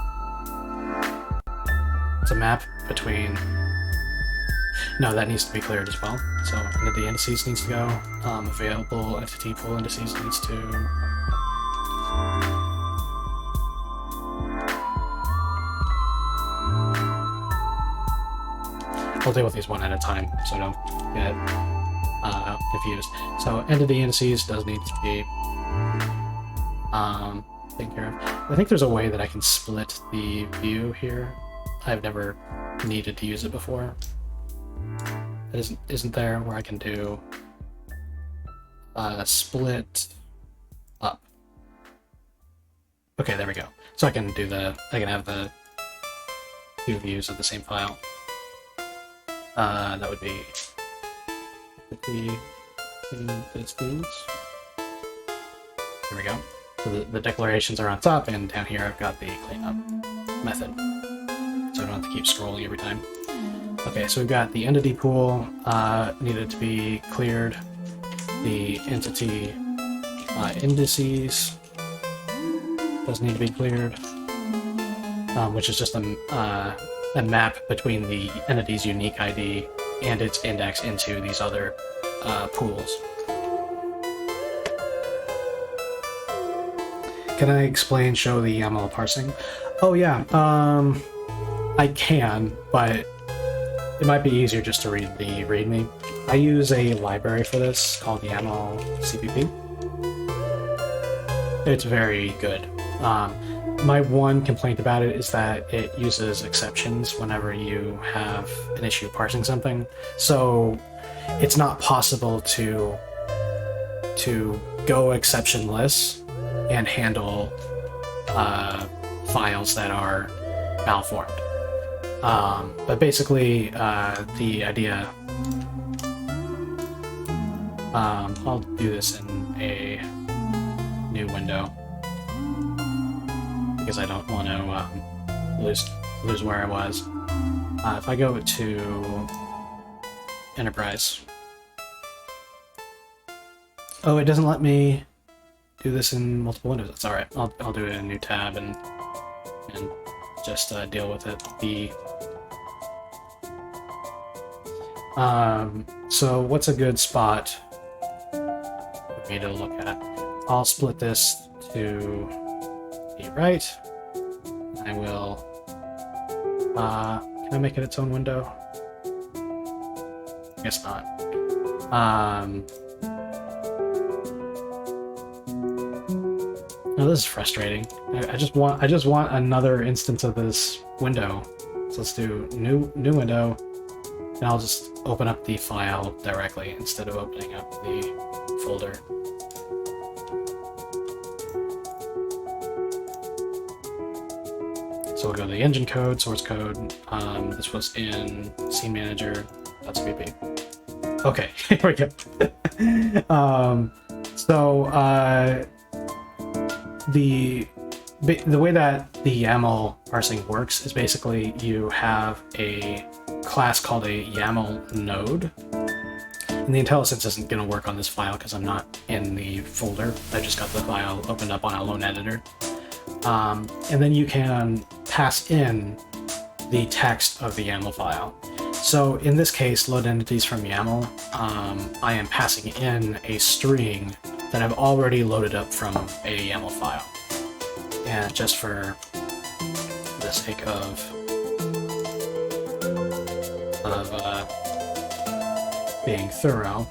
It's a map between... No, that needs to be cleared as well. So end of the indices needs to go. Available entity pool indices needs to... I'll deal with these one at a time, so don't get confused. So entity indices does need to be taken care of. I think there's a way that I can split the view here. I've never needed to use it before. It isn't there where I can do split up. Okay, there we go. So I can have the two views of the same file. That would be 50 indices. There we go. So the declarations are on top, and down here I've got the cleanup method. So I don't have to keep scrolling every time. Okay, so we've got the entity pool needed to be cleared. The entity indices does need to be cleared, which is just a map between the entity's unique ID and its index into these other pools. Can I show the YAML parsing? Oh yeah, I can, but it might be easier just to read the README. I use a library for this called YAML CPP. It's very good. My one complaint about it is that it uses exceptions whenever you have an issue parsing something. So it's not possible to go exceptionless and handle files that are malformed. But basically, the idea... I'll do this in a new window, because I don't want to lose where I was. If I go to Enterprise... Oh, it doesn't let me do this in multiple windows. That's alright. I'll do it in a new tab and just deal with it. So what's a good spot for me to look at? I'll split this to the right. I will... can I make it its own window? I guess not. No, this is frustrating. I just want another instance of this window. So let's do new window, and I'll just open up the file directly instead of opening up the folder. So we'll go to the engine code, source code. This was in scene manager.cpp. Okay, here we go. The way that the YAML parsing works is basically you have a class called a YAML node. And the IntelliSense isn't going to work on this file because I'm not in the folder. I just got the file opened up on a lone editor. And then you can pass in the text of the YAML file. So in this case, load entities from YAML, I am passing in a string that I've already loaded up from a YAML file. And just for the sake of being thorough,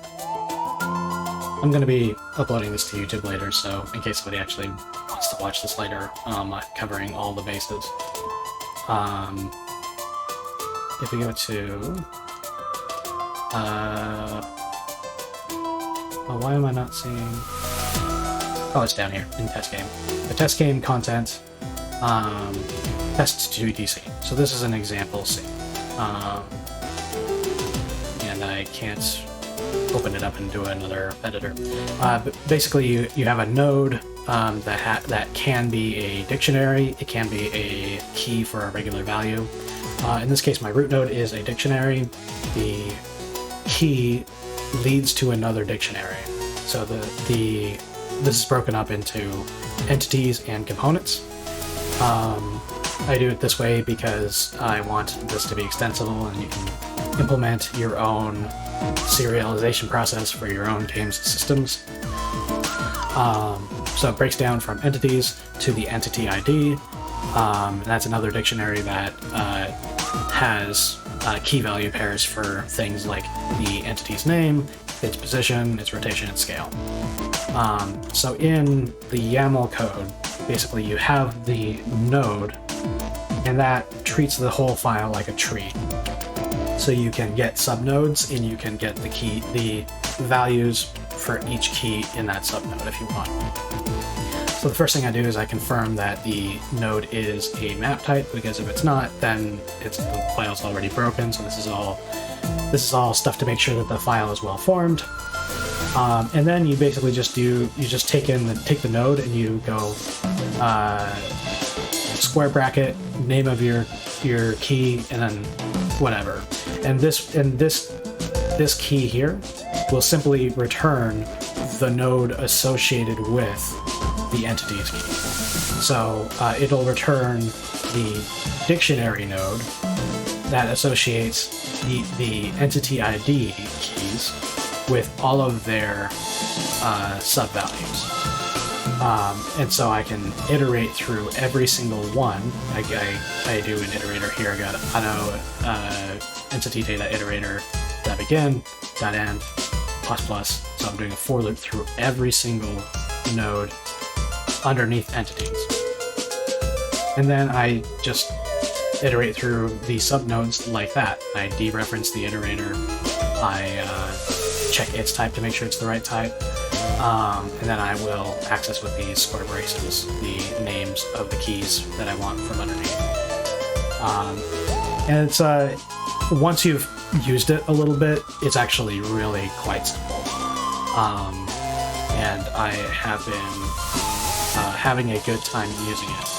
I'm going to be uploading this to YouTube later, so in case somebody actually wants to watch this later, covering all the bases. If we go to... oh, why am I not seeing... Oh, it's down here in test game. The test game content, test to DC. So this is an example scene. And I can't open it up and do another editor. But basically, you have a node that can be a dictionary. It can be a key for a regular value. In this case, my root node is a dictionary. The key leads to another dictionary. So the this is broken up into entities and components. I do it this way because I want this to be extensible and you can implement your own serialization process for your own games and systems. So it breaks down from entities to the entity ID. That's another dictionary that has key value pairs for things like the entity's name, its position, its rotation, and scale. So in the YAML code, basically you have the node, and that treats the whole file like a tree. So you can get subnodes, and you can get the values for each key in that subnode if you want. So the first thing I do is I confirm that the node is a map type, because if it's not, then the file's already broken. So this is all stuff to make sure that the file is well formed. And then you basically just take the node and you go square bracket, name of your key, and then whatever. And this key here will simply return the node associated with the entity's key. So it'll return the dictionary node that associates the entity ID keys with all of their sub-values. And so I can iterate through every single one. I do an iterator here. I got auto entity data iterator .begin, .end, ++. So I'm doing a for loop through every single node underneath entities. And then I just iterate through the subnodes like that. I dereference the iterator. I check its type to make sure it's the right type. And then I will access with these square braces the names of the keys that I want from underneath. And it's once you've used it a little bit, it's actually really quite simple. And I have been having a good time using it.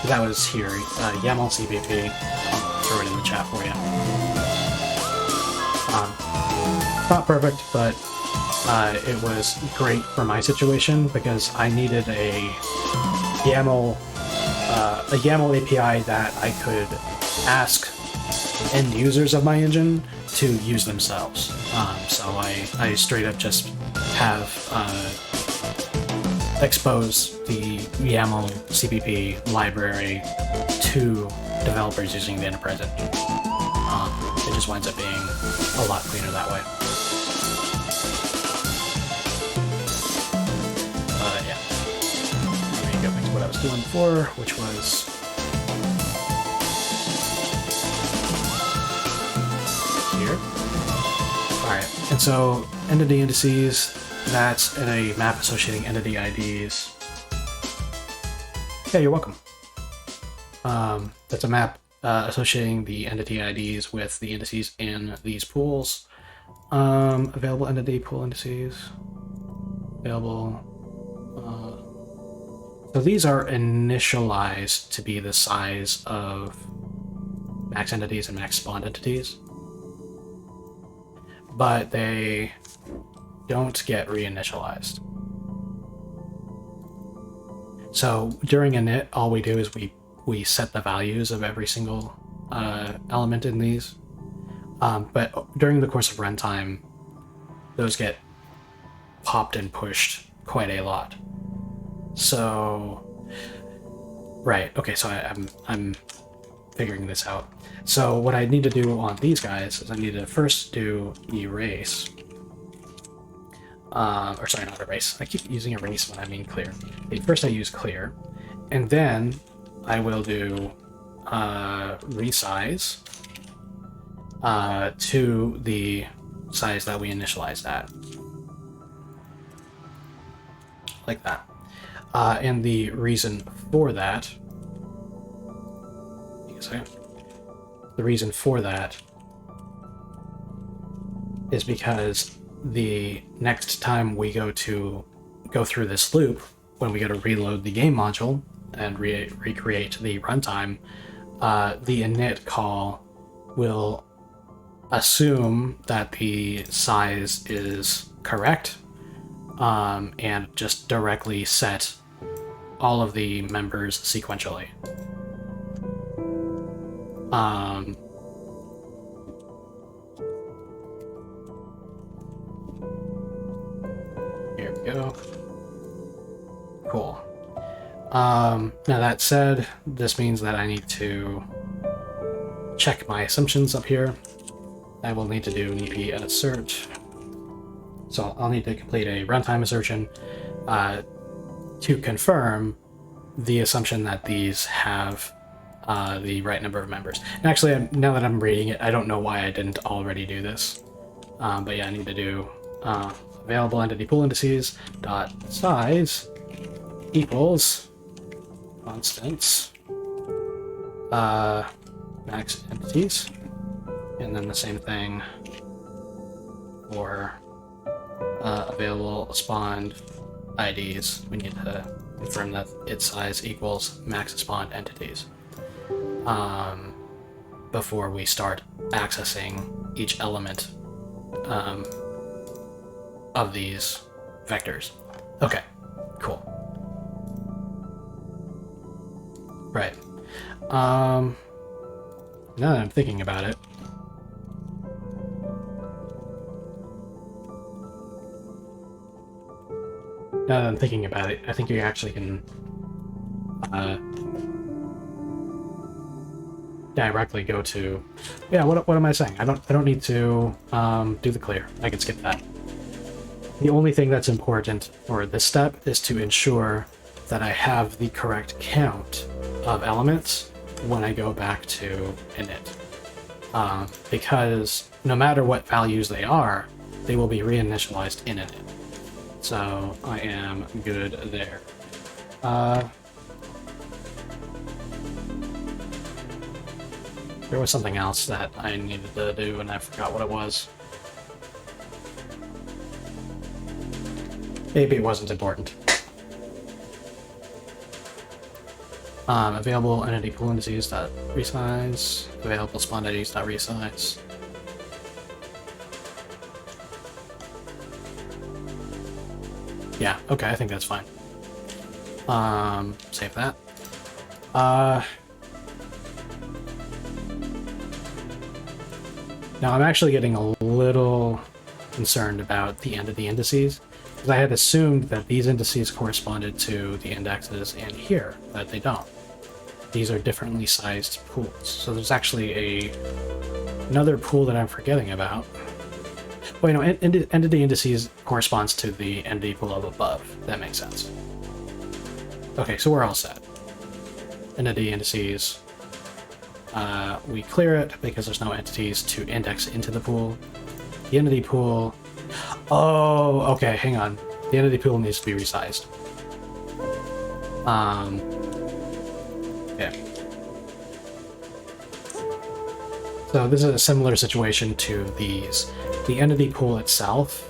That was here, YAML CPP. I'll throw it in the chat for you. Not perfect, but it was great for my situation because I needed a YAML API that I could ask end users of my engine to use themselves. So I straight up just have expose the YAML CPP library to developers using the enterprise engine. It just winds up being a lot cleaner that way. Yeah. Let me go back to what I was doing before, which was here. Alright, and so entity indices, that's a map associating entity IDs. Yeah, you're welcome. That's a map associating the entity IDs with the indices in these pools. Available entity pool indices. Available. So these are initialized to be the size of max entities and max spawned entities, but they don't get reinitialized. So during init, all we do is we set the values of every single element in these, but during the course of runtime, those get popped and pushed quite a lot. So, right, okay, so I'm figuring this out. So what I need to do on these guys is I need to first do erase. Or sorry, not erase. I keep using erase when I mean clear. First I use clear, and then I will do resize to the size that we initialized at. Like that. And the reason for that, the reason for that is because the next time we go through this loop, when we go to reload the game module and recreate the runtime, the init call will assume that the size is correct, and just directly set all of the members sequentially. Here we go. Cool. Now that said, this means that I need to check my assumptions up here. I will need to do an EP assert. So I'll need to complete a runtime assertion to confirm the assumption that these have the right number of members. And actually, now that I'm reading it, I don't know why I didn't already do this. But yeah, I need to do available entity pool indices dot size equals constants max entities, and then the same thing for available spawned IDs. We need to confirm that its size equals max spawned entities before we start accessing each element of these vectors. Okay, cool. Right. Now that I'm thinking about it, I think you actually can directly go to, yeah, what am I saying? I don't need to do the clear. I can skip that. The only thing that's important for this step is to ensure that I have the correct count of elements when I go back to init. Because no matter what values they are, they will be reinitialized in init. So I am good there. There was something else that I needed to do and I forgot what it was. Maybe it wasn't important. Available entity pool indices dot resize. Available spawn IDs dot resize. Yeah, okay, I think that's fine. Save that. Now I'm actually getting a little concerned about the entity indices, because I had assumed that these indices corresponded to the indexes in here, but they don't. These are differently sized pools. So there's actually another pool that I'm forgetting about. Wait, no, entity indices corresponds to the entity pool of above. That makes sense. Okay, so we're all set. Entity indices. We clear it because there's no entities to index into the pool. The entity pool... Oh, okay, hang on. The entity pool needs to be resized. Yeah. So this is a similar situation to these. The entity pool itself,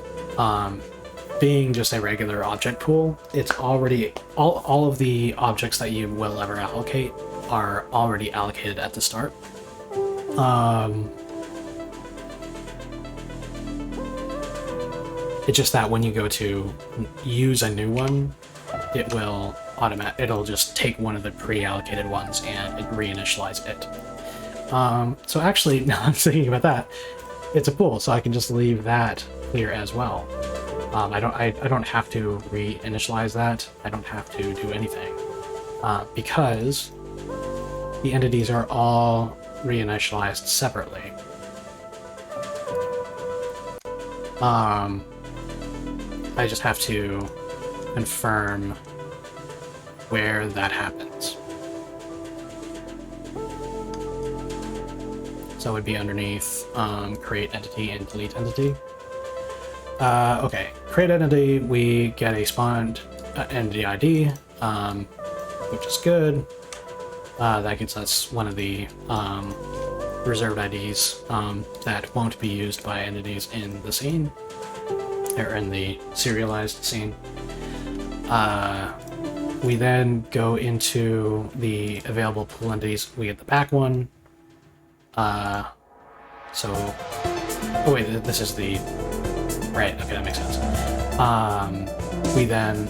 being just a regular object pool, it's already... All of the objects that you will ever allocate are already allocated at the start. It's just that when you go to use a new one, it'll just take one of the pre-allocated ones and reinitialize it. So actually, now I'm thinking about that, it's a pool, so I can just leave that clear as well. I don't have to reinitialize that. I don't have to do anything because the entities are all reinitialized separately. I just have to confirm where that happens. So it would be underneath create entity and delete entity. Okay, create entity, we get a spawned entity ID, which is good. That gets us one of the reserved IDs that won't be used by entities in the scene, or in the serialized scene. We then go into the available pool entities. We get the back one. Oh wait, this is the... Right, okay, that makes sense. we then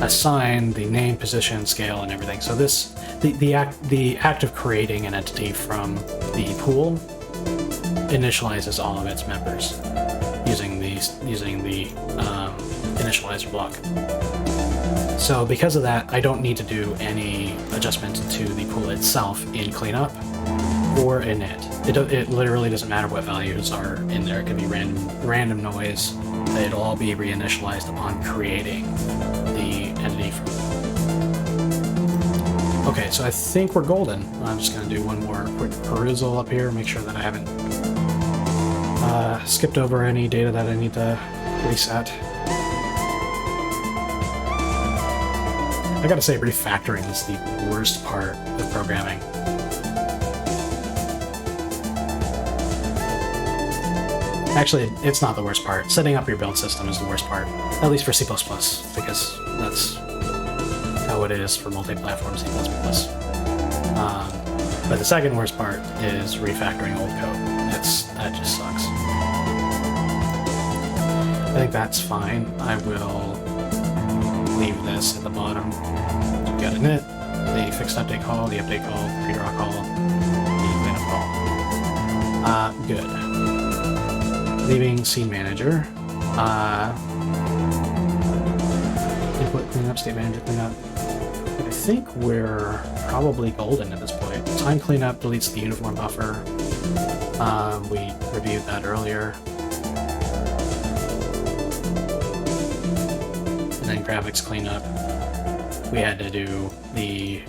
assign the name, position, scale, and everything. So this, the act of creating an entity from the pool initializes all of its members using the initializer block. So because of that, I don't need to do any adjustment to the pool itself in cleanup or init. It literally doesn't matter what values are in there. It could be random noise. It'll all be reinitialized upon creating the entity from. Okay, so I think we're golden. I'm just going to do one more quick perusal up here, make sure that I haven't skipped over any data that I need to reset. I gotta say, refactoring is the worst part of programming. Actually, it's not the worst part. Setting up your build system is the worst part, at least for C++, because that's how it is for multi-platform C++. But the second worst part is refactoring old code. That just sucks. I think that's fine. I will leave this at the bottom. We've got init, the fixed update call, the update call, pre-draw call, the cleanup call. Good. Leaving scene manager. Input cleanup, state manager cleanup. I think we're probably golden at this point. Time cleanup deletes the uniform buffer. We reviewed that earlier. And then graphics cleanup. We had to do the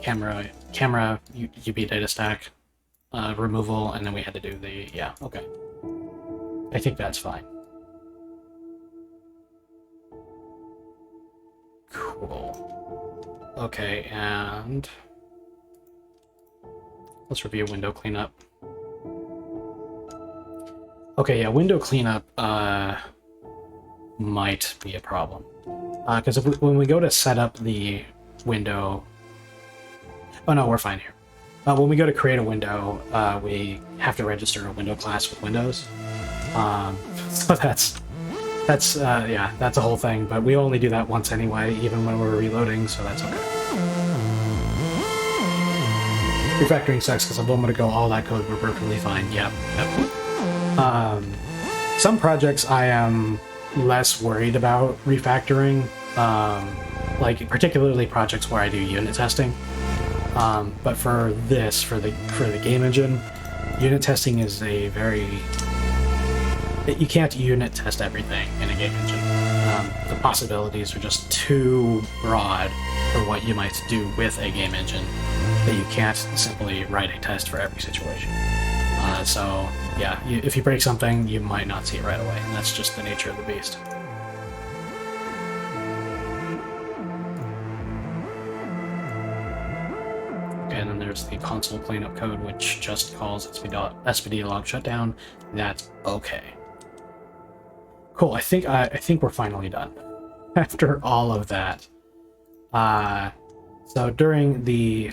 camera UB data stack removal, and then we had to do the, yeah, okay. I think that's fine. Cool. Okay, and let's review window cleanup. Okay, yeah, window cleanup might be a problem. Because when we go to set up the window... Oh no, we're fine here. When we go to create a window, we have to register a window class with Windows. So that's yeah, that's a whole thing, but we only do that once anyway, even when we're reloading, so that's okay. Refactoring sucks because a moment ago all that code were perfectly fine. Yep. Some projects I am less worried about refactoring, like particularly projects where I do unit testing. But for this, for the game engine, unit testing is a very... You can't unit test everything in a game engine. The possibilities are just too broad for what you might do with a game engine that you can't simply write a test for every situation. So yeah, if you break something, you might not see it right away, and that's just the nature of the beast. Okay, and then there's the console cleanup code, which just calls SPD log shutdown. That's okay. Cool. I think we're finally done after all of that. So during the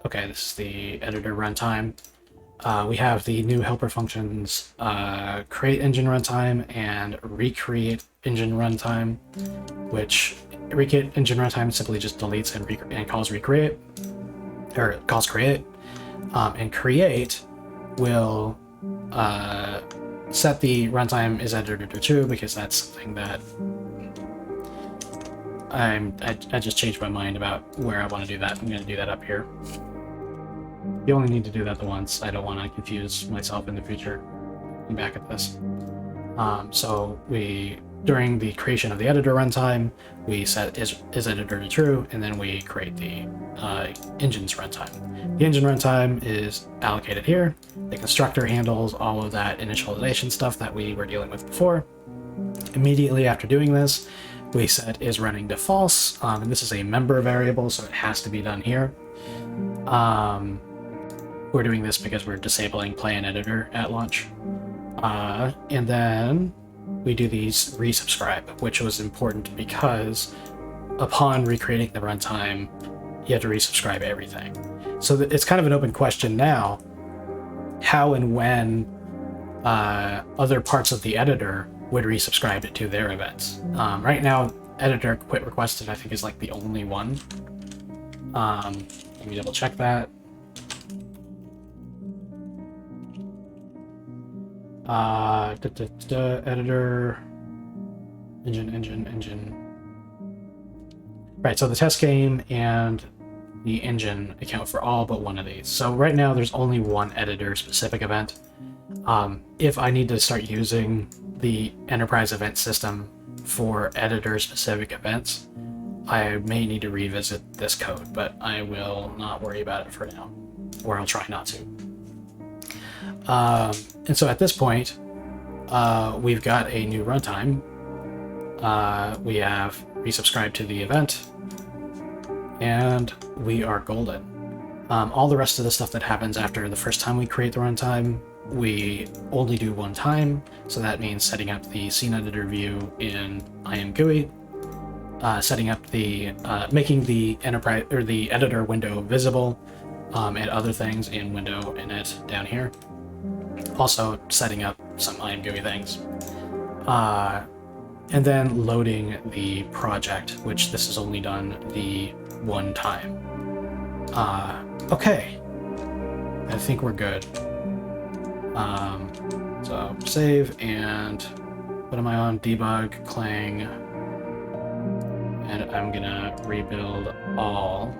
okay, this is the editor runtime. We have the new helper functions, create engine runtime and recreate engine runtime, which recreate engine runtime simply just deletes and calls recreate, or calls create, and create will set the runtime is editor to true, because that's something that I just changed my mind about where I want to do that. I'm going to do that up here. You only need to do that the once. I don't want to confuse myself in the future. I'm back at this. So during the creation of the editor runtime, we set is editor to true, and then we create the engine's runtime. The engine runtime is allocated here. The constructor handles all of that initialization stuff that we were dealing with before. Immediately after doing this, we set is running to false, and this is a member variable, so it has to be done here. We're doing this because we're disabling play and editor at launch. And then we do these resubscribe, which was important because upon recreating the runtime, you have to resubscribe everything. So it's kind of an open question now, how and when other parts of the editor would resubscribe it to their events. Right now, editor quit requested, I think, is like the only one. Let me double check that. Editor, engine. Right, so the test game and the engine account for all but one of these. So right now there's only one editor specific event. If I need to start using the enterprise event system for editor specific events, I may need to revisit this code, but I will not worry about it for now, or I'll try not to. And so at this point, we've got a new runtime. We have resubscribed to the event, and we are golden. All the rest of the stuff that happens after the first time we create the runtime, we only do one time. So that means setting up the scene editor view in IMGUI, setting up the making the enterprise or the editor window visible, and other things in window init down here. Also setting up some IMGUI things. And then loading the project, which this is only done the one time. Okay. I think we're good. So save, and what am I on? Debug, clang, and I'm gonna rebuild all.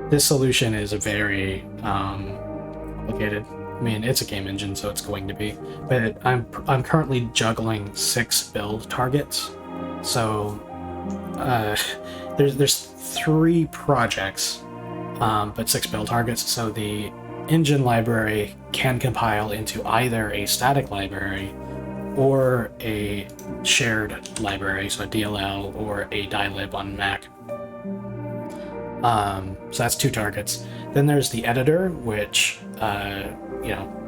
This solution is very complicated. I mean, it's a game engine, so it's going to be. But I'm currently juggling 6 build targets. So there's 3 projects, but 6 build targets. So the engine library can compile into either a static library or a shared library, so a DLL or a dylib on Mac. So that's 2 targets. Then there's the editor, which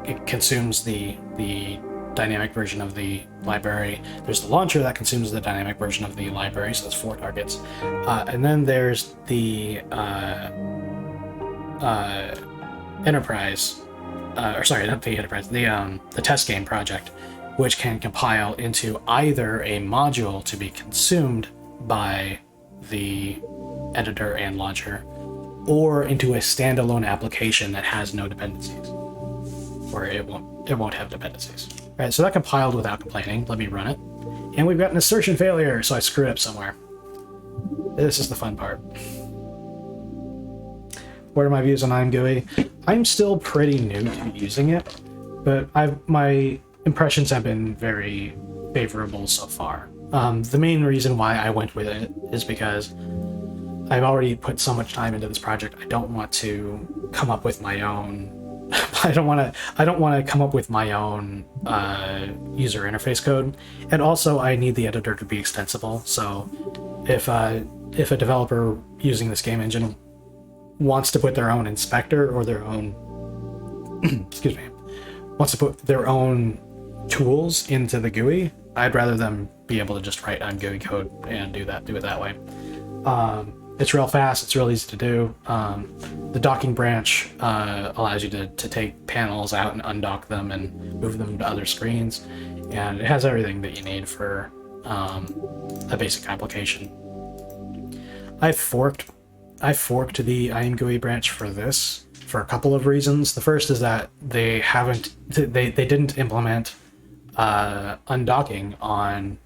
it consumes the dynamic version of the library. There's the launcher that consumes the dynamic version of the library, so that's 4 targets. And then there's the enterprise, or sorry, not the enterprise, the test game project, which can compile into either a module to be consumed by the editor and launcher, or into a standalone application that has no dependencies, or it won't have dependencies. All right, so that compiled without complaining. Let me run it, and we've got an assertion failure, so I screwed up somewhere. This is the fun part. What are my views on IMGUI? I'm still pretty new to using it, but my impressions have been very favorable so far. The main reason why I went with it is because I've already put so much time into this project. I don't want to come up with my own. I don't want to come up with my own user interface code, and also I need the editor to be extensible. So if a developer using this game engine wants to put their own inspector or their own excuse me, wants to put their own tools into the GUI, I'd rather them be able to just write IMGUI code and do it that way. It's real fast, it's real easy to do. The docking branch allows you to take panels out and undock them and move them to other screens, and it has everything that you need for a basic application. I forked the IMGUI branch for this for a couple of reasons. The first is that they didn't implement undocking on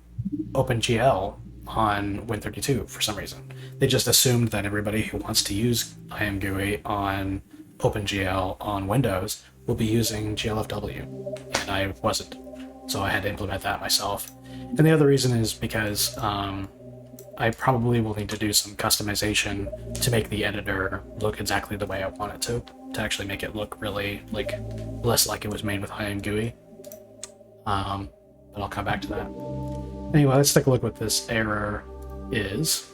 OpenGL on Win32 for some reason. They just assumed that everybody who wants to use IMGUI on OpenGL on Windows will be using GLFW, and I wasn't, so I had to implement that myself. And the other reason is because I probably will need to do some customization to make the editor look exactly the way I want it to actually make it look really less like it was made with IMGUI. But I'll come back to that. Anyway, let's take a look what this error is.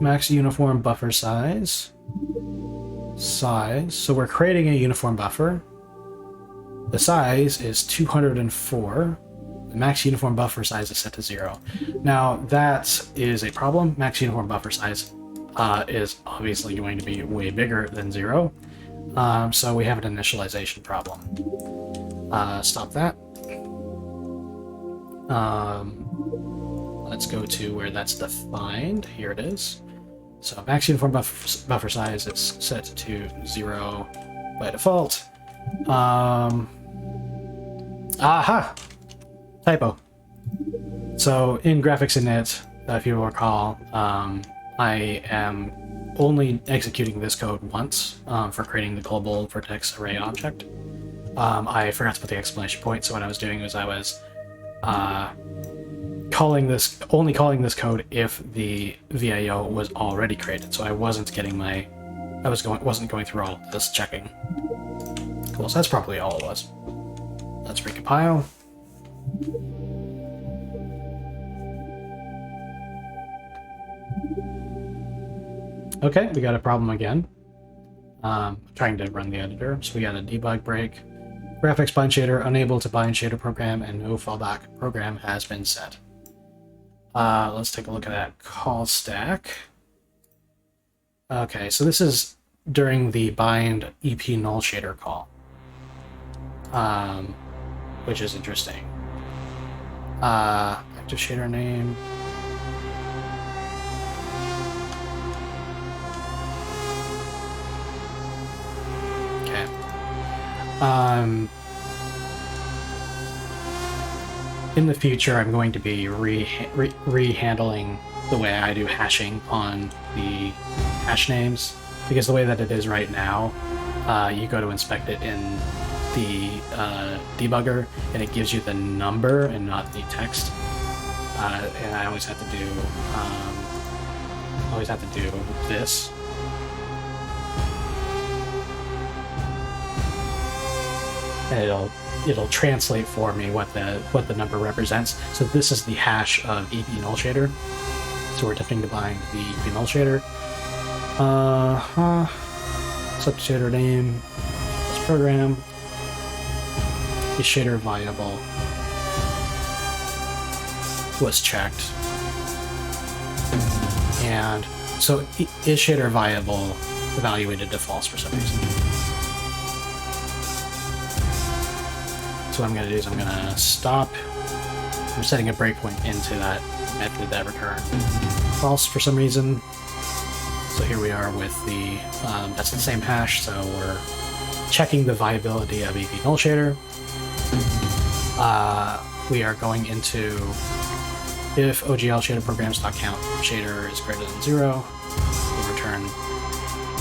Max uniform buffer size. So we're creating a uniform buffer. The size is 204. The max uniform buffer size is set to 0. Now that is a problem. Max uniform buffer size is obviously going to be way bigger than 0. So we have an initialization problem. Stop that. Let's go to where that's defined. Here it is. So max uniform buffer size is set to 0 by default. Aha! Typo. So in graphics init, if you recall, I am only executing this code once for creating the global vertex array object. I forgot to put the exclamation point, so what I was doing was I was only calling this code if the VIO was already created, so I wasn't going through all this checking. Cool, so that's probably all it was. Let's recompile. Okay, we got a problem again. Trying to run the editor, so we got a debug break. Graphics bind shader unable to bind shader program and no fallback program has been set. Let's take a look at that call stack. Okay, so this is during the bind EP null shader call, which is interesting. Active shader name. In the future, I'm going to be re-handling the way I do hashing on the hash names, because the way that it is right now, you go to inspect it in the debugger, and it gives you the number and not the text. And I always have to do this. And it'll translate for me what the number represents. So this is the hash of EP null shader. So we're attempting to bind the EP null shader. Subject shader name. This program. The shader variable was checked. And so is shader variable evaluated to false for some reason. So what I'm going to do is I'm going to stop. I'm setting a breakpoint into that method that returned false for some reason. So here we are with the, that's the same hash, so we're checking the viability of EP null shader. We are going into if OGL shader programs.count shader is greater than 0, we'll return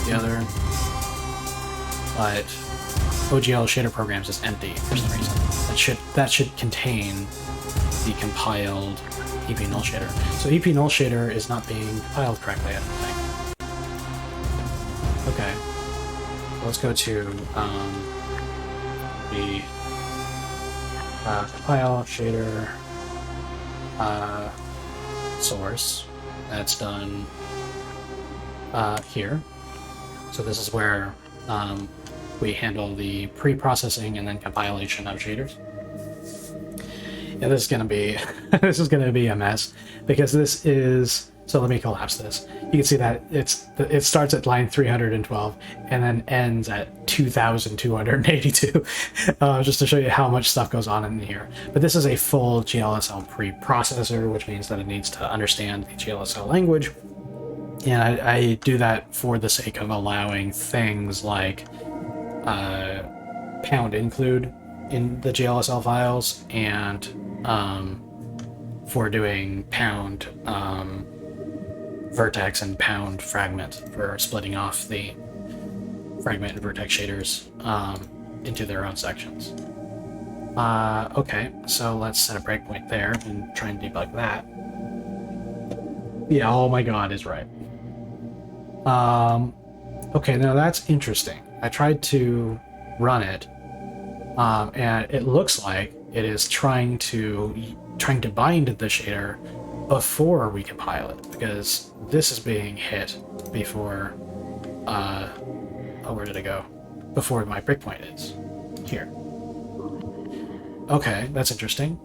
the other. But OGL shader programs is empty for some reason. That should contain the compiled EP null shader. So EP null shader is not being compiled correctly, I don't think. Okay, let's go to the compile shader source. That's done here. So this is where we handle the pre-processing and then compilation of shaders. Yeah, this is gonna be this is gonna be a mess, because this is, so let me collapse this. You can see that it starts at line 312 and then ends at 2282, just to show you how much stuff goes on in here. But this is a full GLSL pre-processor, which means that it needs to understand the GLSL language. And I do that for the sake of allowing things like pound include in the GLSL files, and for doing pound vertex and pound fragment for splitting off the fragment and vertex shaders into their own sections. Okay, so let's set a breakpoint there and try and debug that. Yeah, oh my god, is right. Okay, now that's interesting. I tried to run it, and it looks like it is trying to bind the shader before we compile it, because this is being hit before, oh, where did it go? Before my breakpoint is. Here. Okay, that's interesting.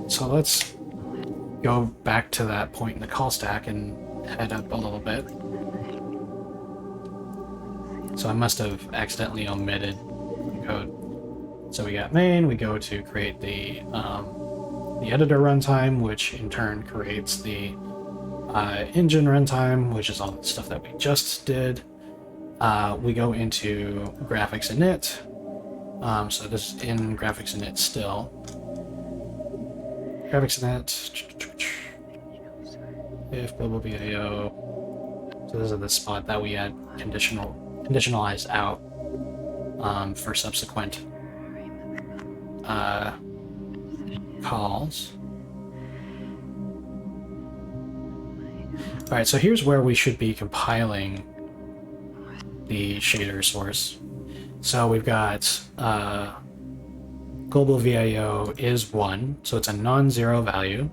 So let's go back to that point in the call stack and head up a little bit. So I must have accidentally omitted code. So we got main, we go to create the editor runtime, which in turn creates the engine runtime, which is all the stuff that we just did. We go into graphics init. So this is in graphics init still. Graphics init. If global VAO. So this is the spot that we had conditionalized out for subsequent calls. All right, so here's where we should be compiling the shader source. So we've got global VAO is 1, so it's a non-zero value.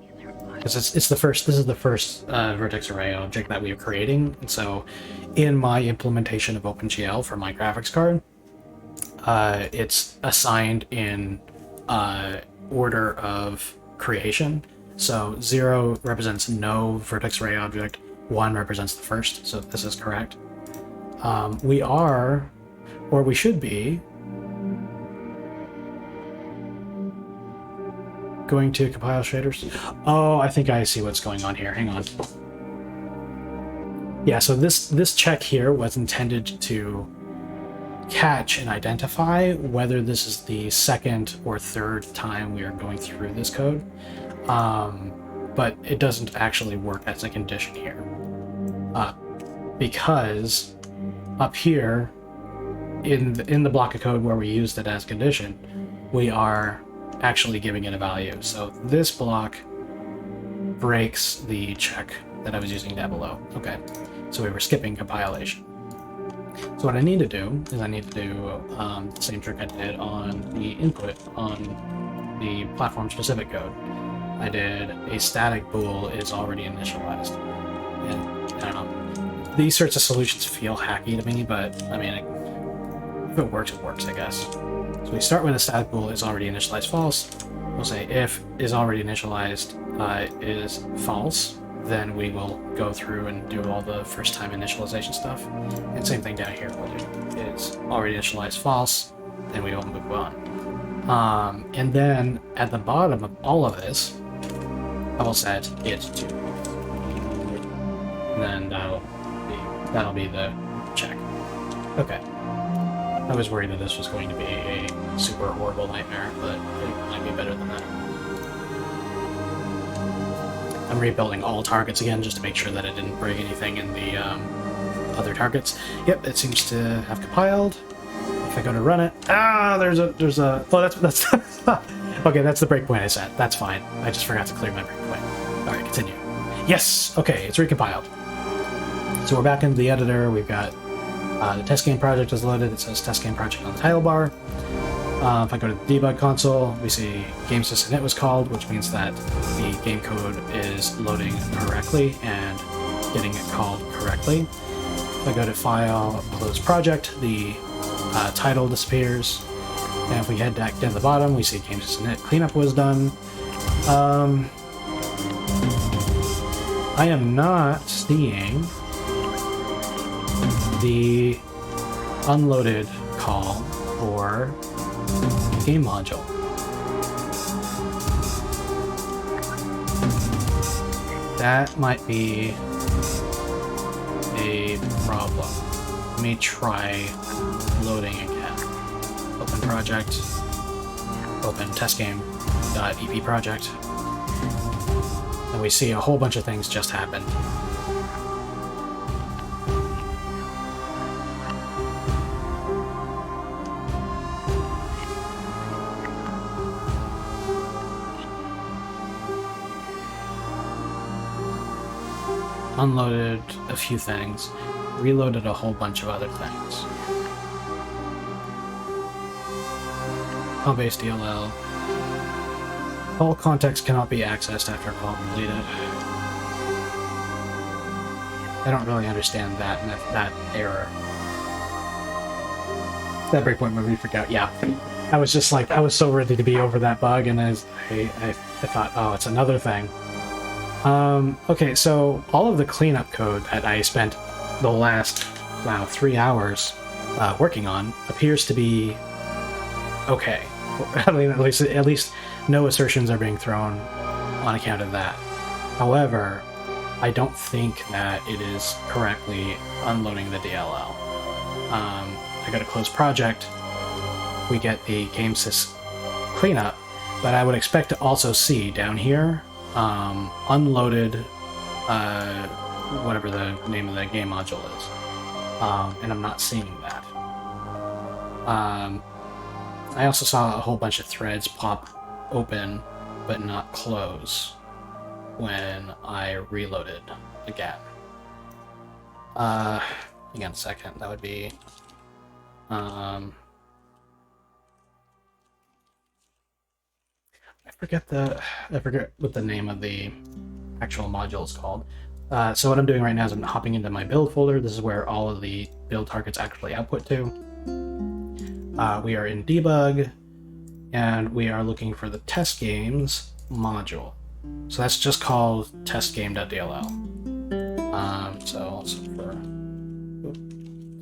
Because this is the first vertex array object that we are creating, and so in my implementation of OpenGL for my graphics card, it's assigned in order of creation. So 0 represents no vertex array object, 1 represents the first, so this is correct. We are, or we should be, going to compile shaders. Oh, I think I see what's going on here. Hang on. Yeah, so this check here was intended to catch and identify whether this is the second or third time we are going through this code. But it doesn't actually work as a condition here. Because up here in the block of code where we used it as condition, we are actually giving it a value. So this block breaks the check that I was using down below. Okay, so we were skipping compilation. So what I need to do is I need to do the same trick I did on the input on the platform-specific code. I did a static bool is already initialized. And I don't know, these sorts of solutions feel hacky to me, but I mean, if it works, I guess. So we start with a static bool is already initialized false. We'll say if is already initialized is false, then we will go through and do all the first time initialization stuff. And same thing down here, we'll do is already initialized false, then we will move on. And then at the bottom of all of this, I will set it to. And then that'll be the check. Okay. I was worried that this was going to be a super horrible nightmare, but it might be better than that. I'm rebuilding all targets again just to make sure that it didn't break anything in the other targets. Yep, it seems to have compiled. If I go to run it, there's a. Oh, that's okay. That's the breakpoint I set. That's fine. I just forgot to clear my breakpoint. All right, continue. Yes. Okay, it's recompiled. So we're back into the editor. We've got. The test game project is loaded. It says test game project on the title bar. If I go to the debug console, we see game.sys.init was called, which means that the game code is loading correctly and getting it called correctly. If I go to file, close project, the title disappears. And if we head back down to the bottom, we see game.sys.init cleanup was done. I am not seeing the unloaded call for game module. That might be a problem. Let me try loading again. Open project, open testgame.ep project, and we see a whole bunch of things just happened. Unloaded a few things, reloaded a whole bunch of other things. Call-based DLL. All context cannot be accessed after call completed. I don't really understand that error. That breakpoint made me freak out. Yeah, I was just like, I was so ready to be over that bug, and I thought, oh, it's another thing. Okay, so all of the cleanup code that I spent the last, wow, 3 hours working on appears to be okay. I mean, at least no assertions are being thrown on account of that. However, I don't think that it is correctly unloading the DLL. I got a closed project. We get the GameSys cleanup, but I would expect to also see down here unloaded whatever the name of that game module is, and I'm not seeing that. I also saw a whole bunch of threads pop open but not close when I reloaded again. Hang on a second, that would be I forget what the name of the actual module is called. So what I'm doing right now is I'm hopping into my build folder. This is where all of the build targets actually output to. We are in debug, and we are looking for the test games module. So that's just called testgame.dll. So also for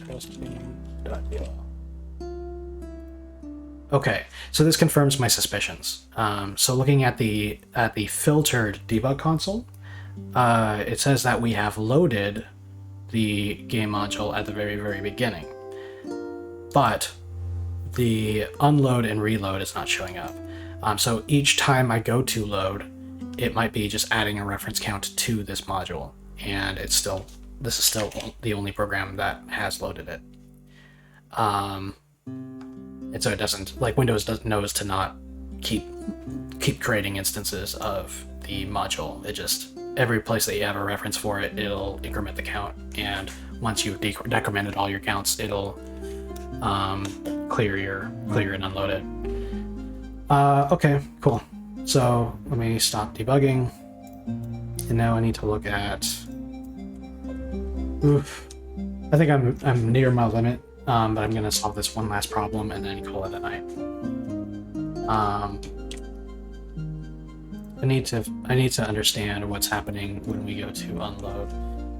testgame.dll. Okay, so this confirms my suspicions. So looking at the filtered debug console, it says that we have loaded the game module at the very, very beginning, but the unload and reload is not showing up. So each time I go to load, it might be just adding a reference count to this module, and this is still the only program that has loaded it. And so it doesn't, like, Windows knows to not keep creating instances of the module. It just, every place that you have a reference for it, it'll increment the count, and once you've decremented all your counts, it'll clear and unload it. Okay, cool. So let me stop debugging, and now I need to look at. Oof, I think I'm near my limit, but I'm gonna solve this one last problem and then call it a night. I need to understand what's happening when we go to unload.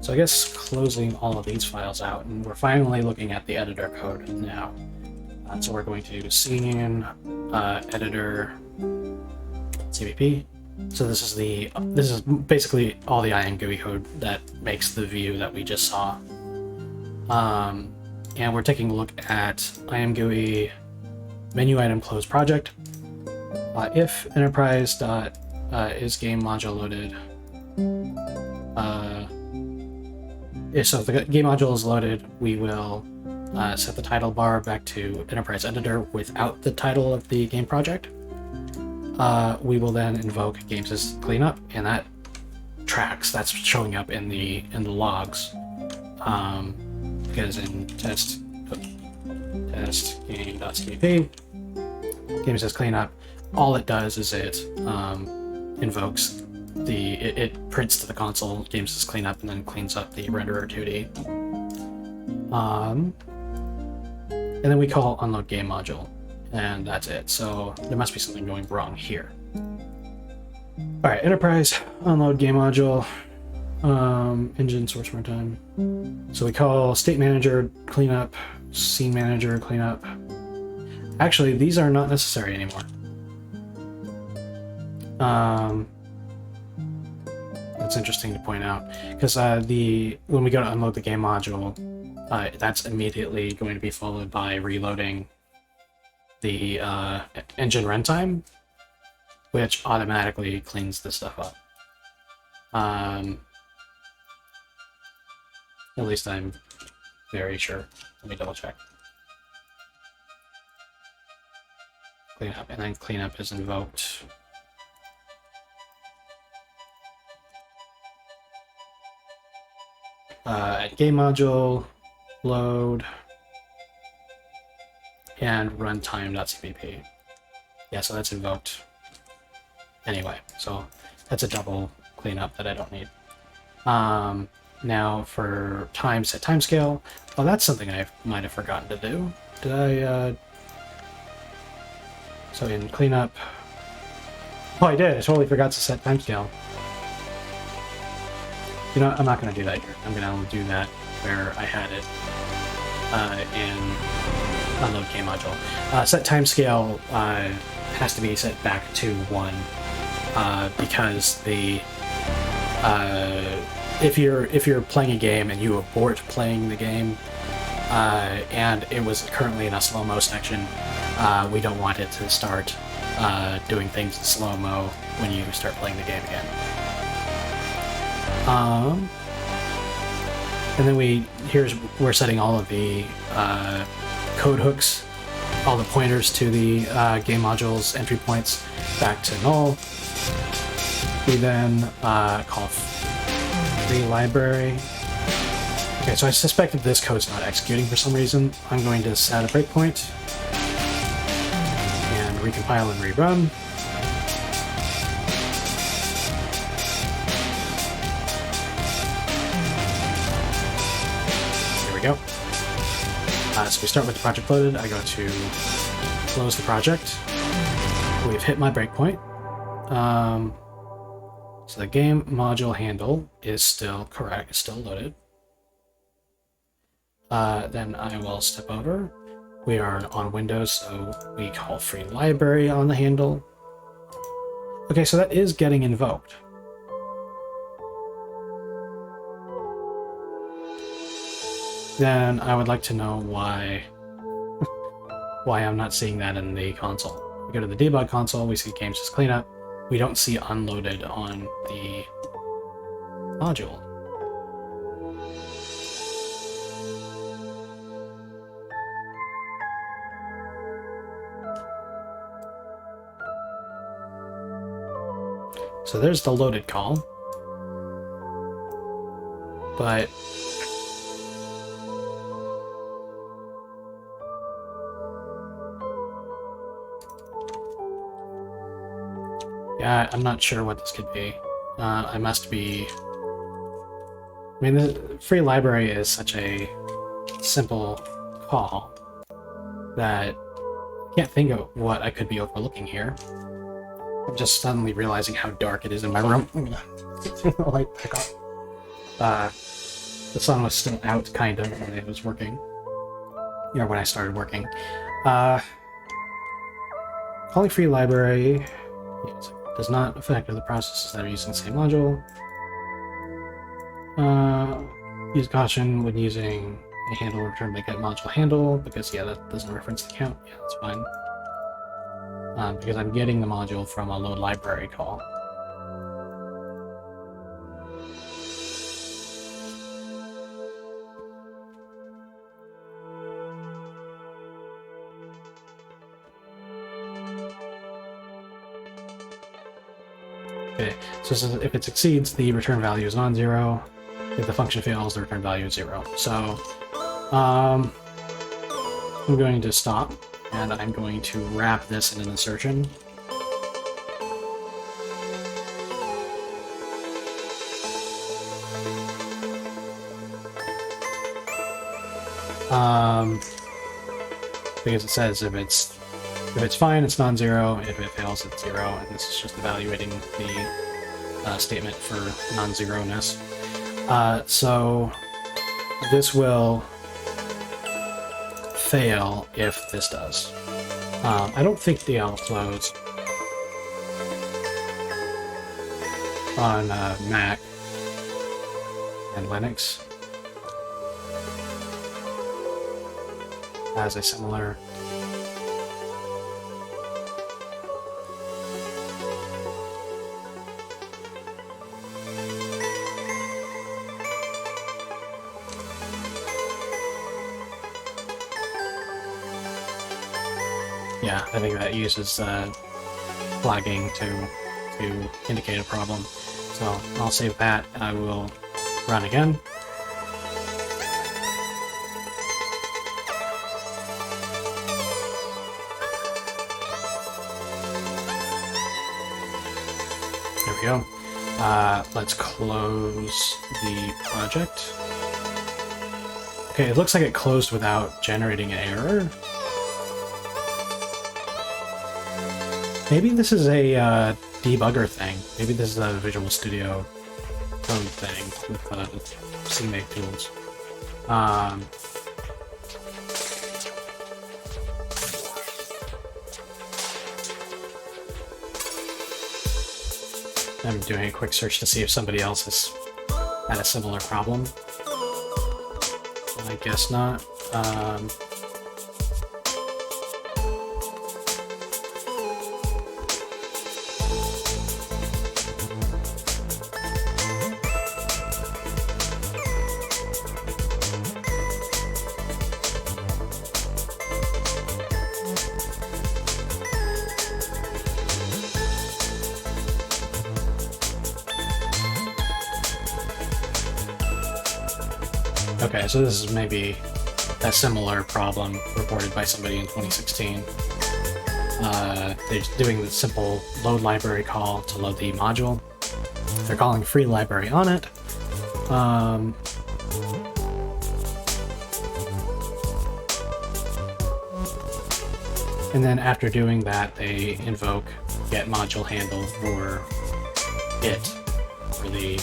So I guess closing all of these files out, and we're finally looking at the editor code now. So we're going to scene editor CVP. So this is basically all the IMGUI code that makes the view that we just saw. And we're taking a look at IMGUI menu item close project. If enterprise is game module loaded. So if the game module is loaded, we will set the title bar back to enterprise editor without the title of the game project. We will then invoke GameSys cleanup, and that tracks. That's showing up in the logs, because in test game.cpp, GameSys cleanup, all it does is it invokes it prints to the console GameSys cleanup and then cleans up the renderer 2D. And then we call unload game module, and that's it. So there must be something going wrong here. All right, enterprise unload game module, engine source runtime. So we call state manager cleanup, scene manager cleanup. Actually, these are not necessary anymore. That's interesting to point out, because when we go to unload the game module, that's immediately going to be followed by reloading the engine runtime, which automatically cleans this stuff up. At least I'm very sure. Let me double check. Cleanup, and then cleanup is invoked. At game module, load, and runtime.cpp. Yeah, so that's invoked anyway. So that's a double cleanup that I don't need. Now for set timescale. Oh, that's something I might have forgotten to do. Did I? So in cleanup. Oh, I did. I totally forgot to set timescale. You know, I'm not going to do that here. I'm going to do that where I had it in unload game module. Set timescale has to be set back to 1 because the if you're playing a game and you abort playing the game and it was currently in a slow-mo section, we don't want it to start doing things in slow-mo when you start playing the game again. And then we're setting all of the code hooks, all the pointers to the game module's entry points back to null. We then call free library. Okay, so I suspect that this code's not executing for some reason. I'm going to set a breakpoint and recompile and rerun. Go. So we start with the project loaded. I go to close the project. We've hit my breakpoint. So the game module handle is still correct, it's still loaded. Then I will step over. We are on Windows, so we call free library on the handle. Okay, so that is getting invoked. Then I would like to know why I'm not seeing that in the console. We go to the debug console, we see games just cleanup. We don't see unloaded on the module. So there's the loaded call. But yeah, I'm not sure what this could be. I must be... I mean, the free library is such a simple call that I can't think of what I could be overlooking here. I'm just suddenly realizing how dark it is in my room. The light back on. The sun was still out, kind of, when it was working. Yeah, when I started working. Calling free library... Yes. Does not affect other processes that are using the same module. Use caution when using a handle return by get module handle, because yeah, that doesn't reference the count. Yeah, that's fine. Because I'm getting the module from a load library call. Okay, so if it succeeds, the return value is non-zero. If the function fails, the return value is 0. So, I'm going to stop, and I'm going to wrap this in an assertion. Because it says if it's fine, it's non-zero. If it fails, it's 0. And this is just evaluating the statement for non-zero-ness. So this will fail if this does. I don't think DL flows on Mac and Linux as a similar. Yeah, I think that uses flagging to indicate a problem. So I'll save that and I will run again. There we go. Let's close the project. Okay, it looks like it closed without generating an error. Maybe this is a debugger thing. Maybe this is a Visual Studio code thing with CMake tools. I'm doing a quick search to see if somebody else has had a similar problem. I guess not. Okay, so this is maybe a similar problem reported by somebody in 2016. They're doing the simple load library call to load the module. They're calling free library on it. And then after doing that, they invoke get module handle for it, for the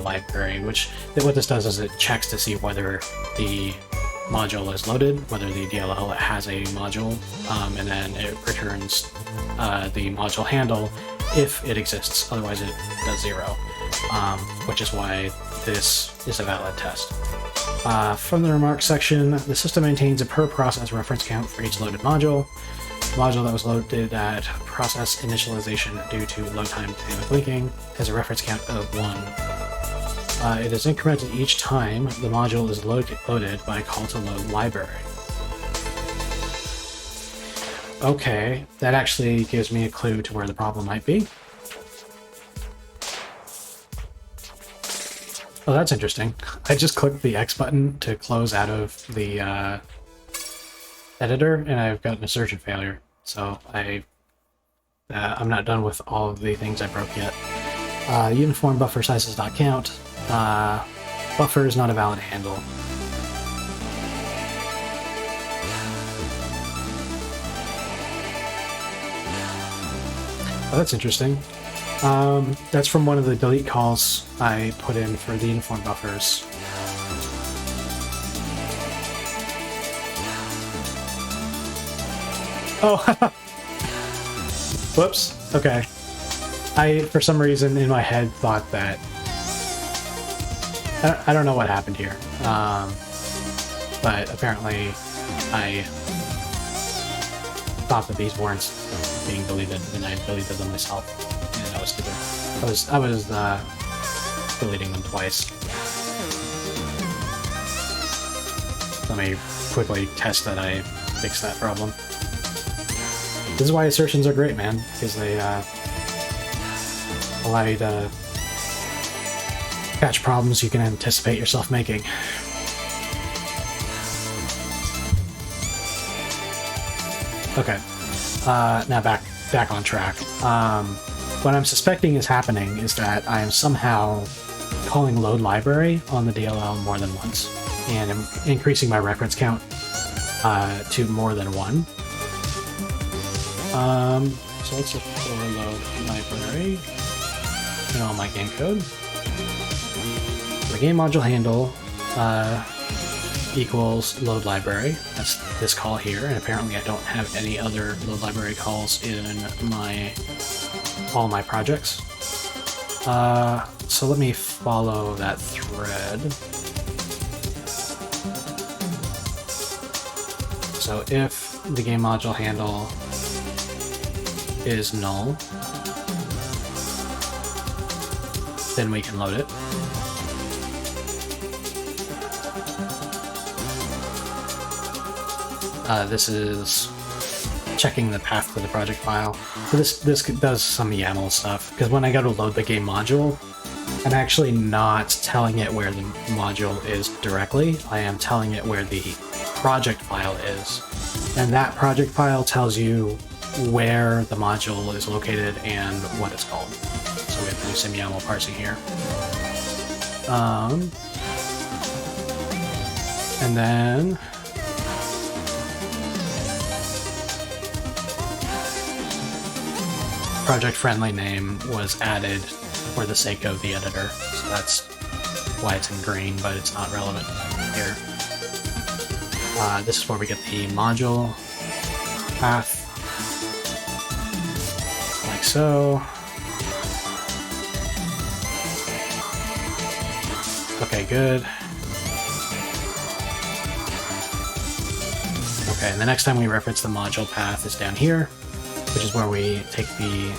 library, which what this does is it checks to see whether the module is loaded, whether the DLL has a module, and then it returns the module handle if it exists. Otherwise, it does 0, which is why this is a valid test. From the remarks section, the system maintains a per process reference count for each loaded module. The module that was loaded at process initialization due to load time dynamic linking has a reference count of 1. It is incremented each time the module is loaded by call to load library. Okay, that actually gives me a clue to where the problem might be. Oh, that's interesting. I just clicked the X button to close out of the editor, and I've gotten a insertion failure. So I'm not done with all of the things I broke yet. Uniform buffer sizes not count. Buffer is not a valid handle. Oh, that's interesting. That's from one of the delete calls I put in for the uniform buffers. Oh, whoops. Okay. I, for some reason, in my head, thought that... I don't know what happened here. But apparently, I thought that these weren't being deleted, and I deleted them myself. And I was stupid. I was deleting them twice. Let me quickly test that I fixed that problem. This is why assertions are great, man, because they allow you to catch problems you can anticipate yourself making. Okay, now back on track. What I'm suspecting is happening is that I am somehow calling load library on the DLL more than once, and I'm increasing my reference count to more than 1. So let's just load library and all my game code. The game module handle equals load library. That's this call here, and apparently I don't have any other load library calls in all my projects. So let me follow that thread. So if the game module handle is null, then we can load it. This is checking the path to the project file. So this does some YAML stuff, because when I go to load the game module, I'm actually not telling it where the module is directly. I am telling it where the project file is. And that project file tells you where the module is located and what it's called. So we have to do some YAML parsing here. And then project friendly name was added for the sake of the editor. So that's why it's in green, but it's not relevant here. This is where we get the module path, like so. Okay, good. Okay, and the next time we reference the module path is down here, which is where we take the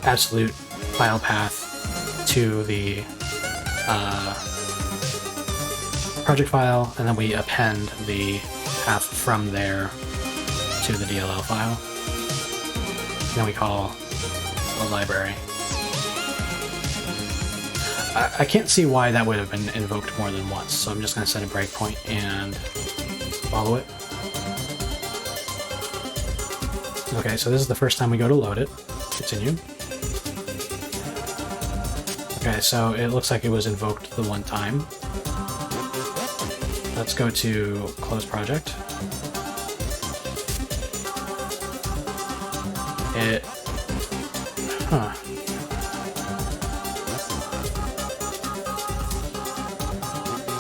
absolute file path to the project file, and then we append the path from there to the DLL file. And then we call the library. I can't see why that would have been invoked more than once, so I'm just going to set a breakpoint and follow it. Okay, so this is the first time we go to load it. Continue. Okay, so it looks like it was invoked the one time. Let's go to close project.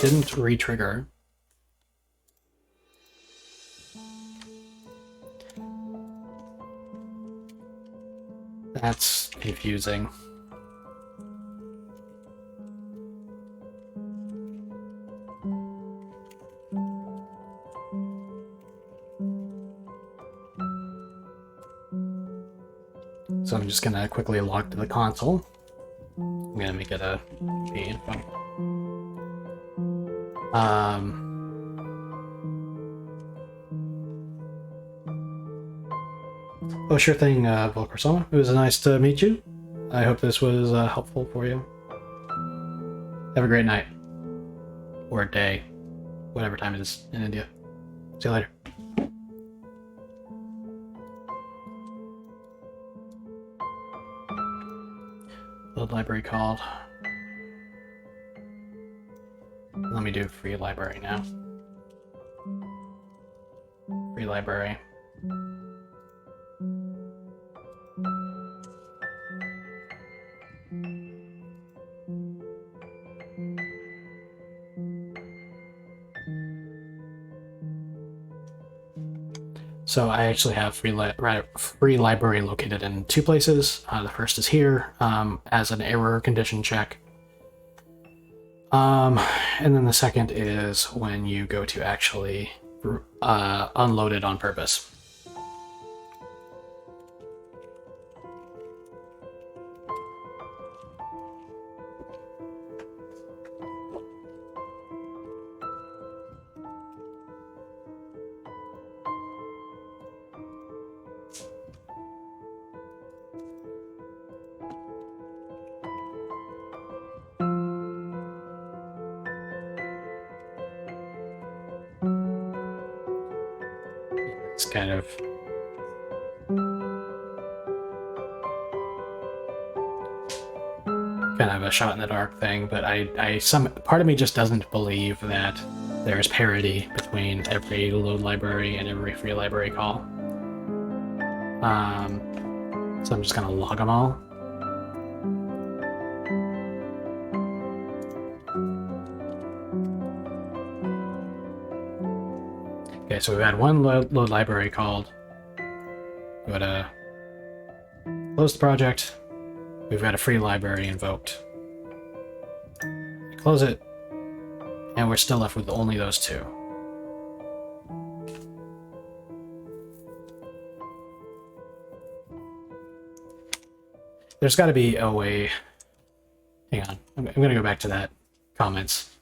Didn't re-trigger. That's confusing. So I'm just gonna quickly log to the console. I'm gonna make it a info. Oh, sure thing, Volpersona. It was nice to meet you. I hope this was helpful for you. Have a great night. Or day. Whatever time it is in India. See you later. Load library called. Let me do free library now. Free library. So I actually have free library located in two places. The first is here as an error condition check. And then the second is when you go to actually unload it on purpose. It's kind of a shot in the dark thing, but some part of me just doesn't believe that there's parity between every load library and every free library call. So I'm just gonna log them all. Okay, so we've had one load library called. We've got a close the project. We've got a free library invoked. Close it, and we're still left with only those two. There's got to be a way. Hang on, I'm going to go back to that comments.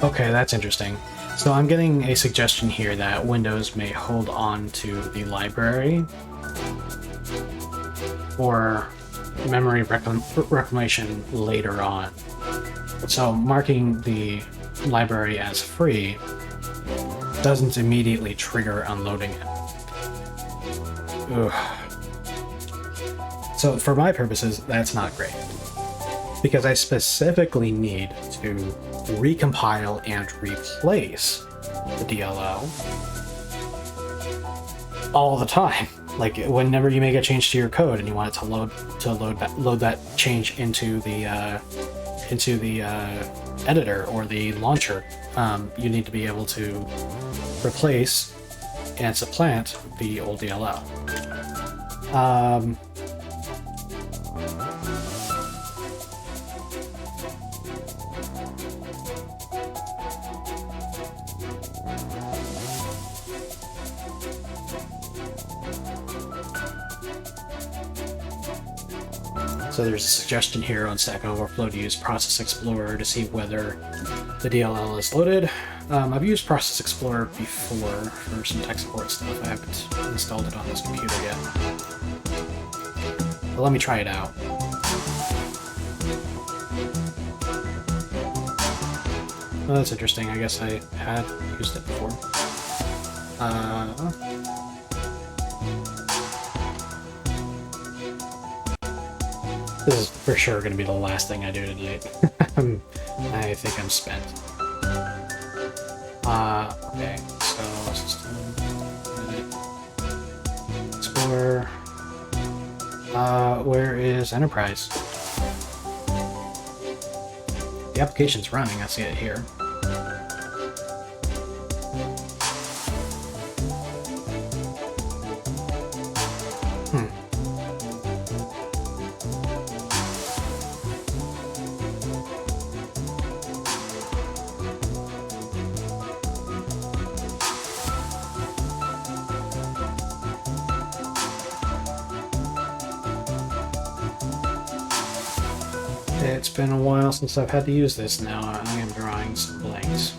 Okay, that's interesting. So I'm getting a suggestion here that Windows may hold on to the library, or memory reclamation later on. So marking the library as free doesn't immediately trigger unloading it. Ugh. So for my purposes, that's not great, because I specifically need to recompile and replace the DLL all the time. Like whenever you make a change to your code and you want it to load that change into the editor or the launcher, you need to be able to replace and supplant the old DLL. So there's a suggestion here on Stack Overflow to use Process Explorer to see whether the DLL is loaded. I've used Process Explorer before for some tech support stuff. I haven't installed it on this computer yet. But let me try it out. Oh, that's interesting. I guess I had used it before. This is for sure going to be the last thing I do tonight. I think I'm spent. Okay, so system, edit, explore. Where is Enterprise? The application's running, I see it here. It's been a while since I've had to use this now. I am drawing some blanks.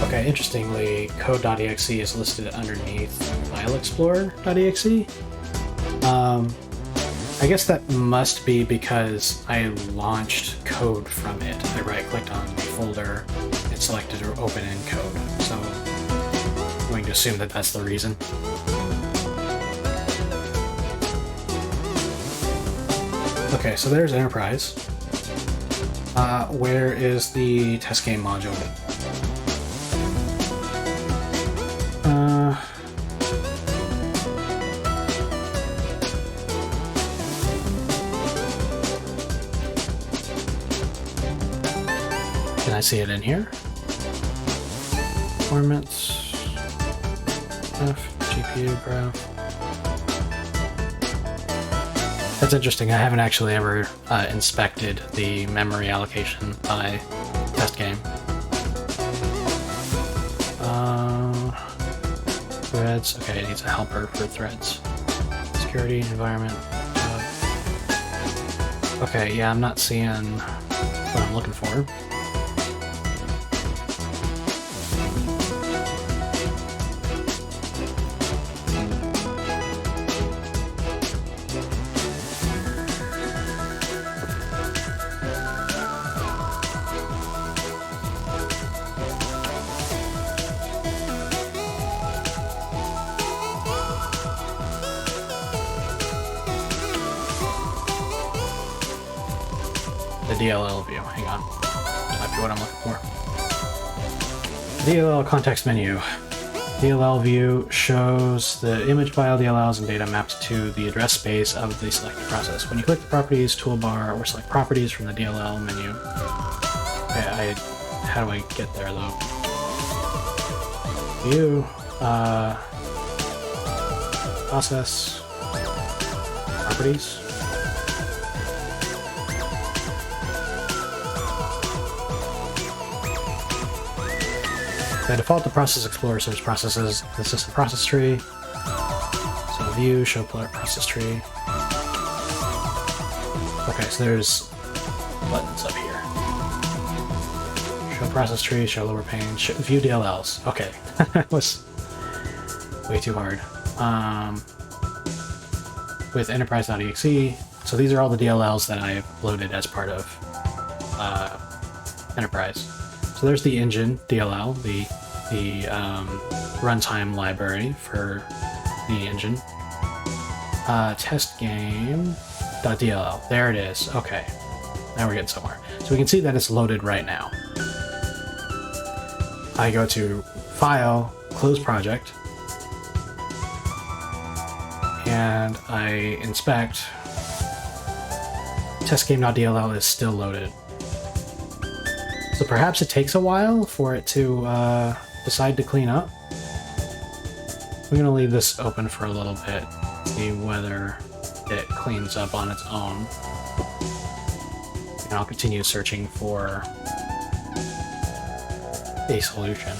Okay, interestingly, code.exe is listed underneath fileexplorer.exe. I guess that must be because I launched code from it. I right-clicked on the folder and selected open in code. So I'm going to assume that that's the reason. Okay, so there's Enterprise. Where is the test game module? Can I see it in here? Performance, F, GPU graph. That's interesting. I haven't actually ever inspected the memory allocation by test game. Threads. Okay, it needs a helper for threads. Security, environment. Okay, yeah, I'm not seeing what I'm looking for. DLL view. Hang on. Might be what I'm looking for. DLL context menu. DLL view shows the image file DLLs and data mapped to the address space of the selected process. When you click the properties toolbar or select properties from the DLL menu. Okay, how do I get there though? View. Process. Properties. By default, the Process Explorer serves processes in the system process tree. So view, show process tree. Okay, so there's buttons up here. Show process tree, show lower pane, view DLLs. Okay, that was way too hard. with enterprise.exe. So these are all the DLLs that I've loaded as part of Enterprise. So there's the engine DLL, the runtime library for the engine. Test game.dll. There it is. Okay. Now we're getting somewhere. So we can see that it's loaded right now. I go to File, Close Project, and I inspect. Test game.dll is still loaded. So perhaps it takes a while for it to decide to clean up. I'm going to leave this open for a little bit, see whether it cleans up on its own. And I'll continue searching for a solution.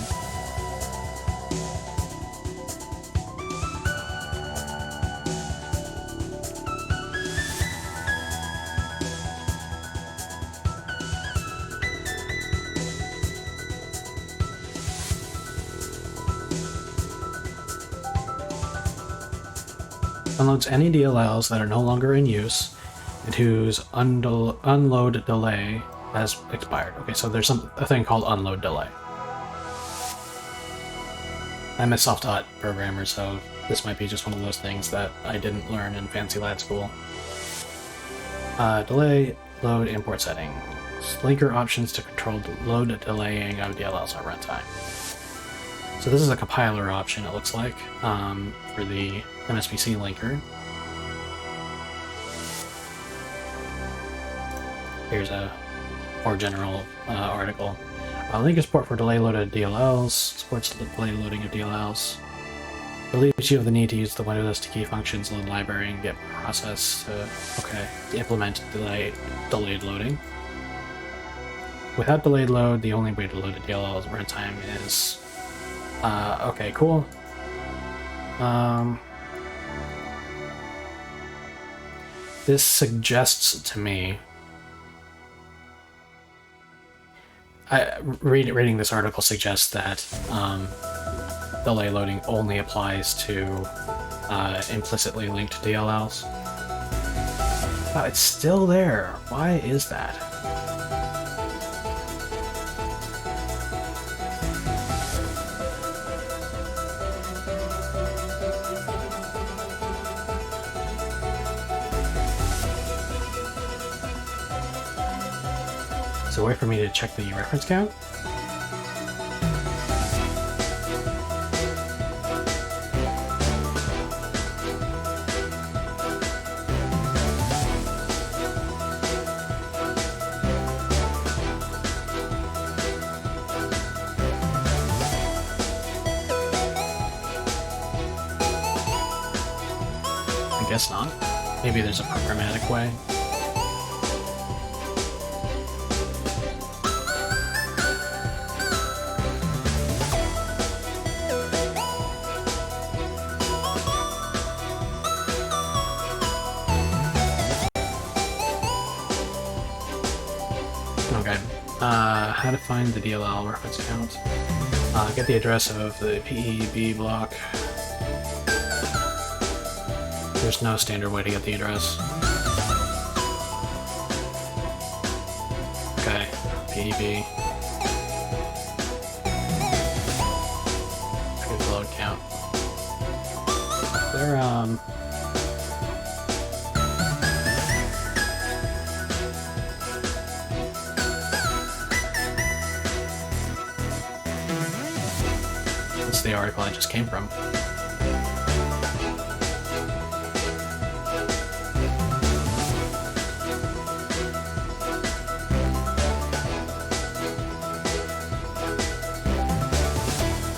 Unloads any DLLs that are no longer in use and whose unload delay has expired. Okay, so there's a thing called unload delay. I'm a self-taught programmer, so this might be just one of those things that I didn't learn in Fancy Lad School. Delay, load, import settings. Linker options to control the load delaying of DLLs on runtime. So this is a compiler option, it looks like, for the MSPC linker. Here's a more general article. Linker support for delay loaded DLLs, supports the delay loading of DLLs. Relieves you of the need to use the Windows to key functions in the library and get process to implement delayed loading. Without delayed load, the only way to load a DLL as runtime is okay, cool. This suggests to me, reading this article suggests that delay loading only applies to implicitly linked DLLs. Wow, it's still there. Why is that? Is there a way for me to check the reference count? I guess not. Maybe there's a programmatic way. How to find the DLL reference count. Get the address of the PEB block. There's no standard way to get the address. Okay, PEB. Get the load count. They're the article I just came from.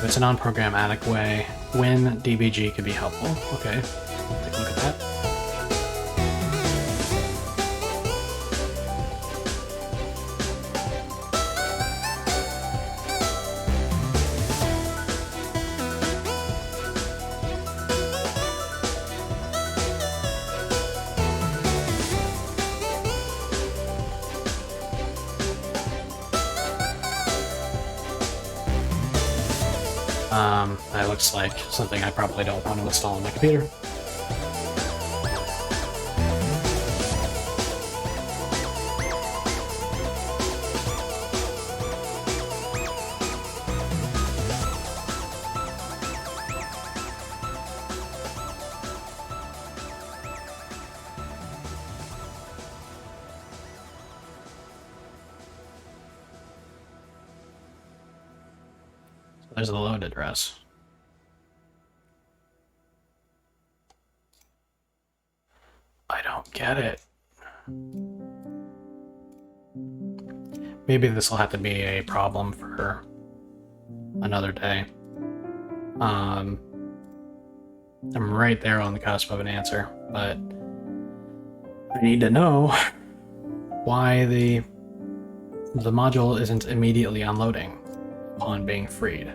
It's a non-programmatic way. When DBG could be helpful. Okay, take a look at that. That looks like something I probably don't want to install on my computer. There's the load address. I don't get it. Maybe this will have to be a problem for another day. I'm right there on the cusp of an answer, but I need to know why the module isn't immediately unloading upon being freed.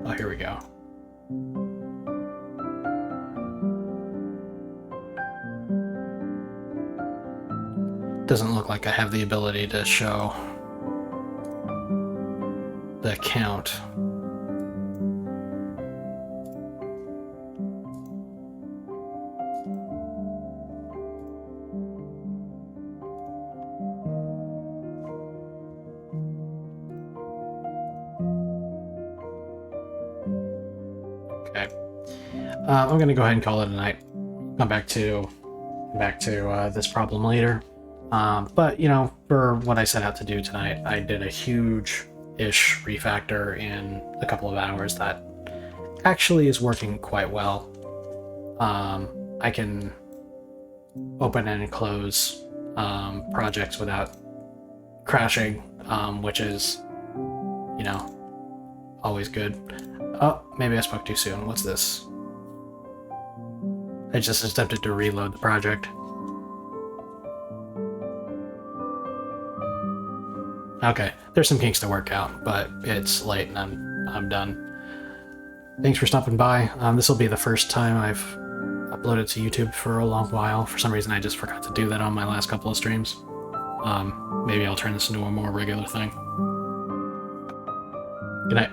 Oh, here we go. Doesn't look like I have the ability to show the count. Okay. I'm gonna go ahead and call it a night. Come back to this problem later. But, you know, for what I set out to do tonight, I did a huge-ish refactor in a couple of hours that actually is working quite well. I can open and close projects without crashing, which is, you know, always good. Oh, maybe I spoke too soon. What's this? I just attempted to reload the project. Okay, there's some kinks to work out, but it's late and I'm done. Thanks for stopping by. This will be the first time I've uploaded to YouTube for a long while. For some reason, I just forgot to do that on my last couple of streams. Maybe I'll turn this into a more regular thing. Good night.